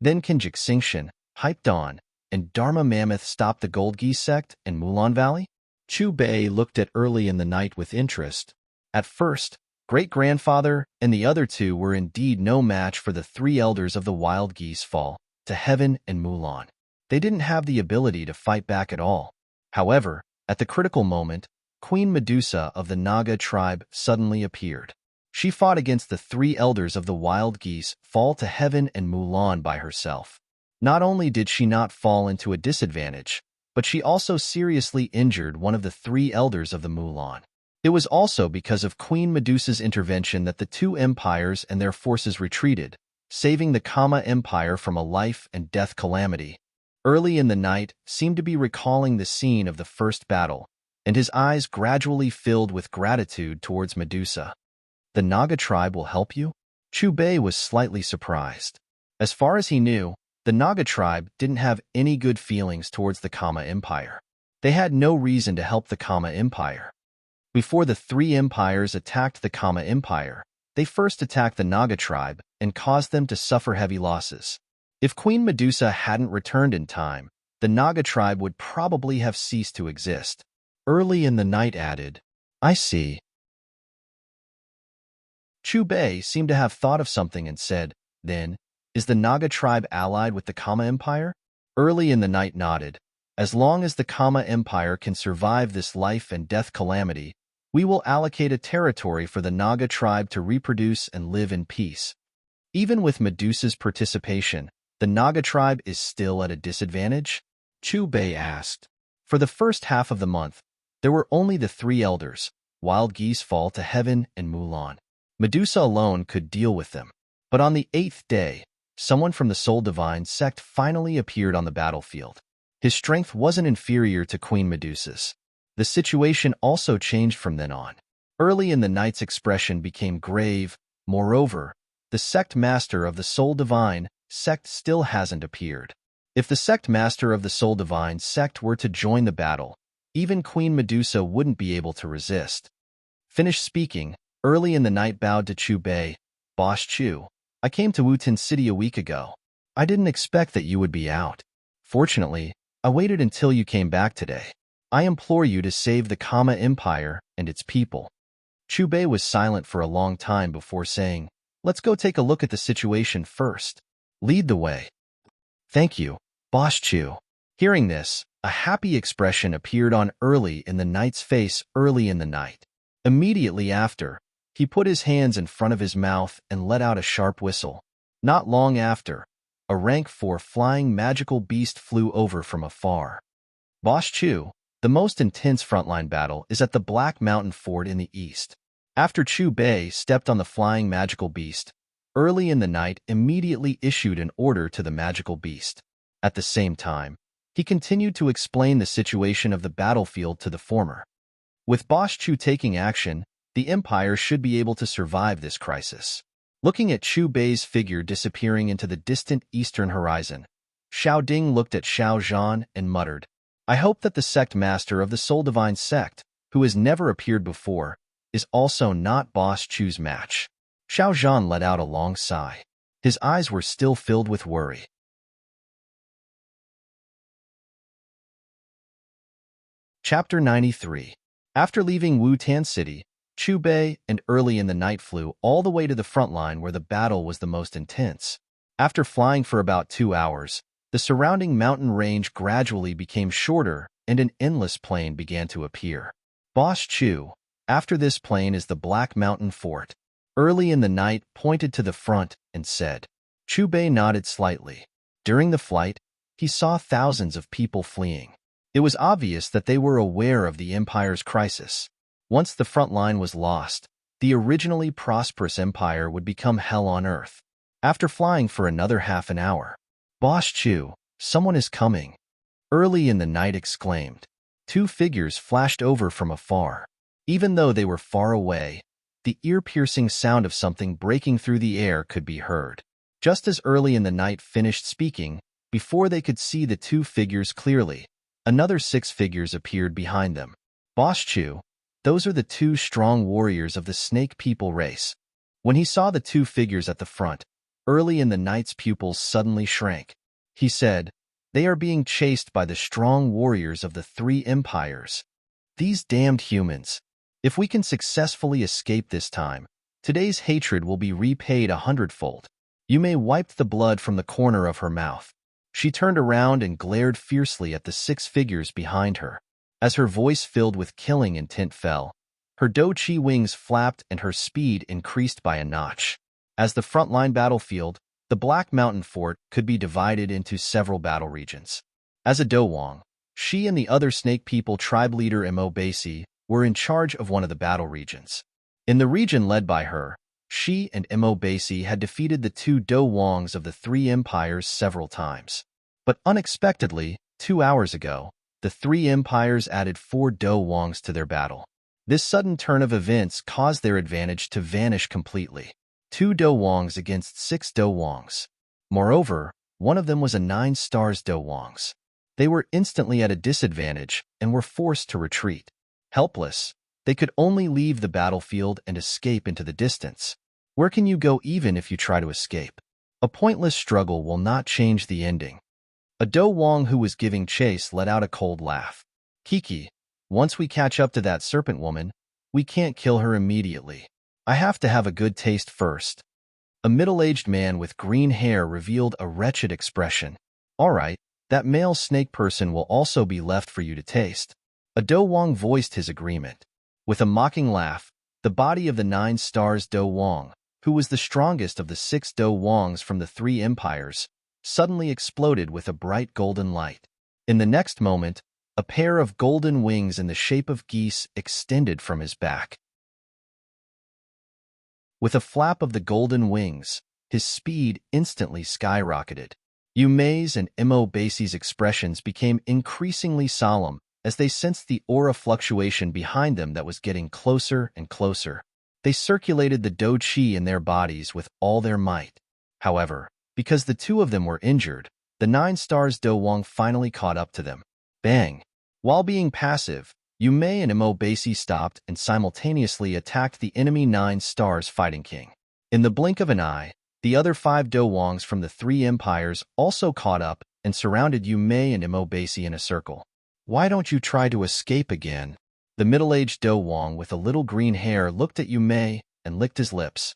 Then can Jixingxian, Hypedon, and Dharma Mammoth stop the Gold Geese sect in Mulan Valley? Chu Bei looked at Early in the Night with interest. At first, Great-Grandfather and the other 2 were indeed no match for the 3 elders of the Wild Geese Fall to Heaven and Mulan. They didn't have the ability to fight back at all. However, at the critical moment, Queen Medusa of the Naga tribe suddenly appeared. She fought against the 3 elders of the Wild Geese Fall to Heaven and Mulan by herself. Not only did she not fall into a disadvantage, but she also seriously injured one of the 3 elders of the Mulan. It was also because of Queen Medusa's intervention that the 2 empires and their forces retreated, saving the Kama Empire from a life and death calamity. Early in the Night seemed to be recalling the scene of the first battle, and his eyes gradually filled with gratitude towards Medusa. The Naga tribe will help you? Chu Bei was slightly surprised. As far as he knew, the Naga tribe didn't have any good feelings towards the Kama Empire. They had no reason to help the Kama Empire. Before the 3 empires attacked the Kama Empire, they first attacked the Naga tribe and caused them to suffer heavy losses. If Queen Medusa hadn't returned in time, the Naga tribe would probably have ceased to exist. Early in the Night added, I see. Chu Bei seemed to have thought of something and said, then, Is the Naga tribe allied with the Kama Empire? Early in the night nodded. As long as the Kama Empire can survive this life and death calamity, we will allocate a territory for the Naga tribe to reproduce and live in peace. Even with Medusa's participation, the Naga tribe is still at a disadvantage? Chu Bei asked. For the first half of the month, there were only the three elders, Wild Geese Fall to Heaven and Mulan. Medusa alone could deal with them. But on the 8th day, someone from the Soul Divine sect finally appeared on the battlefield. His strength wasn't inferior to Queen Medusa's. The situation also changed from then on. Early in the night's expression became grave. Moreover, the sect master of the Soul Divine sect still hasn't appeared. If the sect master of the Soul Divine sect were to join the battle, even Queen Medusa wouldn't be able to resist. Finished speaking, Early in the night bowed to Chu Bei. Boss Chu, I came to Wutan City a week ago. I didn't expect that you would be out. Fortunately, I waited until you came back today. I implore you to save the Kama Empire and its people. Chu Bei was silent for a long time before saying, Let's go take a look at the situation first. Lead the way. Thank you, Boss Chu. Hearing this, a happy expression appeared on Early in the Night's face early in the night. Immediately after, he put his hands in front of his mouth and let out a sharp whistle. Not long after, a rank 4 flying magical beast flew over from afar. Boss Chu, the most intense frontline battle is at the Black Mountain Fort in the east. After Chu Bei stepped on the flying magical beast, Early in the Night immediately issued an order to the magical beast. At the same time, he continued to explain the situation of the battlefield to the former. With Boss Chu taking action, the Empire should be able to survive this crisis. Looking at Chu Bei's figure disappearing into the distant eastern horizon, Xiao Ding looked at Xiao Zhan and muttered, I hope that the sect master of the Soul Divine sect, who has never appeared before, is also not Boss Chu's match. Xiao Zhan let out a long sigh. His eyes were still filled with worry. Chapter 93. After leaving Wutan City, Chu Bei and Early in the Night flew all the way to the front line where the battle was the most intense. After flying for about 2 hours, the surrounding mountain range gradually became shorter and an endless plain began to appear. Boss Chu, after this plain is the Black Mountain Fort. Early in the Night pointed to the front and said. Chu Bei nodded slightly. During the flight, he saw thousands of people fleeing. It was obvious that they were aware of the Empire's crisis. Once the front line was lost, the originally prosperous empire would become hell on earth. After flying for another half an hour, Boss Chu, someone is coming. Early in the Night exclaimed. 2 figures flashed over from afar. Even though they were far away, the ear-piercing sound of something breaking through the air could be heard. Just as Early in the Night finished speaking, before they could see the 2 figures clearly, another 6 figures appeared behind them. Boss Chu, those are the 2 strong warriors of the Snake People race. When he saw the 2 figures at the front, Early in the Night's pupils suddenly shrank. He said, They are being chased by the strong warriors of the 3 empires. These damned humans. If we can successfully escape this time, today's hatred will be repaid 100-fold. You may wipe the blood from the corner of her mouth. She turned around and glared fiercely at the 6 figures behind her. As her voice filled with killing intent fell, her Do-Chi wings flapped and her speed increased by a notch. As the frontline battlefield, the Black Mountain Fort could be divided into several battle regions. As a Do-Wong, she and the other Snake People tribe leader Mo Basi were in charge of one of the battle regions. In the region led by her, she and Mo Basi had defeated the 2 Do-Wongs of the 3 empires several times. But unexpectedly, 2 hours ago, the 3 empires added 4 Do-Wongs to their battle. This sudden turn of events caused their advantage to vanish completely. 2 Do-Wongs against 6 Do-Wongs. Moreover, one of them was a 9 stars Do-Wongs. They were instantly at a disadvantage and were forced to retreat. Helpless, they could only leave the battlefield and escape into the distance. Where can you go even if you try to escape? A pointless struggle will not change the ending. A Do-Wong who was giving chase let out a cold laugh. Kiki, once we catch up to that serpent woman, we can't kill her immediately. I have to have a good taste first. A middle-aged man with green hair revealed a wretched expression. All right, that male snake person will also be left for you to taste. A Do Wong voiced his agreement. With a mocking laugh, the body of the 9 stars Do Wong, who was the strongest of the 6 Do Wongs from the 3 empires, suddenly exploded with a bright golden light. In the next moment, a pair of golden wings in the shape of geese extended from his back. With a flap of the golden wings, his speed instantly skyrocketed. Yu Mei's and Mo Basie's expressions became increasingly solemn as they sensed the aura fluctuation behind them that was getting closer and closer. They circulated the Do Qi in their bodies with all their might. However, because the 2 of them were injured, the 9 stars Do Wong finally caught up to them. Bang! While being passive, Yu Mei and Mo Basie stopped and simultaneously attacked the enemy 9 stars Fighting King. In the blink of an eye, the other 5 Do Wongs from the 3 empires also caught up and surrounded Yu Mei and Mo Basie in a circle. Why don't you try to escape again? The middle-aged Do Wong with a little green hair looked at Yu Mei and licked his lips.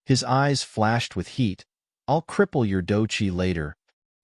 His eyes flashed with heat. I'll cripple your Do Qi later.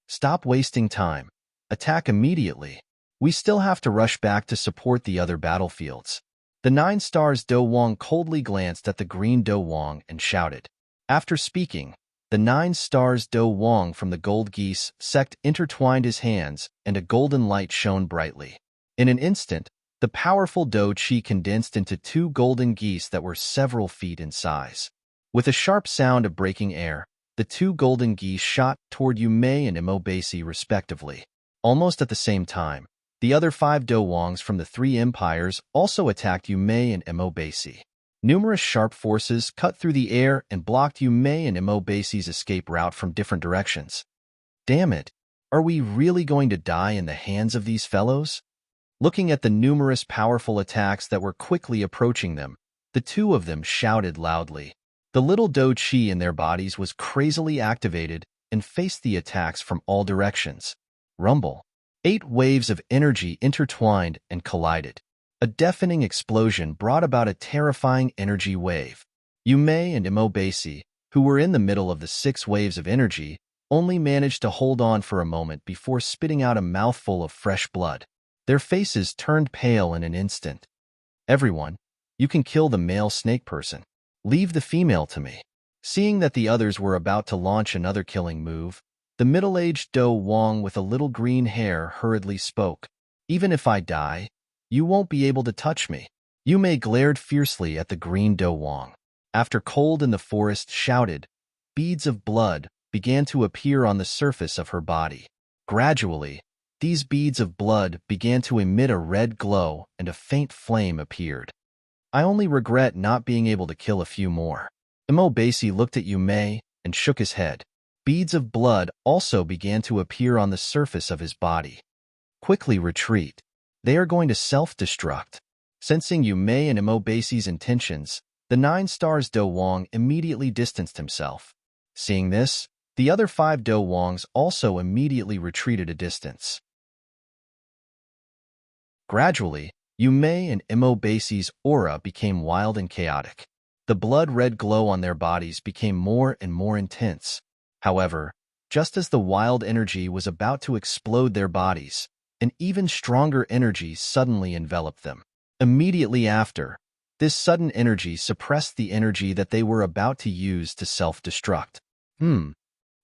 Stop wasting time. Attack immediately. We still have to rush back to support the other battlefields. The 9 stars Do Wong coldly glanced at the green Do Wong and shouted. After speaking, the 9 stars Do Wong from the gold geese sect intertwined his hands and a golden light shone brightly. In an instant, the powerful Do Qi condensed into 2 golden geese that were several feet in size. With a sharp sound of breaking air, the 2 golden geese shot toward Yu Mei and Mo Basie respectively. Almost at the same time, the other 5 Do Wongs from the 3 empires also attacked Yu Mei and Mo Basie. Numerous sharp forces cut through the air and blocked Yu Mei and Mo Basie's escape route from different directions. Damn it! Are we really going to die in the hands of these fellows? Looking at the numerous powerful attacks that were quickly approaching them, the 2 of them shouted loudly. The little Do Qi in their bodies was crazily activated and faced the attacks from all directions. Rumble. 8 waves of energy intertwined and collided. A deafening explosion brought about a terrifying energy wave. Yu Mei and Mo Basie, who were in the middle of the 6 waves of energy, only managed to hold on for a moment before spitting out a mouthful of fresh blood. Their faces turned pale in an instant. Everyone, you can kill the male snake person. Leave the female to me. Seeing that the others were about to launch another killing move, the middle-aged Do Wong with a little green hair hurriedly spoke. Even if I die, you won't be able to touch me. Yu Mei glared fiercely at the green Do Wong. After Cold in the Forest shouted, beads of blood began to appear on the surface of her body. Gradually, these beads of blood began to emit a red glow and a faint flame appeared. I only regret not being able to kill a few more. Mo Basie looked at Yu Mei and shook his head. Beads of blood also began to appear on the surface of his body. Quickly retreat. They are going to self-destruct. Sensing Yu Mei and Mo Basie's intentions, the 9 stars Do Wong immediately distanced himself. Seeing this, the other 5 Do Wongs also immediately retreated a distance. Gradually, Yu Mei and Mo Basie's aura became wild and chaotic. The blood-red glow on their bodies became more and more intense. However, just as the wild energy was about to explode their bodies, an even stronger energy suddenly enveloped them. Immediately after, this sudden energy suppressed the energy that they were about to use to self-destruct.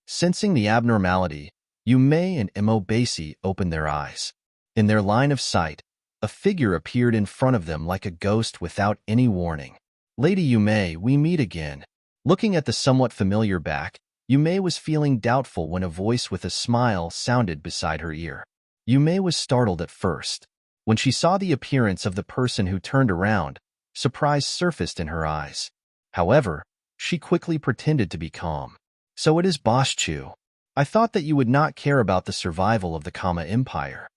Sensing the abnormality, Yu Mei and Mo Basie opened their eyes. In their line of sight, a figure appeared in front of them like a ghost without any warning. Lady Yu Mei, we meet again. Looking at the somewhat familiar back, Yu Mei was feeling doubtful when a voice with a smile sounded beside her ear. Yu Mei was startled at first. When she saw the appearance of the person who turned around, surprise surfaced in her eyes. However, she quickly pretended to be calm. So it is Boss Chu. I thought that you would not care about the survival of the Kama Empire.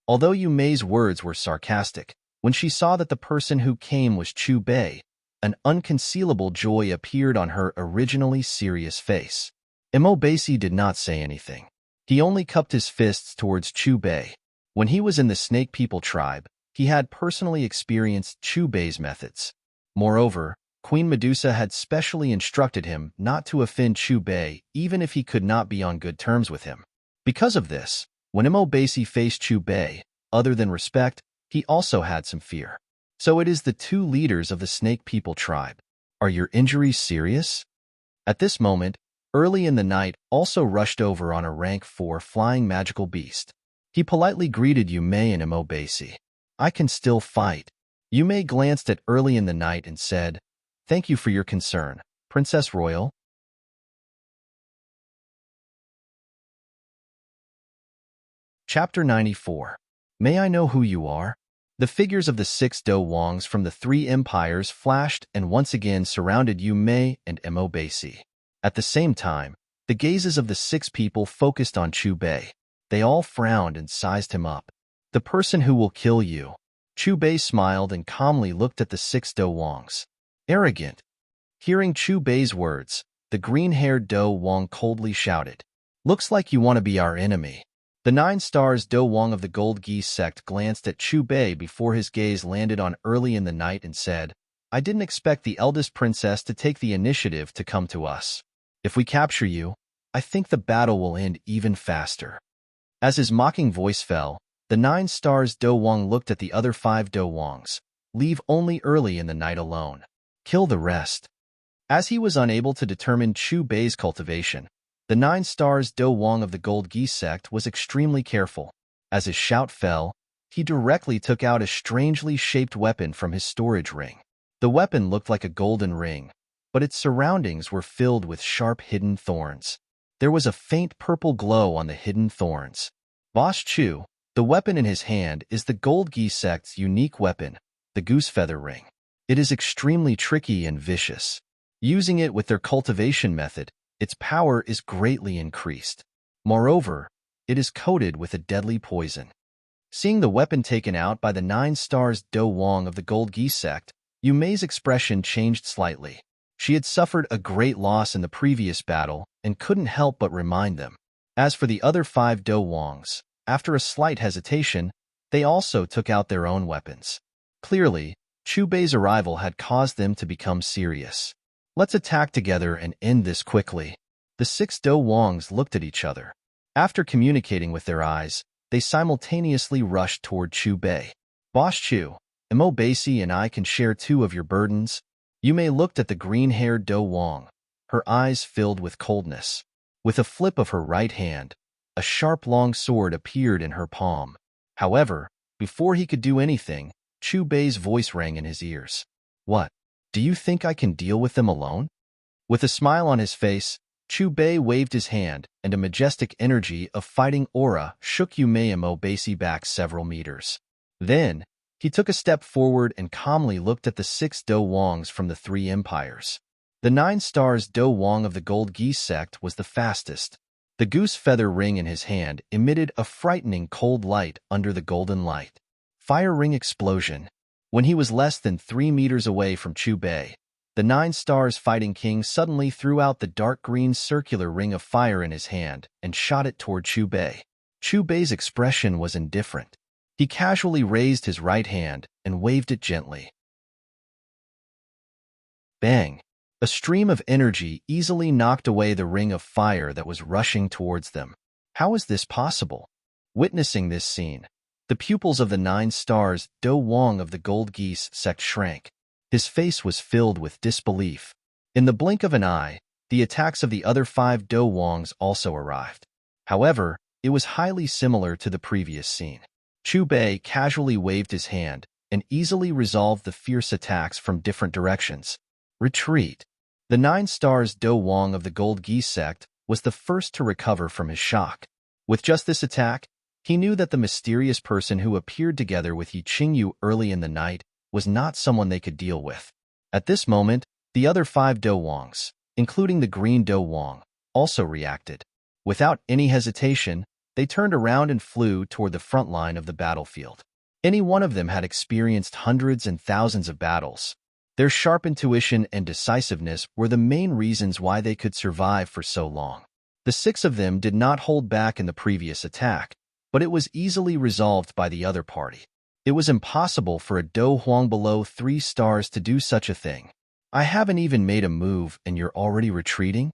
Although Yu Mei's words were sarcastic, when she saw that the person who came was Chu Bei, an unconcealable joy appeared on her originally serious face. Mo Basie did not say anything. He only cupped his fists towards Chu Bei. When he was in the Snake People tribe, he had personally experienced Chu Bei's methods. Moreover, Queen Medusa had specially instructed him not to offend Chu Bei even if he could not be on good terms with him. Because of this, when Emobasi faced Chu Bei, other than respect, he also had some fear. So it is the two leaders of the Snake People tribe. Are your injuries serious? At this moment, Early in the Night also rushed over on a rank 4 flying magical beast. He politely greeted Yume and Emobasi. I can still fight. Yume glanced at Early in the Night and said, Thank you for your concern, Princess Royal. Chapter 94. May I know who you are? The figures of the 6 Do Wongs from the 3 empires flashed and once again surrounded Yume and Emobasi. At the same time, the gazes of the 6 people focused on Chu Bei. They all frowned and sized him up. The person who will kill you. Chu Bei smiled and calmly looked at the 6 Do Wongs. Arrogant. Hearing Chu Bei's words, the green-haired Do Wong coldly shouted, Looks like you want to be our enemy. The 9 stars Do Wong of the Gold Geese sect glanced at Chu Bei before his gaze landed on Early in the Night and said, I didn't expect the eldest princess to take the initiative to come to us. If we capture you, I think the battle will end even faster. As his mocking voice fell, the 9 stars Do Wong looked at the other 5 Do Wongs. Leave only Early in the Night alone. Kill the rest. As he was unable to determine Chu Bei's cultivation, the 9 stars Do Wong of the Gold Geese sect was extremely careful. As his shout fell, he directly took out a strangely shaped weapon from his storage ring. The weapon looked like a golden ring, but its surroundings were filled with sharp hidden thorns. There was a faint purple glow on the hidden thorns. Boss Chu, the weapon in his hand is the Gold Geese sect's unique weapon, the Goose Feather Ring. It is extremely tricky and vicious. Using it with their cultivation method, its power is greatly increased. Moreover, it is coated with a deadly poison. Seeing the weapon taken out by the 9 stars Do Wong of the Gold Geese sect, Yume's expression changed slightly. She had suffered a great loss in the previous battle and couldn't help but remind them. As for the other 5 Do Wongs, after a slight hesitation, they also took out their own weapons. Clearly, Chu Bei's arrival had caused them to become serious. Let's attack together and end this quickly. The 6 Do Wongs looked at each other. After communicating with their eyes, they simultaneously rushed toward Chu Bei. Boss Chu, Emobasi and I can share 2 of your burdens. Yume looked at the green-haired Do Wong, her eyes filled with coldness. With a flip of her right hand, a sharp long sword appeared in her palm. However, before he could do anything, Chu Bei's voice rang in his ears. What? Do you think I can deal with them alone? With a smile on his face, Chu Bei waved his hand, and a majestic energy of fighting aura shook Yume Emobasi back several meters. Then, he took a step forward and calmly looked at the 6 Do Wongs from the 3 empires. The 9 stars Do Wong of the Gold Geese sect was the fastest. The goose feather ring in his hand emitted a frightening cold light under the golden light. Fire ring explosion. When he was less than 3 meters away from Chu Bei, the 9 stars fighting king suddenly threw out the dark green circular ring of fire in his hand and shot it toward Chu Bei. Chu Bei's expression was indifferent. He casually raised his right hand and waved it gently. Bang! A stream of energy easily knocked away the ring of fire that was rushing towards them. How is this possible? Witnessing this scene, the pupils of the 9 stars Do Wong of the Gold Geese sect shrank. His face was filled with disbelief. In the blink of an eye, the attacks of the other 5 Do Wongs also arrived. However, it was highly similar to the previous scene. Chu Bei casually waved his hand and easily resolved the fierce attacks from different directions. Retreat. The 9 stars Do Wong of the Gold Geese sect was the first to recover from his shock. With just this attack, he knew that the mysterious person who appeared together with Yi Qingyu early in the night was not someone they could deal with. At this moment, the other 5 Do Wongs, including the green Do Wong, also reacted. Without any hesitation, they turned around and flew toward the front line of the battlefield. Any one of them had experienced hundreds and thousands of battles. Their sharp intuition and decisiveness were the main reasons why they could survive for so long. The 6 of them did not hold back in the previous attack, but it was easily resolved by the other party. It was impossible for a Do Huang below 3 stars to do such a thing. I haven't even made a move and you're already retreating?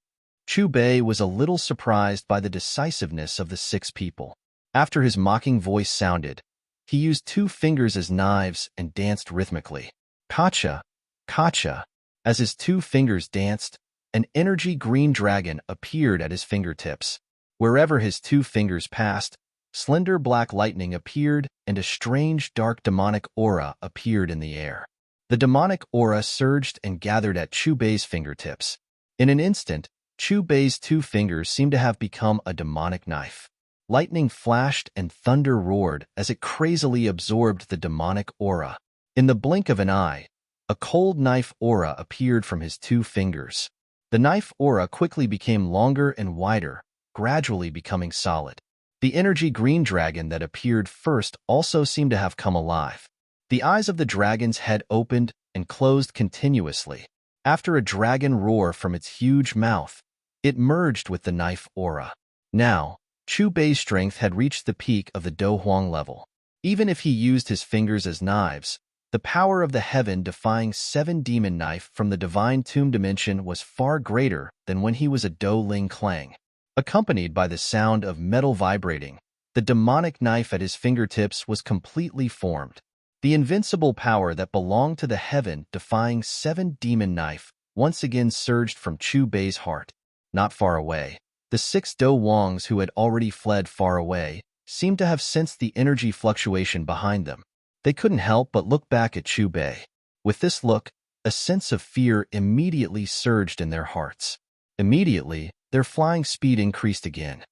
Chu Bei was a little surprised by the decisiveness of the 6 people. After his mocking voice sounded, he used 2 fingers as knives and danced rhythmically. Kacha, kacha. As his 2 fingers danced, an energy green dragon appeared at his fingertips. Wherever his 2 fingers passed, slender black lightning appeared and a strange dark demonic aura appeared in the air. The demonic aura surged and gathered at Chu Bei's fingertips. In an instant, Chu Bei's 2 fingers seemed to have become a demonic knife. Lightning flashed and thunder roared as it crazily absorbed the demonic aura. In the blink of an eye, a cold knife aura appeared from his 2 fingers. The knife aura quickly became longer and wider, gradually becoming solid. The energy green dragon that appeared first also seemed to have come alive. The eyes of the dragon's head opened and closed continuously. After a dragon roar from its huge mouth, it merged with the knife aura. Now, Chu Bei's strength had reached the peak of the Do Huang level. Even if he used his fingers as knives, the power of the heaven-defying 7-demon knife from the divine tomb dimension was far greater than when he was a Do Ling Clang. Accompanied by the sound of metal vibrating, the demonic knife at his fingertips was completely formed. The invincible power that belonged to the heaven-defying 7-demon knife once again surged from Chu Bei's heart. Not far away, the 6 Do Wangs who had already fled far away seemed to have sensed the energy fluctuation behind them. They couldn't help but look back at Chu Bei. With this look, a sense of fear immediately surged in their hearts. Immediately, their flying speed increased again.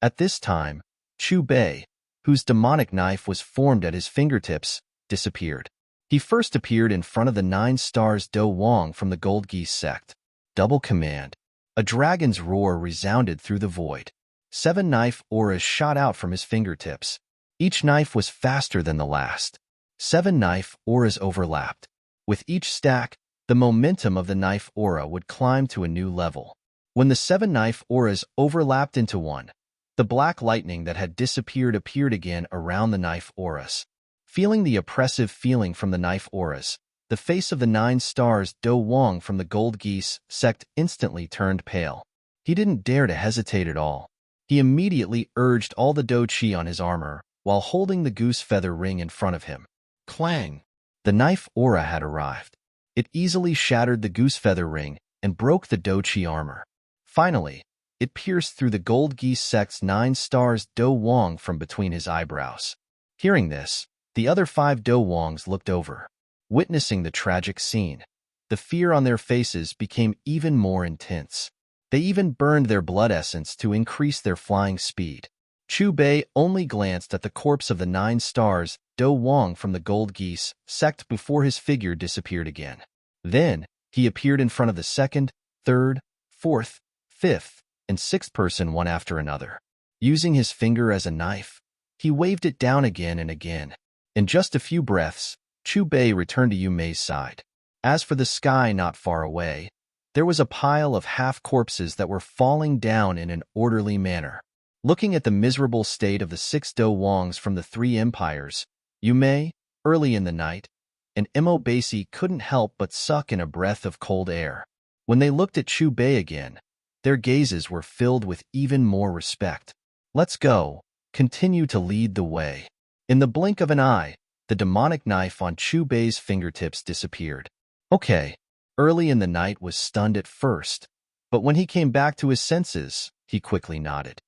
At this time, Chu Bei, whose demonic knife was formed at his fingertips, disappeared. He first appeared in front of the 9 stars Do Wang from the Gold Geese sect. Double command. A dragon's roar resounded through the void. 7 knife auras shot out from his fingertips. Each knife was faster than the last. 7 knife auras overlapped. With each stack, the momentum of the knife aura would climb to a new level. When the 7 knife auras overlapped into one, the black lightning that had disappeared appeared again around the knife auras. Feeling the oppressive feeling from the knife auras, the face of the 9 stars Do Wang from the Gold Geese sect instantly turned pale. He didn't dare to hesitate at all. He immediately urged all the Do Chi on his armor, while holding the goose feather ring in front of him. Clang! The knife aura had arrived. It easily shattered the goose feather ring and broke the Do Chi armor. Finally, it pierced through the Gold Geese sect's 9 stars Do Wang from between his eyebrows. Hearing this, the other 5 Do Wangs looked over. Witnessing the tragic scene, the fear on their faces became even more intense. They even burned their blood essence to increase their flying speed. Chu Bei only glanced at the corpse of the 9 stars Do Wang from the Gold Geese sect before his figure disappeared again. Then, he appeared in front of the 2nd, 3rd, 4th, 5th, and 6th person one after another. Using his finger as a knife, he waved it down again and again. In just a few breaths, Chu Bei returned to Yu Mei's side. As for the sky not far away, there was a pile of half-corpses that were falling down in an orderly manner. Looking at the miserable state of the 6 Do Wangs from the 3 empires, Yu Mei, early in the night, and Mo Basie couldn't help but suck in a breath of cold air. When they looked at Chu Bei again, their gazes were filled with even more respect. Let's go, continue to lead the way. In the blink of an eye, the demonic knife on Chu Bei's fingertips disappeared. Okay, early in the night was stunned at first, but when he came back to his senses, he quickly nodded.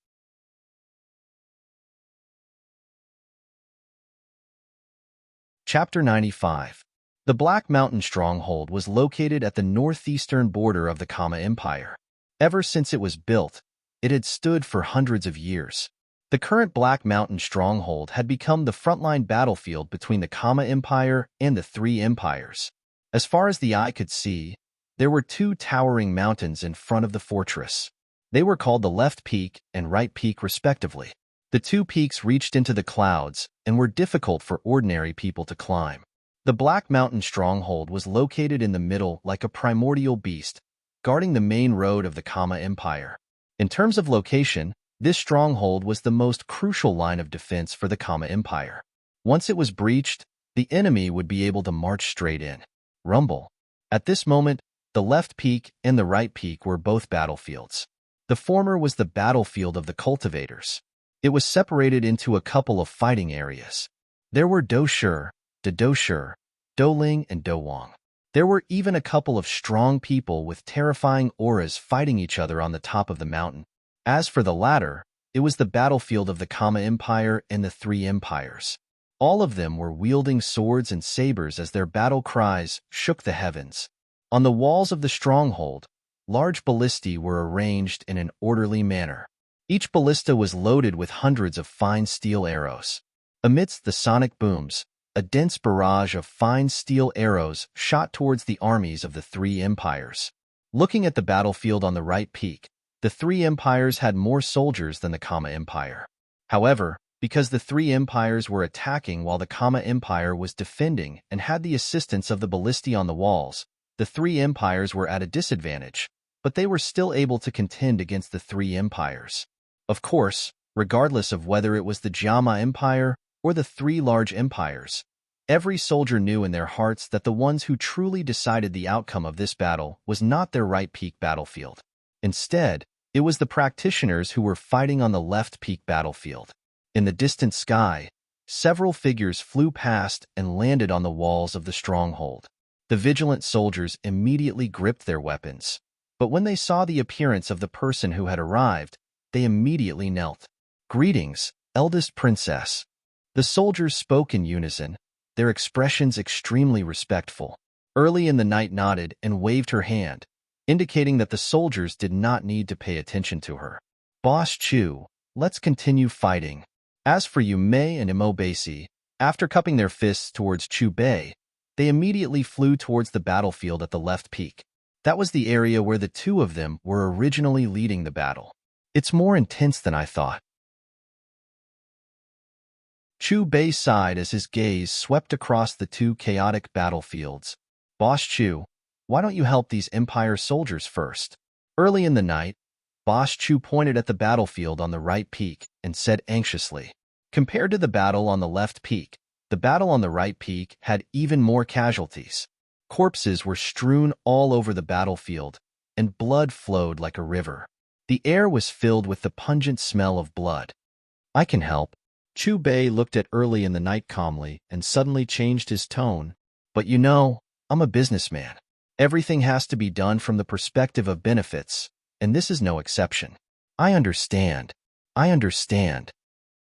Chapter 95. The Black Mountain Stronghold was located at the northeastern border of the Kama Empire. Ever since it was built, it had stood for hundreds of years. The current Black Mountain Stronghold had become the frontline battlefield between the Kama Empire and the 3 empires. As far as the eye could see, there were 2 towering mountains in front of the fortress. They were called the Left Peak and Right Peak respectively. The 2 peaks reached into the clouds and were difficult for ordinary people to climb. The Black Mountain Stronghold was located in the middle like a primordial beast, guarding the main road of the Kama Empire. In terms of location, this stronghold was the most crucial line of defense for the Kama Empire. Once it was breached, the enemy would be able to march straight in. rumble. At this moment, the left peak and the right peak were both battlefields. The former was the battlefield of the cultivators. It was separated into a couple of fighting areas. There were Do Shi, Do Shi, Do Ling, and Do Wang. There were even a couple of strong people with terrifying auras fighting each other on the top of the mountain. As for the latter, it was the battlefield of the Kama Empire and the Three Empires. All of them were wielding swords and sabers as their battle cries shook the heavens. On the walls of the stronghold, large ballistae were arranged in an orderly manner. Each ballista was loaded with hundreds of fine steel arrows. Amidst the sonic booms, a dense barrage of fine steel arrows shot towards the armies of the Three Empires. Looking at the battlefield on the right peak, the Three Empires had more soldiers than the Kama Empire. However, because the Three Empires were attacking while the Kama Empire was defending and had the assistance of the ballistae on the walls, the Three Empires were at a disadvantage, but they were still able to contend against the Three Empires. Of course, regardless of whether it was the Jiama Empire or the Three Large Empires, every soldier knew in their hearts that the ones who truly decided the outcome of this battle was not their right peak battlefield. Instead, it was the practitioners who were fighting on the left peak battlefield. In the distant sky, several figures flew past and landed on the walls of the stronghold. The vigilant soldiers immediately gripped their weapons, but when they saw the appearance of the person who had arrived, they immediately knelt. "Greetings, eldest princess." The soldiers spoke in unison, their expressions extremely respectful. Early in the night nodded and waved her hand, indicating that the soldiers did not need to pay attention to her. "Boss Chu, let's continue fighting." As for Yu Mei and Imo Basi, after cupping their fists towards Chu Bei, they immediately flew towards the battlefield at the left peak. That was the area where the two of them were originally leading the battle. "It's more intense than I thought." Chu Bei sighed as his gaze swept across the two chaotic battlefields. "Boss Chu, why don't you help these Empire soldiers first?" Early in the night, Boss Chu pointed at the battlefield on the right peak and said anxiously. Compared to the battle on the left peak, the battle on the right peak had even more casualties. Corpses were strewn all over the battlefield, and blood flowed like a river. The air was filled with the pungent smell of blood. "I can help." Chu Bei looked at Early in the night calmly and suddenly changed his tone. "But you know, I'm a businessman. Everything has to be done from the perspective of benefits, and this is no exception." I understand.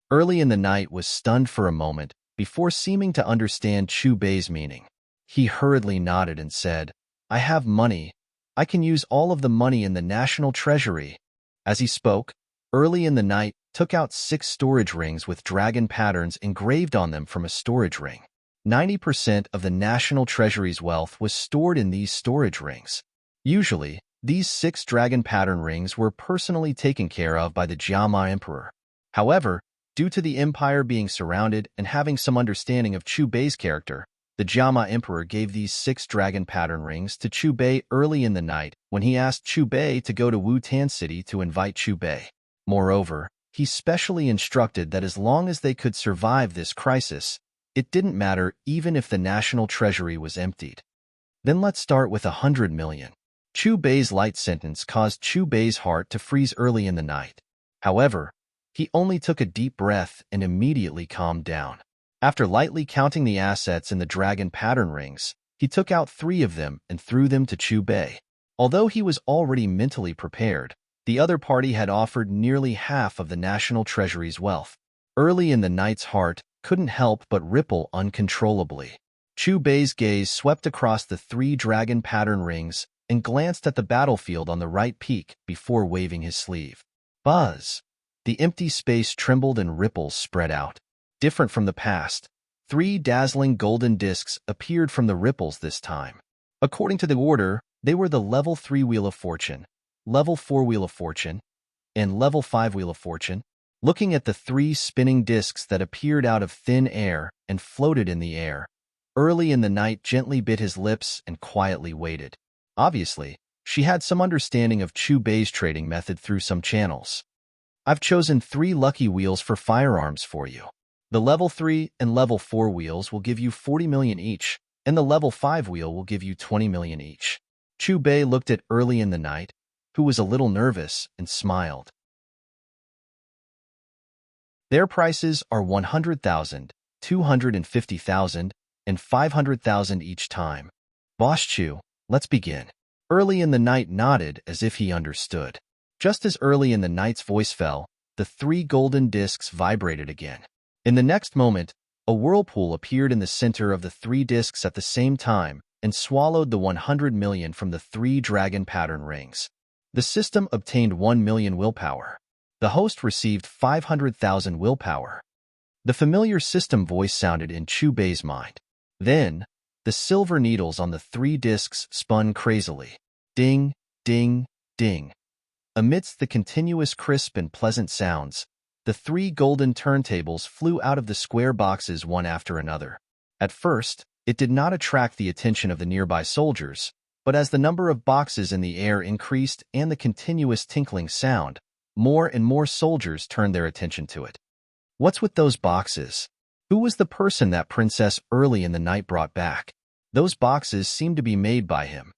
Early in the night was stunned for a moment before seeming to understand Chu Bei's meaning. He hurriedly nodded and said, "I have money. I can use all of the money in the national treasury." As he spoke, Early in the night took out 6 storage rings with dragon patterns engraved on them from a storage ring. 90% of the national treasury's wealth was stored in these storage rings. Usually, these 6 dragon pattern rings were personally taken care of by the Jiama Emperor. However, due to the empire being surrounded and having some understanding of Chu Bei's character, the Jiama Emperor gave these 6 dragon pattern rings to Chu Bei early in the night when he asked Chu Bei to go to Wutan City to invite Chu Bei. Moreover, he specially instructed that as long as they could survive this crisis, it didn't matter even if the national treasury was emptied. "Then let's start with 100 million. Chu Bei's light sentence caused Chu Bei's heart to freeze early in the night. However, he only took a deep breath and immediately calmed down. After lightly counting the assets in the dragon pattern rings, he took out 3 of them and threw them to Chu Bei. Although he was already mentally prepared, the other party had offered nearly half of the national treasury's wealth. Early in the night's heart couldn't help but ripple uncontrollably. Chu Bei's gaze swept across the 3 dragon pattern rings and glanced at the battlefield on the right peak before waving his sleeve. Buzz! The empty space trembled and ripples spread out. Different from the past, 3 dazzling golden discs appeared from the ripples this time. According to the order, they were the level 3 Wheel of Fortune, level 4 Wheel of Fortune, and level 5 Wheel of Fortune. Looking at the 3 spinning discs that appeared out of thin air and floated in the air, Early in the night gently bit his lips and quietly waited. Obviously, she had some understanding of Chu Bei's trading method through some channels. "I've chosen 3 lucky wheels for firearms for you. The level 3 and level 4 wheels will give you 40 million each, and the level 5 wheel will give you 20 million each. Chu Bei looked at Early in the Night, who was a little nervous, and smiled. Their prices are 100,000, 250,000, and 500,000 each time. Boss Chu, let's begin. Early in the Night nodded as if he understood. Just as Early in the Night's voice fell, the 3 golden discs vibrated again. In the next moment, a whirlpool appeared in the center of the 3 discs at the same time and swallowed the 100 million from the 3 dragon pattern rings. The system obtained 1 million willpower. The host received 500,000 willpower. The familiar system voice sounded in Chu Bei's mind. Then, the silver needles on the 3 discs spun crazily. Ding, ding, ding. Amidst the continuous crisp and pleasant sounds, the 3 golden turntables flew out of the square boxes one after another. At first, it did not attract the attention of the nearby soldiers, but as the number of boxes in the air increased and the continuous tinkling sound, more and more soldiers turned their attention to it. What's with those boxes? Who was the person that Princess Early in the Night brought back? Those boxes seem to be made by him.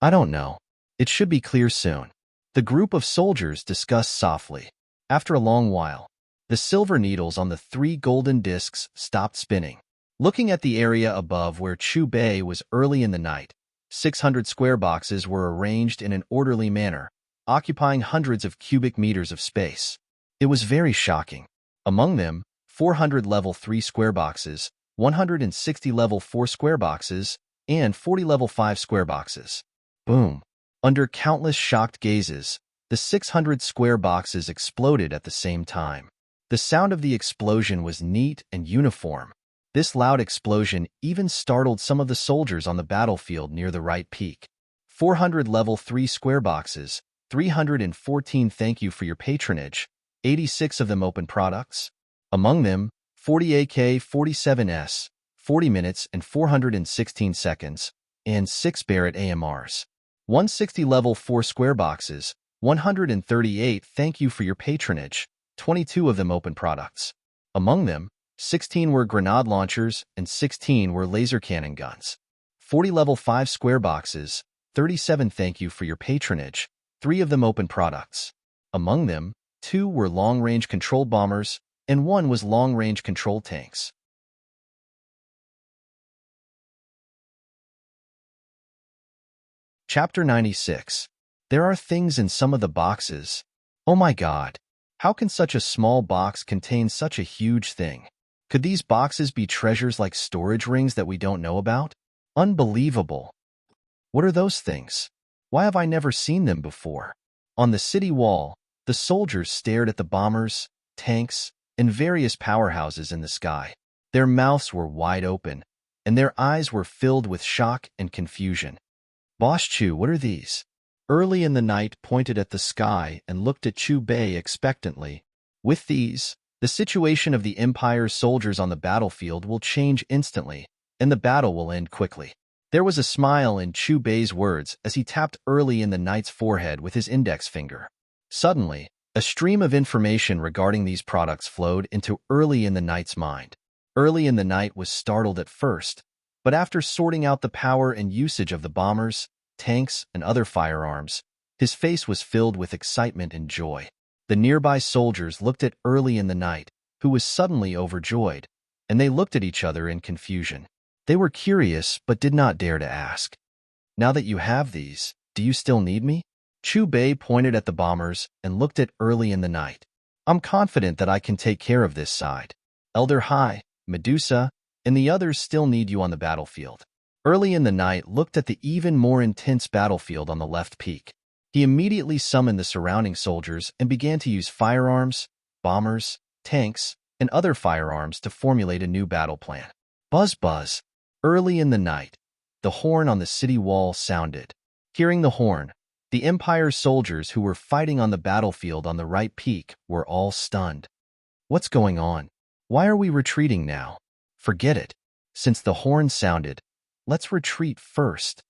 I don't know. It should be clear soon. The group of soldiers discussed softly. After a long while, the silver needles on the 3 golden discs stopped spinning. Looking at the area above where Chu Bei was Early in the Night, 600 square boxes were arranged in an orderly manner, occupying hundreds of cubic meters of space. It was very shocking. Among them, 400 level 3 square boxes, 160 level 4 square boxes, and 40 level 5 square boxes. Boom! Under countless shocked gazes, the 600 square boxes exploded at the same time. The sound of the explosion was neat and uniform. This loud explosion even startled some of the soldiers on the battlefield near the right peak. 400 level 3 square boxes, 314 thank you for your patronage, 86 of them open products. Among them, 40 AK-47S, 40 minutes and 416 seconds, and 6 Barrett AMRs. 160 level 4 square boxes, 138 thank you for your patronage, 22 of them open products. Among them, 16 were grenade launchers and 16 were laser cannon guns. 40 level 5 square boxes, 37 thank you for your patronage, 3 of them open products. Among them, 2 were long-range control bombers and 1 was long-range control tanks. Chapter 96. There are things in some of the boxes. Oh my God! How can such a small box contain such a huge thing? Could these boxes be treasures like storage rings that we don't know about? Unbelievable! What are those things? Why have I never seen them before? On the city wall, the soldiers stared at the bombers, tanks, and various powerhouses in the sky. Their mouths were wide open, and their eyes were filled with shock and confusion. Boss Chu, what are these? Early in the Night pointed at the sky and looked at Chu Bei expectantly. With these, the situation of the Empire's soldiers on the battlefield will change instantly, and the battle will end quickly. There was a smile in Chu Bei's words as he tapped Early in the Night's forehead with his index finger. Suddenly, a stream of information regarding these products flowed into Early in the Night's mind. Early in the Night was startled at first, but after sorting out the power and usage of the bombers, tanks, and other firearms, his face was filled with excitement and joy. The nearby soldiers looked at Early in the Night, who was suddenly overjoyed, and they looked at each other in confusion. They were curious but did not dare to ask. Now that you have these, do you still need me? Chu Bei pointed at the bombers and looked at Early in the Night. I'm confident that I can take care of this side. Elder Hai, Medusa, and the others still need you on the battlefield. Early in the Night looked at the even more intense battlefield on the left peak. He immediately summoned the surrounding soldiers and began to use firearms, bombers, tanks, and other firearms to formulate a new battle plan. Buzz buzz. Early in the night, the horn on the city wall sounded. Hearing the horn, the Empire's soldiers who were fighting on the battlefield on the right peak were all stunned. What's going on? Why are we retreating now? Forget it. Since the horn sounded, let's retreat first.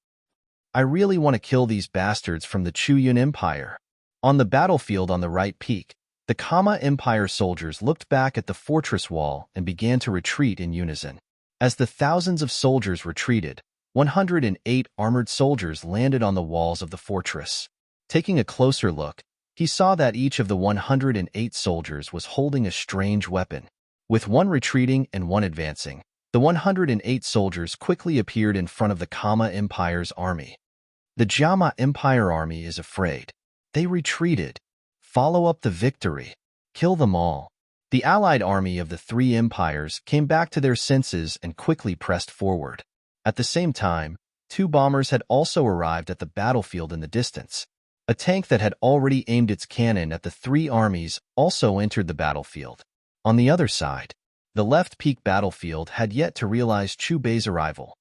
I really want to kill these bastards from the Chuyun Empire. On the battlefield on the right peak, the Kama Empire soldiers looked back at the fortress wall and began to retreat in unison. As the thousands of soldiers retreated, 108 armored soldiers landed on the walls of the fortress. Taking a closer look, he saw that each of the 108 soldiers was holding a strange weapon. With one retreating and one advancing, the 108 soldiers quickly appeared in front of the Kama Empire's army. The Jama Empire army is afraid. They retreated. Follow up the victory. Kill them all. The allied army of the three empires came back to their senses and quickly pressed forward. At the same time, two bombers had also arrived at the battlefield in the distance. A tank that had already aimed its cannon at the three armies also entered the battlefield. On the other side, the left peak battlefield had yet to realize Chu Bei's arrival.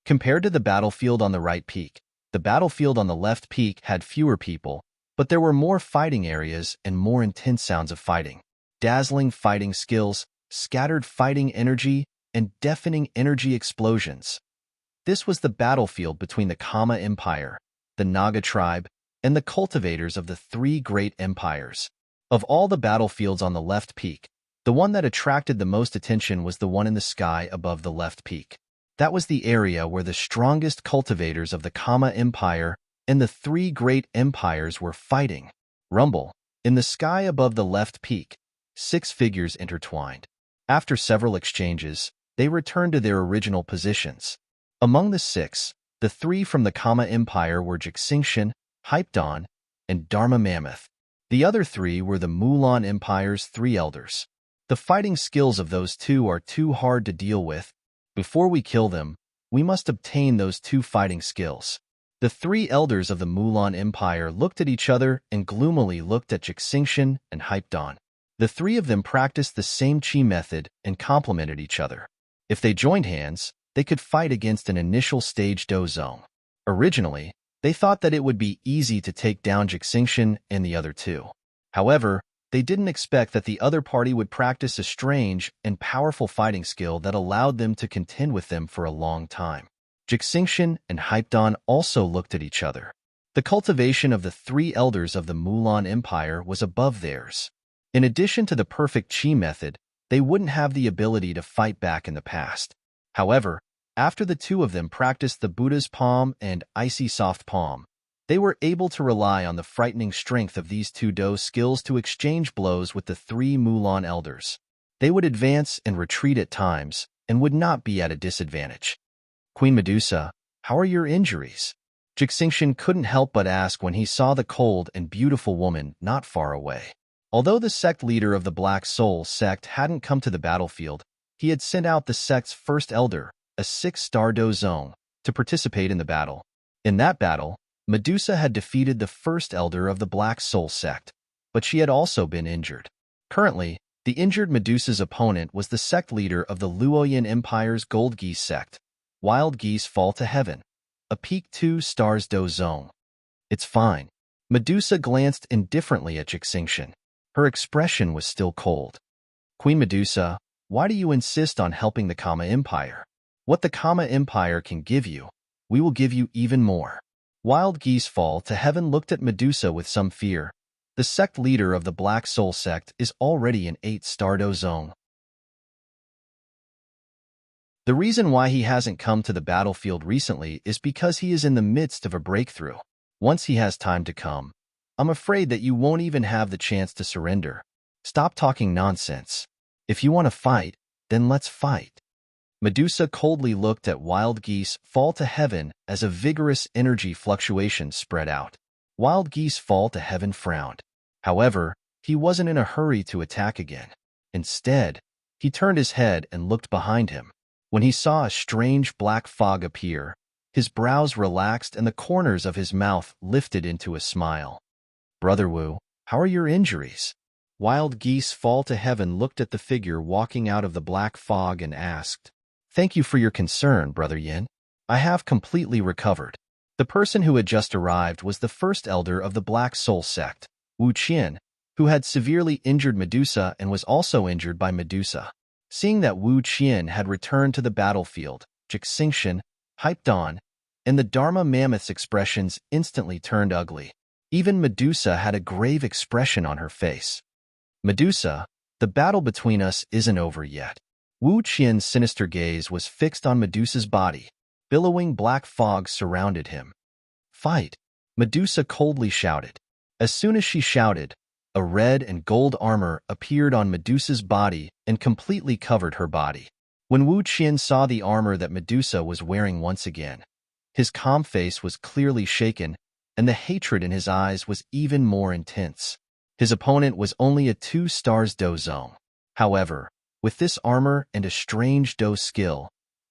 Compared to the battlefield on the right peak, the battlefield on the left peak had fewer people, but there were more fighting areas and more intense sounds of fighting. Dazzling fighting skills, scattered fighting energy, and deafening energy explosions. This was the battlefield between the Kama Empire, the Naga tribe, and the cultivators of the three great empires. Of all the battlefields on the left peak, the one that attracted the most attention was the one in the sky above the left peak. That was the area where the strongest cultivators of the Kama Empire and the three great empires were fighting. Rumble. In the sky above the left peak, 6 figures intertwined. After several exchanges, they returned to their original positions. Among the 6, the 3 from the Kama Empire were Jixingshan, Hypedon, and Dharma Mammoth. The other 3 were the Mulan Empire's 3 elders. The fighting skills of those 2 are too hard to deal with. Before we kill them, we must obtain those 2 fighting skills. The 3 elders of the Mulan Empire looked at each other and gloomily looked at Jixingshan and Hypedon. The 3 of them practiced the same chi method and complemented each other. If they joined hands, they could fight against an initial stage Dozong. Originally, they thought that it would be easy to take down Jixingshan and the other 2. However, they didn't expect that the other party would practice a strange and powerful fighting skill that allowed them to contend with them for a long time. Jixingshan and Hypedon also looked at each other. The cultivation of the 3 elders of the Mulan Empire was above theirs. In addition to the perfect chi method, they wouldn't have the ability to fight back in the past. However, after the 2 of them practiced the Buddha's palm and icy soft palm, they were able to rely on the frightening strength of these 2 Do skills to exchange blows with the 3 Mulan elders. They would advance and retreat at times and would not be at a disadvantage. Queen Medusa, how are your injuries? Jixingshan couldn't help but ask when he saw the cold and beautiful woman not far away. Although the sect leader of the Black Soul sect hadn't come to the battlefield, he had sent out the sect's first elder, a 6-star Dozong, to participate in the battle. In that battle, Medusa had defeated the first elder of the Black Soul sect, but she had also been injured. Currently, the injured Medusa's opponent was the sect leader of the Luoyan Empire's Gold Geese sect, Wild Geese Fall to Heaven, a peak 2 stars Dozong. It's fine. Medusa glanced indifferently at Jixingshan. Her expression was still cold. Queen Medusa, why do you insist on helping the Kama Empire? What the Kama Empire can give you, we will give you even more. Wild Geese Fall to Heaven looked at Medusa with some fear. The sect leader of the Black Soul sect is already an 8-star Dozong. The reason why he hasn't come to the battlefield recently is because he is in the midst of a breakthrough. Once he has time to come, I'm afraid that you won't even have the chance to surrender. Stop talking nonsense. If you want to fight, then let's fight. Medusa coldly looked at Wild Geese Fall to Heaven as a vigorous energy fluctuation spread out. Wild Geese Fall to Heaven frowned. However, he wasn't in a hurry to attack again. Instead, he turned his head and looked behind him. When he saw a strange black fog appear, his brows relaxed and the corners of his mouth lifted into a smile. Brother Wu, how are your injuries? Wild Geese Fall to Heaven looked at the figure walking out of the black fog and asked, Thank you for your concern, Brother Yin. I have completely recovered. The person who had just arrived was the first elder of the Black Soul sect, Wu Qian, who had severely injured Medusa and was also injured by Medusa. Seeing that Wu Qian had returned to the battlefield, Jixingshan, Hypedon, and the Dharma Mammoth's expressions instantly turned ugly. Even Medusa had a grave expression on her face. Medusa, The battle between us isn't over yet. Wu Qian's sinister gaze was fixed on Medusa's body. Billowing black fog surrounded him. Fight! Medusa coldly shouted. As soon as she shouted, a red and gold armor appeared on Medusa's body and completely covered her body. When Wu Qian saw the armor that Medusa was wearing once again, his calm face was clearly shaken, and the hatred in his eyes was even more intense. His opponent was only a 2-star dozong. However, with this armor and a strange do skill,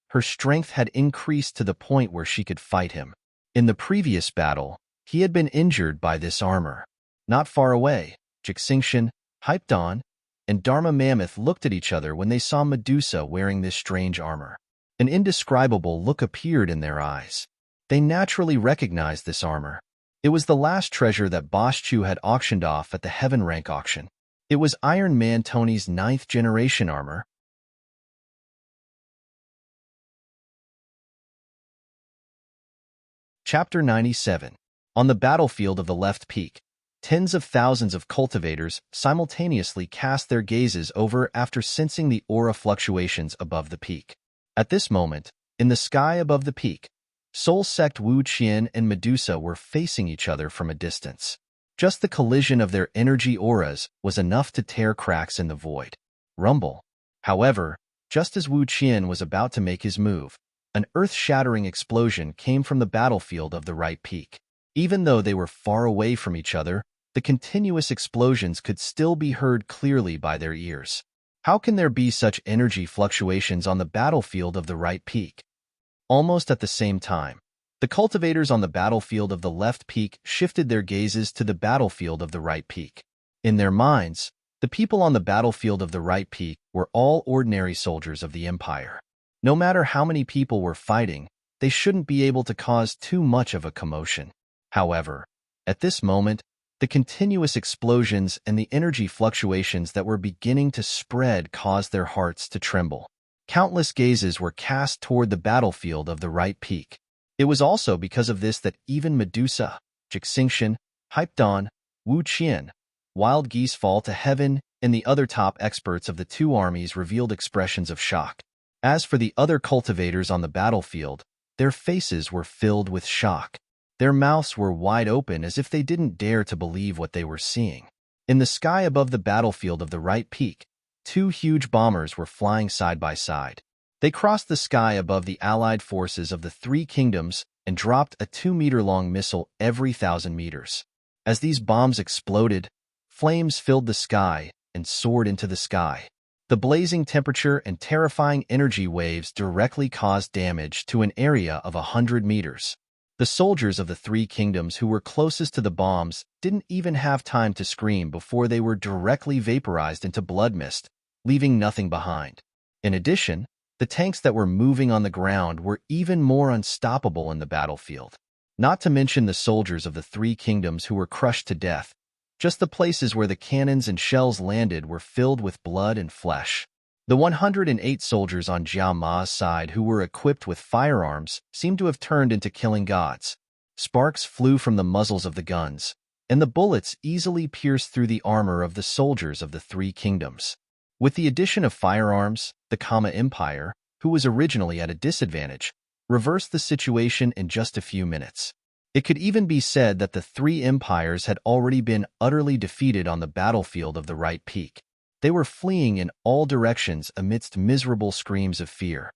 her strength had increased to the point where she could fight him. In the previous battle, he had been injured by this armor. Not far away, Jixingxian, Hypedon, and Dharma Mammoth looked at each other when they saw Medusa wearing this strange armor. An indescribable look appeared in their eyes. They naturally recognized this armor. It was the last treasure that Boss Chu had auctioned off at the Heaven Rank auction. It was Iron Man Tony's 9th generation armor. Chapter 97. On the battlefield of the left peak, tens of thousands of cultivators simultaneously cast their gazes over after sensing the aura fluctuations above the peak. At this moment, in the sky above the peak, Soul Sect Wu Qian and Medusa were facing each other from a distance. Just the collision of their energy auras was enough to tear cracks in the void. Rumble. However, just as Wu Qian was about to make his move, an earth-shattering explosion came from the battlefield of the right peak. Even though they were far away from each other, the continuous explosions could still be heard clearly by their ears. How can there be such energy fluctuations on the battlefield of the right peak? Almost at the same time, the cultivators on the battlefield of the left peak shifted their gazes to the battlefield of the right peak. In their minds, the people on the battlefield of the right peak were all ordinary soldiers of the Empire. No matter how many people were fighting, they shouldn't be able to cause too much of a commotion. However, at this moment, the continuous explosions and the energy fluctuations that were beginning to spread caused their hearts to tremble. Countless gazes were cast toward the battlefield of the right peak. It was also because of this that even Medusa, Jixingxian, Hypedon, Wu Qian, Wild Geese Fall to Heaven, and the other top experts of the two armies revealed expressions of shock. As for the other cultivators on the battlefield, their faces were filled with shock. Their mouths were wide open as if they didn't dare to believe what they were seeing. In the sky above the battlefield of the right peak, 2 huge bombers were flying side by side. They crossed the sky above the allied forces of the 3 kingdoms and dropped a 2-meter-long missile every 1,000 meters. As these bombs exploded, flames filled the sky and soared into the sky. The blazing temperature and terrifying energy waves directly caused damage to an area of 100 meters. The soldiers of the 3 kingdoms who were closest to the bombs didn't even have time to scream before they were directly vaporized into blood mist, leaving nothing behind. In addition, the tanks that were moving on the ground were even more unstoppable in the battlefield. Not to mention the soldiers of the 3 kingdoms who were crushed to death. Just the places where the cannons and shells landed were filled with blood and flesh. The 108 soldiers on Jiao Ma's side who were equipped with firearms seemed to have turned into killing gods. Sparks flew from the muzzles of the guns, and the bullets easily pierced through the armor of the soldiers of the 3 kingdoms. With the addition of firearms, the Kama Empire, who was originally at a disadvantage, reversed the situation in just a few minutes. It could even be said that the 3 empires had already been utterly defeated on the battlefield of the right peak. They were fleeing in all directions amidst miserable screams of fear.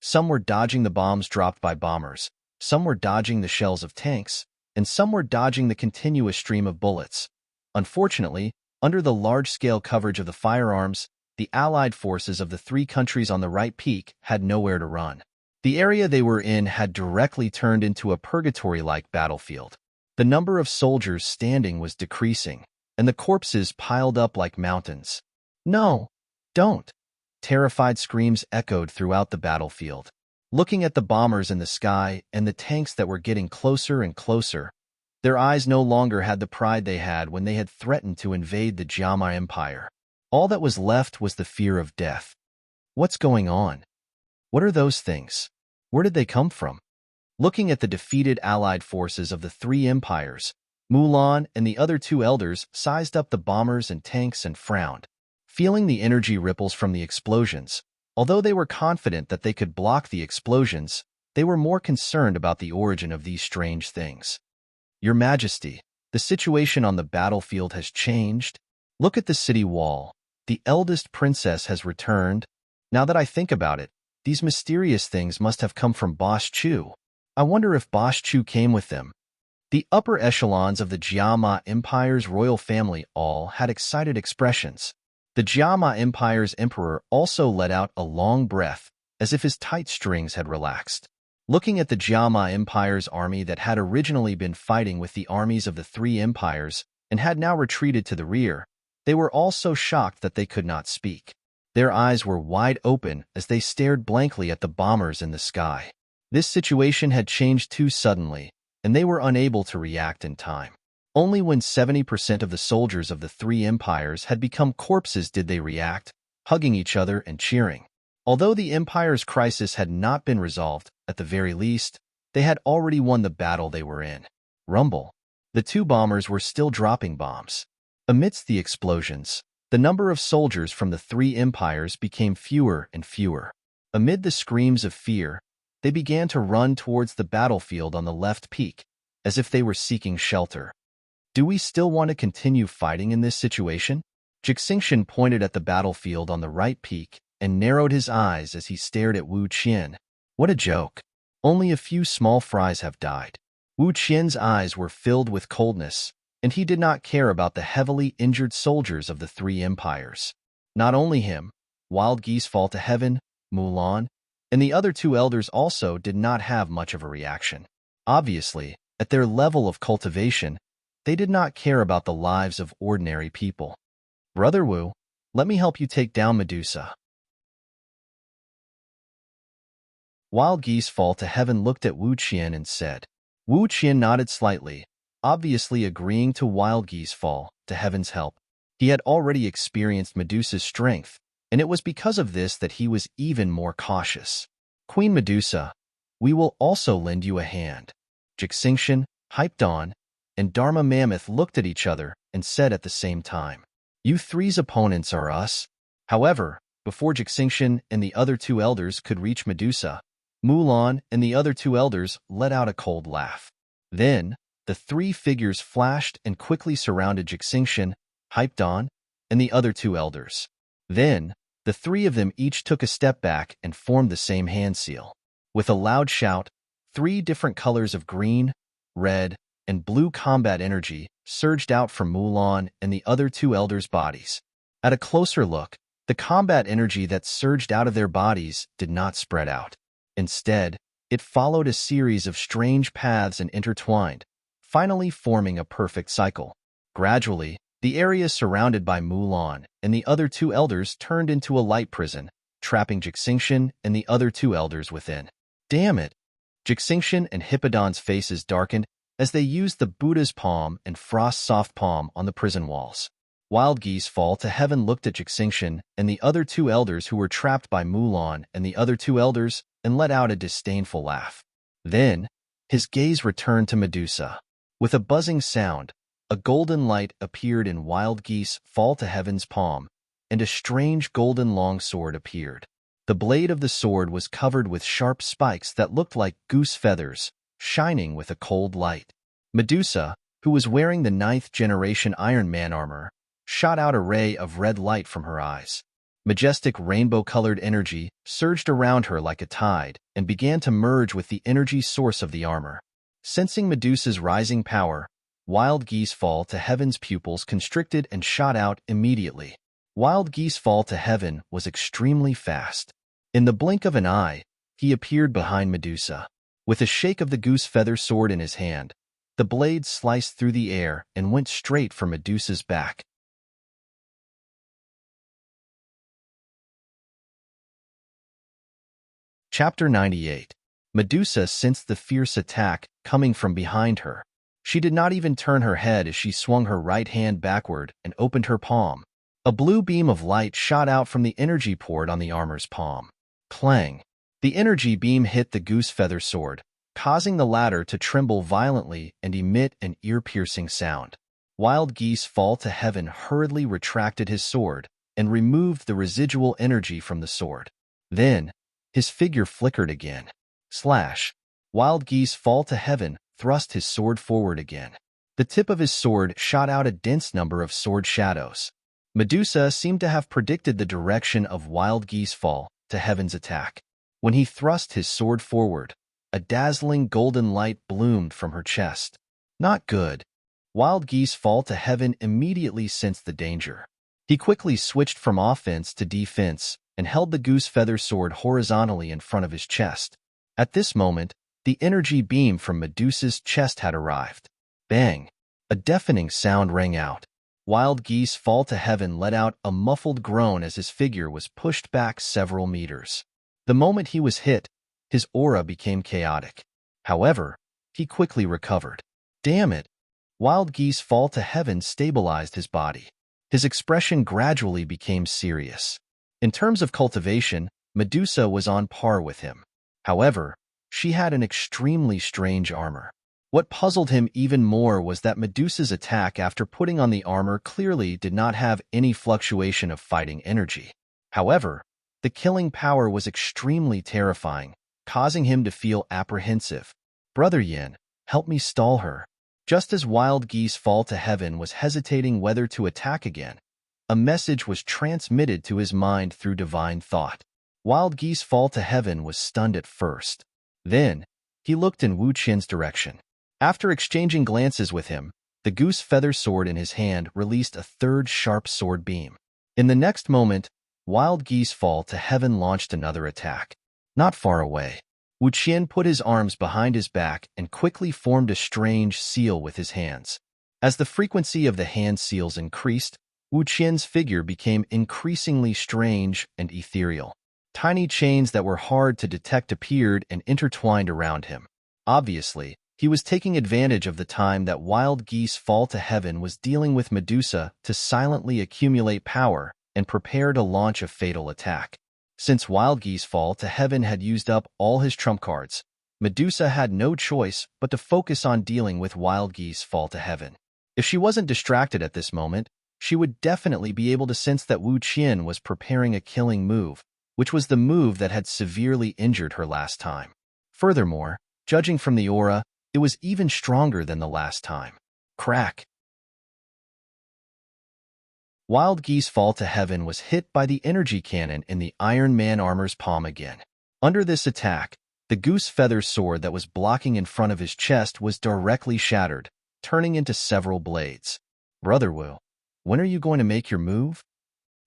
Some were dodging the bombs dropped by bombers, some were dodging the shells of tanks, and some were dodging the continuous stream of bullets. Unfortunately, under the large-scale coverage of the firearms, the allied forces of the 3 countries on the right peak had nowhere to run. The area they were in had directly turned into a purgatory-like battlefield. The number of soldiers standing was decreasing, and the corpses piled up like mountains. "No, don't!" Terrified screams echoed throughout the battlefield. Looking at the bombers in the sky and the tanks that were getting closer and closer, their eyes no longer had the pride they had when they had threatened to invade the Jiama Empire. All that was left was the fear of death. What's going on? What are those things? Where did they come from? Looking at the defeated allied forces of the 3 empires, Mulan and the other two elders sized up the bombers and tanks and frowned, feeling the energy ripples from the explosions. Although they were confident that they could block the explosions, they were more concerned about the origin of these strange things. Your Majesty, the situation on the battlefield has changed. Look at the city wall. The eldest princess has returned. Now that I think about it, these mysterious things must have come from Boss Chu. I wonder if Boss Chu came with them. The upper echelons of the Jiama Empire's royal family all had excited expressions. The Jiama Empire's emperor also let out a long breath, as if his tight strings had relaxed. Looking at the Jiama Empire's army that had originally been fighting with the armies of the three empires and had now retreated to the rear, they were all so shocked that they could not speak. Their eyes were wide open as they stared blankly at the bombers in the sky. This situation had changed too suddenly, and they were unable to react in time. Only when 70% of the soldiers of the three empires had become corpses did they react, hugging each other and cheering. Although the empire's crisis had not been resolved, at the very least, they had already won the battle they were in. Rumble. The two bombers were still dropping bombs. Amidst the explosions, the number of soldiers from the three empires became fewer and fewer. Amid the screams of fear, they began to run towards the battlefield on the left peak, as if they were seeking shelter. Do we still want to continue fighting in this situation? Jixingxian pointed at the battlefield on the right peak and narrowed his eyes as he stared at Wu Qian. What a joke. Only a few small fries have died. Wu Qian's eyes were filled with coldness, and he did not care about the heavily injured soldiers of the three empires. Not only him, Wild Geese Fall to Heaven, Mulan, and the other two elders also did not have much of a reaction. Obviously, at their level of cultivation, they did not care about the lives of ordinary people. Brother Wu, let me help you take down Medusa. Wild Geese Fall to Heaven looked at Wu Qian and said. Wu Qian nodded slightly, obviously agreeing to Wild Geese Fall to Heaven's help. He had already experienced Medusa's strength, and it was because of this that he was even more cautious. Queen Medusa, we will also lend you a hand. Jixingxian, Hypedon, and Dharma Mammoth looked at each other and said at the same time, You three's opponents are us. However, before Jixingxian and the other two elders could reach Medusa, Mulan and the other two elders let out a cold laugh. Then, the three figures flashed and quickly surrounded Jixingxian, Hypedon, and the other two elders. Then, the three of them each took a step back and formed the same hand seal. With a loud shout, 3 different colors of green, red, and blue combat energy surged out from Mulan and the other two elders' bodies. At a closer look, the combat energy that surged out of their bodies did not spread out. Instead, it followed a series of strange paths and intertwined, finally forming a perfect cycle. Gradually, the area surrounded by Mulan and the other two elders turned into a light prison, trapping Jixingxian and the other two elders within. Damn it! Jixingxian and Hippodon's faces darkened as they used the Buddha's palm and Frost's soft palm on the prison walls. Wild Geese Fall to Heaven looked at Jixingxian and the other two elders who were trapped by Mulan and the other two elders and let out a disdainful laugh. Then, his gaze returned to Medusa. With a buzzing sound, a golden light appeared in Wild Geese Fall to Heaven's palm, and a strange golden longsword appeared. The blade of the sword was covered with sharp spikes that looked like goose feathers, shining with a cold light. Medusa, who was wearing the 9th generation Iron Man armor, shot out a ray of red light from her eyes. Majestic rainbow-colored energy surged around her like a tide and began to merge with the energy source of the armor. Sensing Medusa's rising power, Wild Geese Fall to Heaven's pupils constricted and shot out immediately. Wild Geese Fall to Heaven was extremely fast. In the blink of an eye, he appeared behind Medusa. With a shake of the goose feather sword in his hand, the blade sliced through the air and went straight for Medusa's back. Chapter 98. Medusa sensed the fierce attack coming from behind her. She did not even turn her head as she swung her right hand backward and opened her palm. A blue beam of light shot out from the energy port on the armor's palm. Clang! The energy beam hit the goose feather sword, causing the latter to tremble violently and emit an ear-piercing sound. Wild Geese Fall to Heaven hurriedly retracted his sword and removed the residual energy from the sword. Then, his figure flickered again. Slash. Wild Geese Fall to Heaven thrust his sword forward again. The tip of his sword shot out a dense number of sword shadows. Medusa seemed to have predicted the direction of Wild Geese Fall to Heaven's attack. When he thrust his sword forward, a dazzling golden light bloomed from her chest. Not good. Wild Geese Fall to Heaven immediately sensed the danger. He quickly switched from offense to defense and held the goose feather sword horizontally in front of his chest. At this moment, the energy beam from Medusa's chest had arrived. Bang! A deafening sound rang out. Wild Geese Fall to Heaven let out a muffled groan as his figure was pushed back several meters. The moment he was hit, his aura became chaotic. However, he quickly recovered. Damn it! Wild Geese Fall to Heaven stabilized his body. His expression gradually became serious. In terms of cultivation, Medusa was on par with him. However, she had an extremely strange armor. What puzzled him even more was that Medusa's attack after putting on the armor clearly did not have any fluctuation of fighting energy. However, the killing power was extremely terrifying, causing him to feel apprehensive. Brother Yin, help me stall her. Just as Wild Geese Fall to Heaven was hesitating whether to attack again, a message was transmitted to his mind through divine thought. Wild Geese Fall to Heaven was stunned at first. Then, he looked in Wu Qian's direction. After exchanging glances with him, the goose feather sword in his hand released a third sharp sword beam. In the next moment, Wild Geese Fall to Heaven launched another attack. Not far away, Wu Qian put his arms behind his back and quickly formed a strange seal with his hands. As the frequency of the hand seals increased, Wu Qian's figure became increasingly strange and ethereal. Tiny chains that were hard to detect appeared and intertwined around him. Obviously, he was taking advantage of the time that Wild Geese Fall to Heaven was dealing with Medusa to silently accumulate power and prepare to launch a fatal attack. Since Wild Geese Fall to Heaven had used up all his trump cards, Medusa had no choice but to focus on dealing with Wild Geese Fall to Heaven. If she wasn't distracted at this moment, she would definitely be able to sense that Wu Qian was preparing a killing move, which was the move that had severely injured her last time. Furthermore, judging from the aura, it was even stronger than the last time. Crack! Wild Geese Fall to Heaven was hit by the energy cannon in the Iron Man armor's palm again. Under this attack, the goose feather sword that was blocking in front of his chest was directly shattered, turning into several blades. Brother Wu, when are you going to make your move?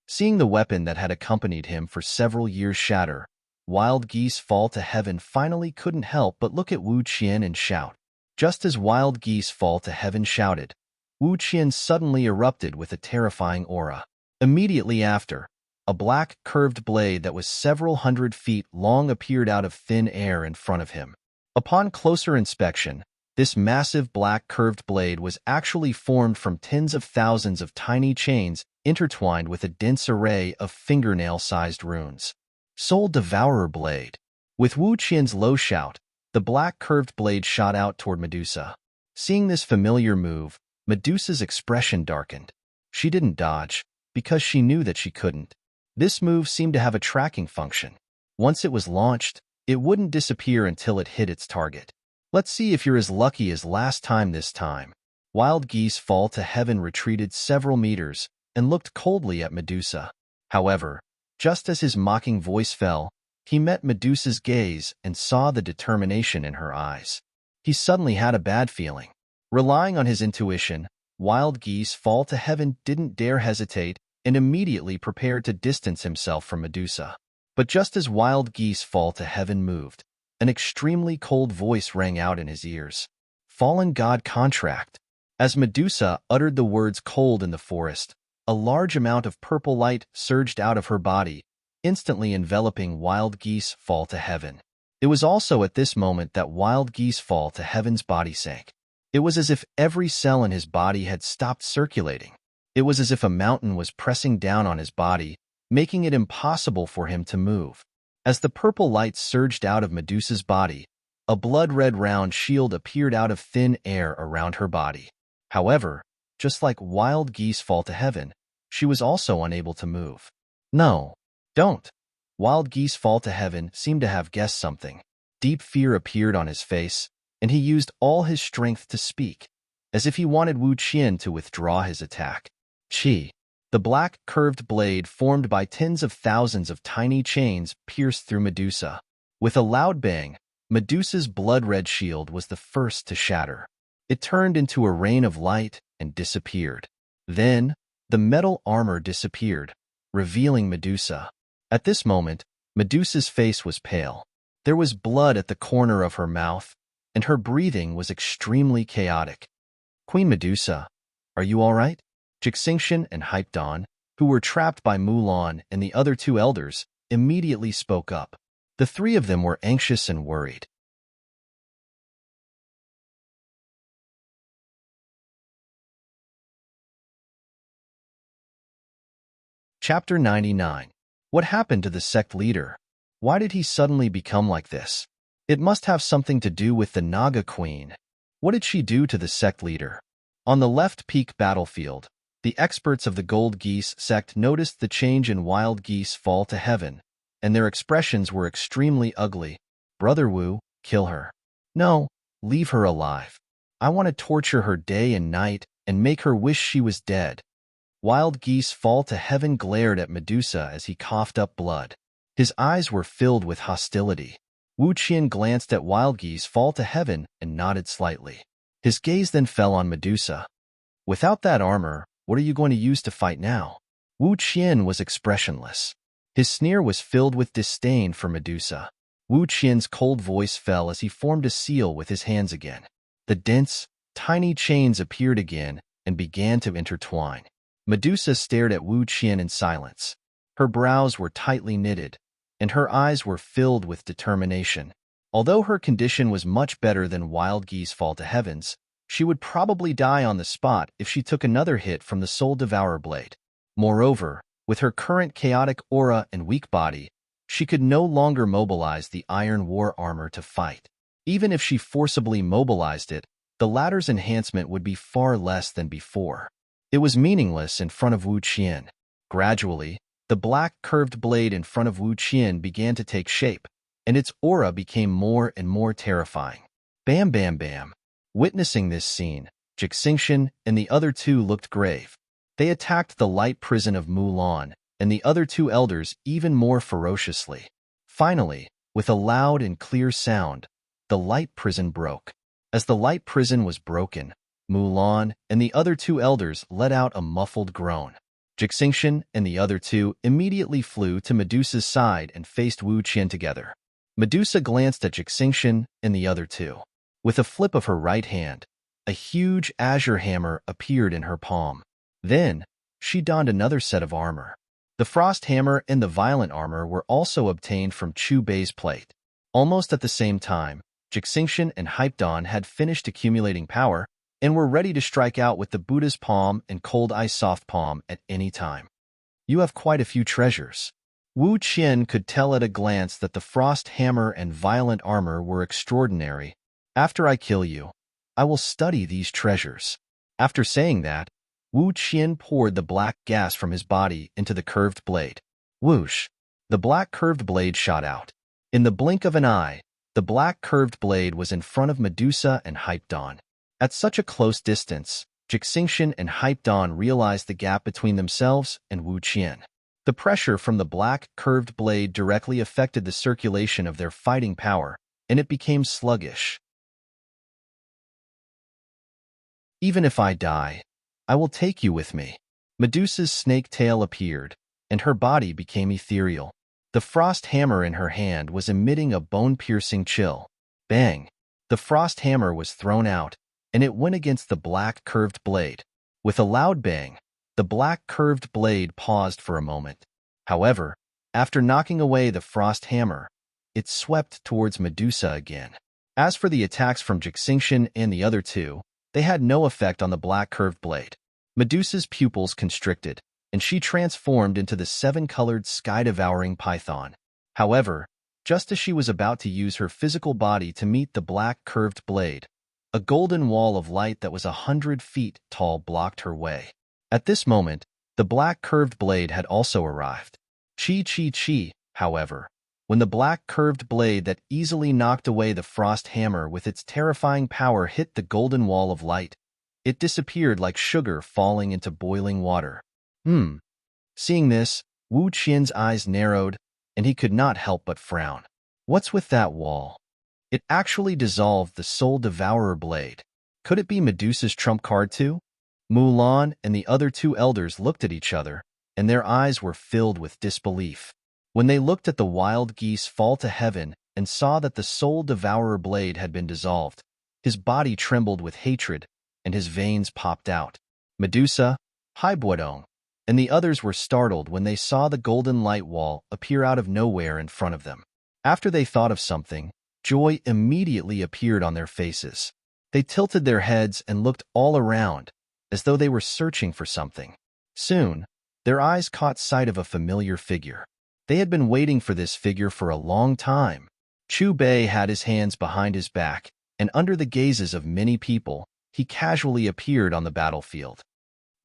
Seeing the weapon that had accompanied him for several years shatter, Wild Geese Fall to Heaven finally couldn't help but look at Wu Qian and shout. Just as Wild Geese Fall to Heaven shouted, Wu Qian suddenly erupted with a terrifying aura. Immediately after, a black, curved blade that was several hundred feet long appeared out of thin air in front of him. Upon closer inspection, this massive black curved blade was actually formed from tens of thousands of tiny chains intertwined with a dense array of fingernail-sized runes. Soul Devourer Blade. With Wu Qian's low shout, the black curved blade shot out toward Medusa. Seeing this familiar move, Medusa's expression darkened. She didn't dodge, because she knew that she couldn't. This move seemed to have a tracking function. Once it was launched, it wouldn't disappear until it hit its target. Let's see if you're as lucky as last time this time. Wild Geese Fall to Heaven retreated several meters and looked coldly at Medusa. However, just as his mocking voice fell, he met Medusa's gaze and saw the determination in her eyes. He suddenly had a bad feeling. Relying on his intuition, Wild Geese Fall to Heaven didn't dare hesitate and immediately prepared to distance himself from Medusa. But just as Wild Geese Fall to Heaven moved, an extremely cold voice rang out in his ears. Fallen God Contract. As Medusa uttered the words cold in the forest, a large amount of purple light surged out of her body, instantly enveloping Wild Geese Fall to Heaven. It was also at this moment that Wild Geese Fall to Heaven's body sank. It was as if every cell in his body had stopped circulating. It was as if a mountain was pressing down on his body, making it impossible for him to move. As the purple light surged out of Medusa's body, A blood-red round shield appeared out of thin air around her body. However, just like wild geese fall to heaven, she was also unable to move. No, don't. Wild geese fall to heaven seemed to have guessed something. Deep fear appeared on his face, and he used all his strength to speak, as if he wanted Wu Qian to withdraw his attack. Qi. The black, curved blade formed by tens of thousands of tiny chains pierced through Medusa. With a loud bang, Medusa's blood-red shield was the first to shatter. It turned into a rain of light and disappeared. Then, the metal armor disappeared, revealing Medusa. At this moment, Medusa's face was pale. There was blood at the corner of her mouth, and her breathing was extremely chaotic. Queen Medusa, are you all right? Jixingxian and Hypedon, who were trapped by Mulan and the other two elders, immediately spoke up. The three of them were anxious and worried. Chapter 99. What happened to the sect leader? Why did he suddenly become like this? It must have something to do with the Naga Queen. What did she do to the sect leader? On the left peak battlefield, the experts of the Gold Geese sect noticed the change in wild geese fall to heaven, and their expressions were extremely ugly. Brother Wu, kill her. No, leave her alive. I want to torture her day and night and make her wish she was dead. Wild geese fall to heaven glared at Medusa as he coughed up blood. His eyes were filled with hostility. Wu Qian glanced at wild geese fall to heaven and nodded slightly. His gaze then fell on Medusa. Without that armor, what are you going to use to fight now? Wu Qian was expressionless. His sneer was filled with disdain for Medusa. Wu Qian's cold voice fell as he formed a seal with his hands again. The dense, tiny chains appeared again and began to intertwine. Medusa stared at Wu Qian in silence. Her brows were tightly knitted, and her eyes were filled with determination. Although her condition was much better than wild geese fall to heavens, she would probably die on the spot if she took another hit from the Soul Devourer blade. Moreover, with her current chaotic aura and weak body, she could no longer mobilize the Iron War armor to fight. Even if she forcibly mobilized it, the latter's enhancement would be far less than before. It was meaningless in front of Wu Qian. Gradually, the black curved blade in front of Wu Qian began to take shape, and its aura became more and more terrifying. Bam bam bam. Witnessing this scene, Jixingxian and the other two looked grave. They attacked the light prison of Mulan and the other two elders even more ferociously. Finally, with a loud and clear sound, the light prison broke. As the light prison was broken, Mulan and the other two elders let out a muffled groan. Jixingxian and the other two immediately flew to Medusa's side and faced Wu Qian together. Medusa glanced at Jixingxian and the other two. With a flip of her right hand, a huge azure hammer appeared in her palm. Then, she donned another set of armor. The frost hammer and the violent armor were also obtained from Chu Bei's plate. Almost at the same time, Jixingxian and Hypedon had finished accumulating power and were ready to strike out with the Buddha's palm and cold ice soft palm at any time. You have quite a few treasures. Wu Qian could tell at a glance that the frost hammer and violent armor were extraordinary. After I kill you, I will study these treasures. After saying that, Wu Qian poured the black gas from his body into the curved blade. Whoosh! The black curved blade shot out. In the blink of an eye, the black curved blade was in front of Medusa and Hypedon. At such a close distance, Jixingxian and Hypedon realized the gap between themselves and Wu Qian. The pressure from the black curved blade directly affected the circulation of their fighting power, and it became sluggish. Even if I die, I will take you with me. Medusa's snake tail appeared, and her body became ethereal. The frost hammer in her hand was emitting a bone-piercing chill. Bang! The frost hammer was thrown out, and it went against the black curved blade. With a loud bang, the black curved blade paused for a moment. However, after knocking away the frost hammer, it swept towards Medusa again. As for the attacks from Jixingxian and the other two, they had no effect on the black curved blade. Medusa's pupils constricted, and she transformed into the seven-colored sky-devouring python. However, Just as she was about to use her physical body to meet the black curved blade, a golden wall of light that was 100 feet tall blocked her way. At this moment, the black curved blade had also arrived. Chi, however, when the black curved blade that easily knocked away the frost hammer with its terrifying power hit the golden wall of light, it disappeared like sugar falling into boiling water. Seeing this, Wu Qian's eyes narrowed, and he could not help but frown. What's with that wall? It actually dissolved the Soul Devourer blade. Could it be Medusa's trump card too? Mulan and the other two elders looked at each other, and their eyes were filled with disbelief. When they looked at the wild geese fall to heaven and saw that the Soul Devourer blade had been dissolved, his body trembled with hatred, and his veins popped out. Medusa, Haibuodong, and the others were startled when they saw the golden light wall appear out of nowhere in front of them. After they thought of something, joy immediately appeared on their faces. They tilted their heads and looked all around, as though they were searching for something. Soon, their eyes caught sight of a familiar figure. They had been waiting for this figure for a long time. Chu Bei had his hands behind his back, and under the gazes of many people, he casually appeared on the battlefield.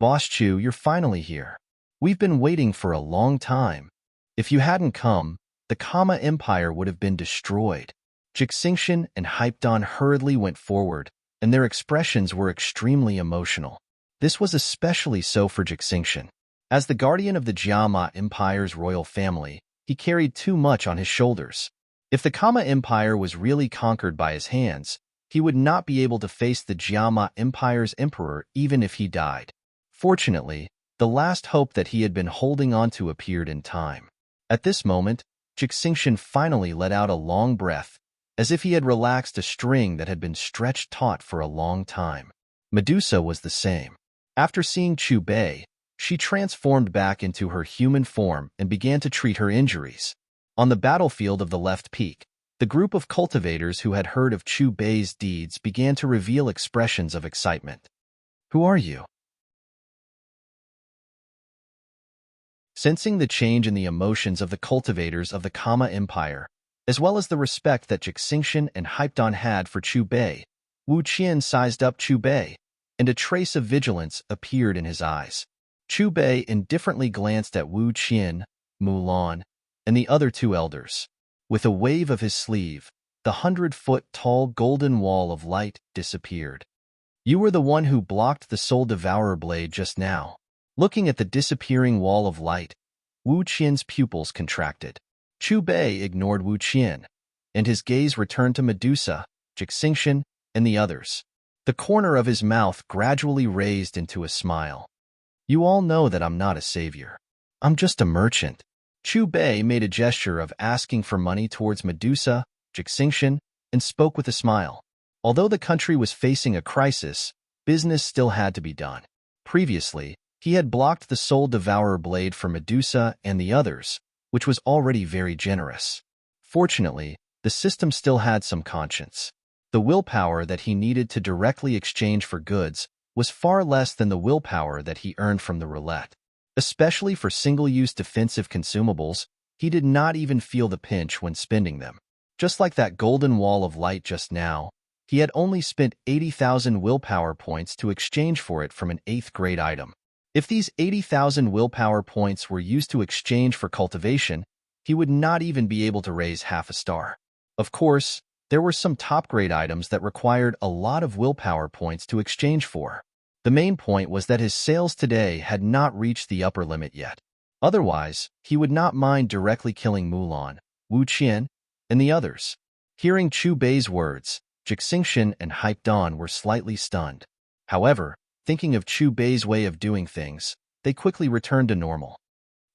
Boss Chu, you're finally here. We've been waiting for a long time. If you hadn't come, the Kama Empire would have been destroyed. Jixingxian and Hypedon hurriedly went forward, and their expressions were extremely emotional. This was especially so for Jixingxian. As the guardian of the Jiama Empire's royal family, he carried too much on his shoulders. If the Kama Empire was really conquered by his hands, he would not be able to face the Jiama Empire's emperor even if he died. Fortunately, the last hope that he had been holding on to appeared in time. At this moment, Jixingxian finally let out a long breath, as if he had relaxed a string that had been stretched taut for a long time. Medusa was the same. After seeing Chu Bei, she transformed back into her human form and began to treat her injuries. On the battlefield of the left peak, the group of cultivators who had heard of Chu Bei's deeds began to reveal expressions of excitement. Who are you? Sensing the change in the emotions of the cultivators of the Kama Empire, as well as the respect that Jixingxian and Hypedon had for Chu Bei, Wu Qian sized up Chu Bei, and a trace of vigilance appeared in his eyes. Chu Bei indifferently glanced at Wu Qian, Mulan, and the other two elders. With a wave of his sleeve, the 100-foot-tall golden wall of light disappeared. You were the one who blocked the Soul Devourer blade just now. Looking at the disappearing wall of light, Wu Qian's pupils contracted. Chu Bei ignored Wu Qian, and his gaze returned to Medusa, Jixingxian, and the others. The corner of his mouth gradually raised into a smile. You all know that I'm not a savior. I'm just a merchant. Chu Bei made a gesture of asking for money towards Medusa, Jixingxian, and spoke with a smile. Although the country was facing a crisis, business still had to be done. Previously, he had blocked the Soul Devourer blade for Medusa and the others, which was already very generous. Fortunately, the system still had some conscience. The willpower that he needed to directly exchange for goods was far less than the willpower that he earned from the roulette. Especially for single-use defensive consumables, he did not even feel the pinch when spending them. Just like that golden wall of light just now, he had only spent 80,000 willpower points to exchange for it from an 8th-grade item. If these 80,000 willpower points were used to exchange for cultivation, he would not even be able to raise half a star. Of course, there were some top-grade items that required a lot of willpower points to exchange for. The main point was that his sales today had not reached the upper limit yet. Otherwise, he would not mind directly killing Mulan, Wu Qian, and the others. Hearing Chu Bei's words, Jixingxian and Hypedon were slightly stunned. However, thinking of Chu Bei's way of doing things, they quickly returned to normal.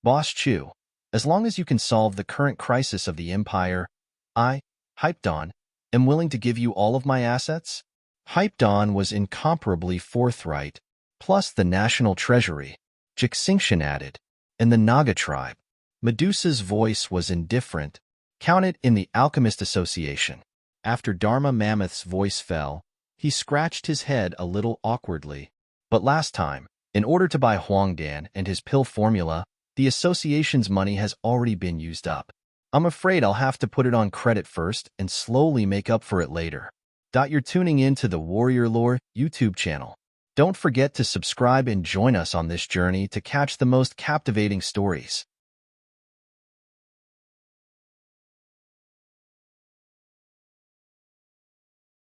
Boss Chu, as long as you can solve the current crisis of the Empire, I, Hypedon, am willing to give you all of my assets. Hypedon was incomparably forthright, plus the national treasury, Jixingxian added, and the Naga tribe. Medusa's voice was indifferent, counted in the Alchemist Association. After Dharma Mammoth's voice fell, he scratched his head a little awkwardly. But last time, in order to buy Huangdan and his pill formula, the association's money has already been used up. I'm afraid I'll have to put it on credit first and slowly make up for it later. You're tuning in to the Warrior Lore YouTube channel. Don't forget to subscribe and join us on this journey to catch the most captivating stories.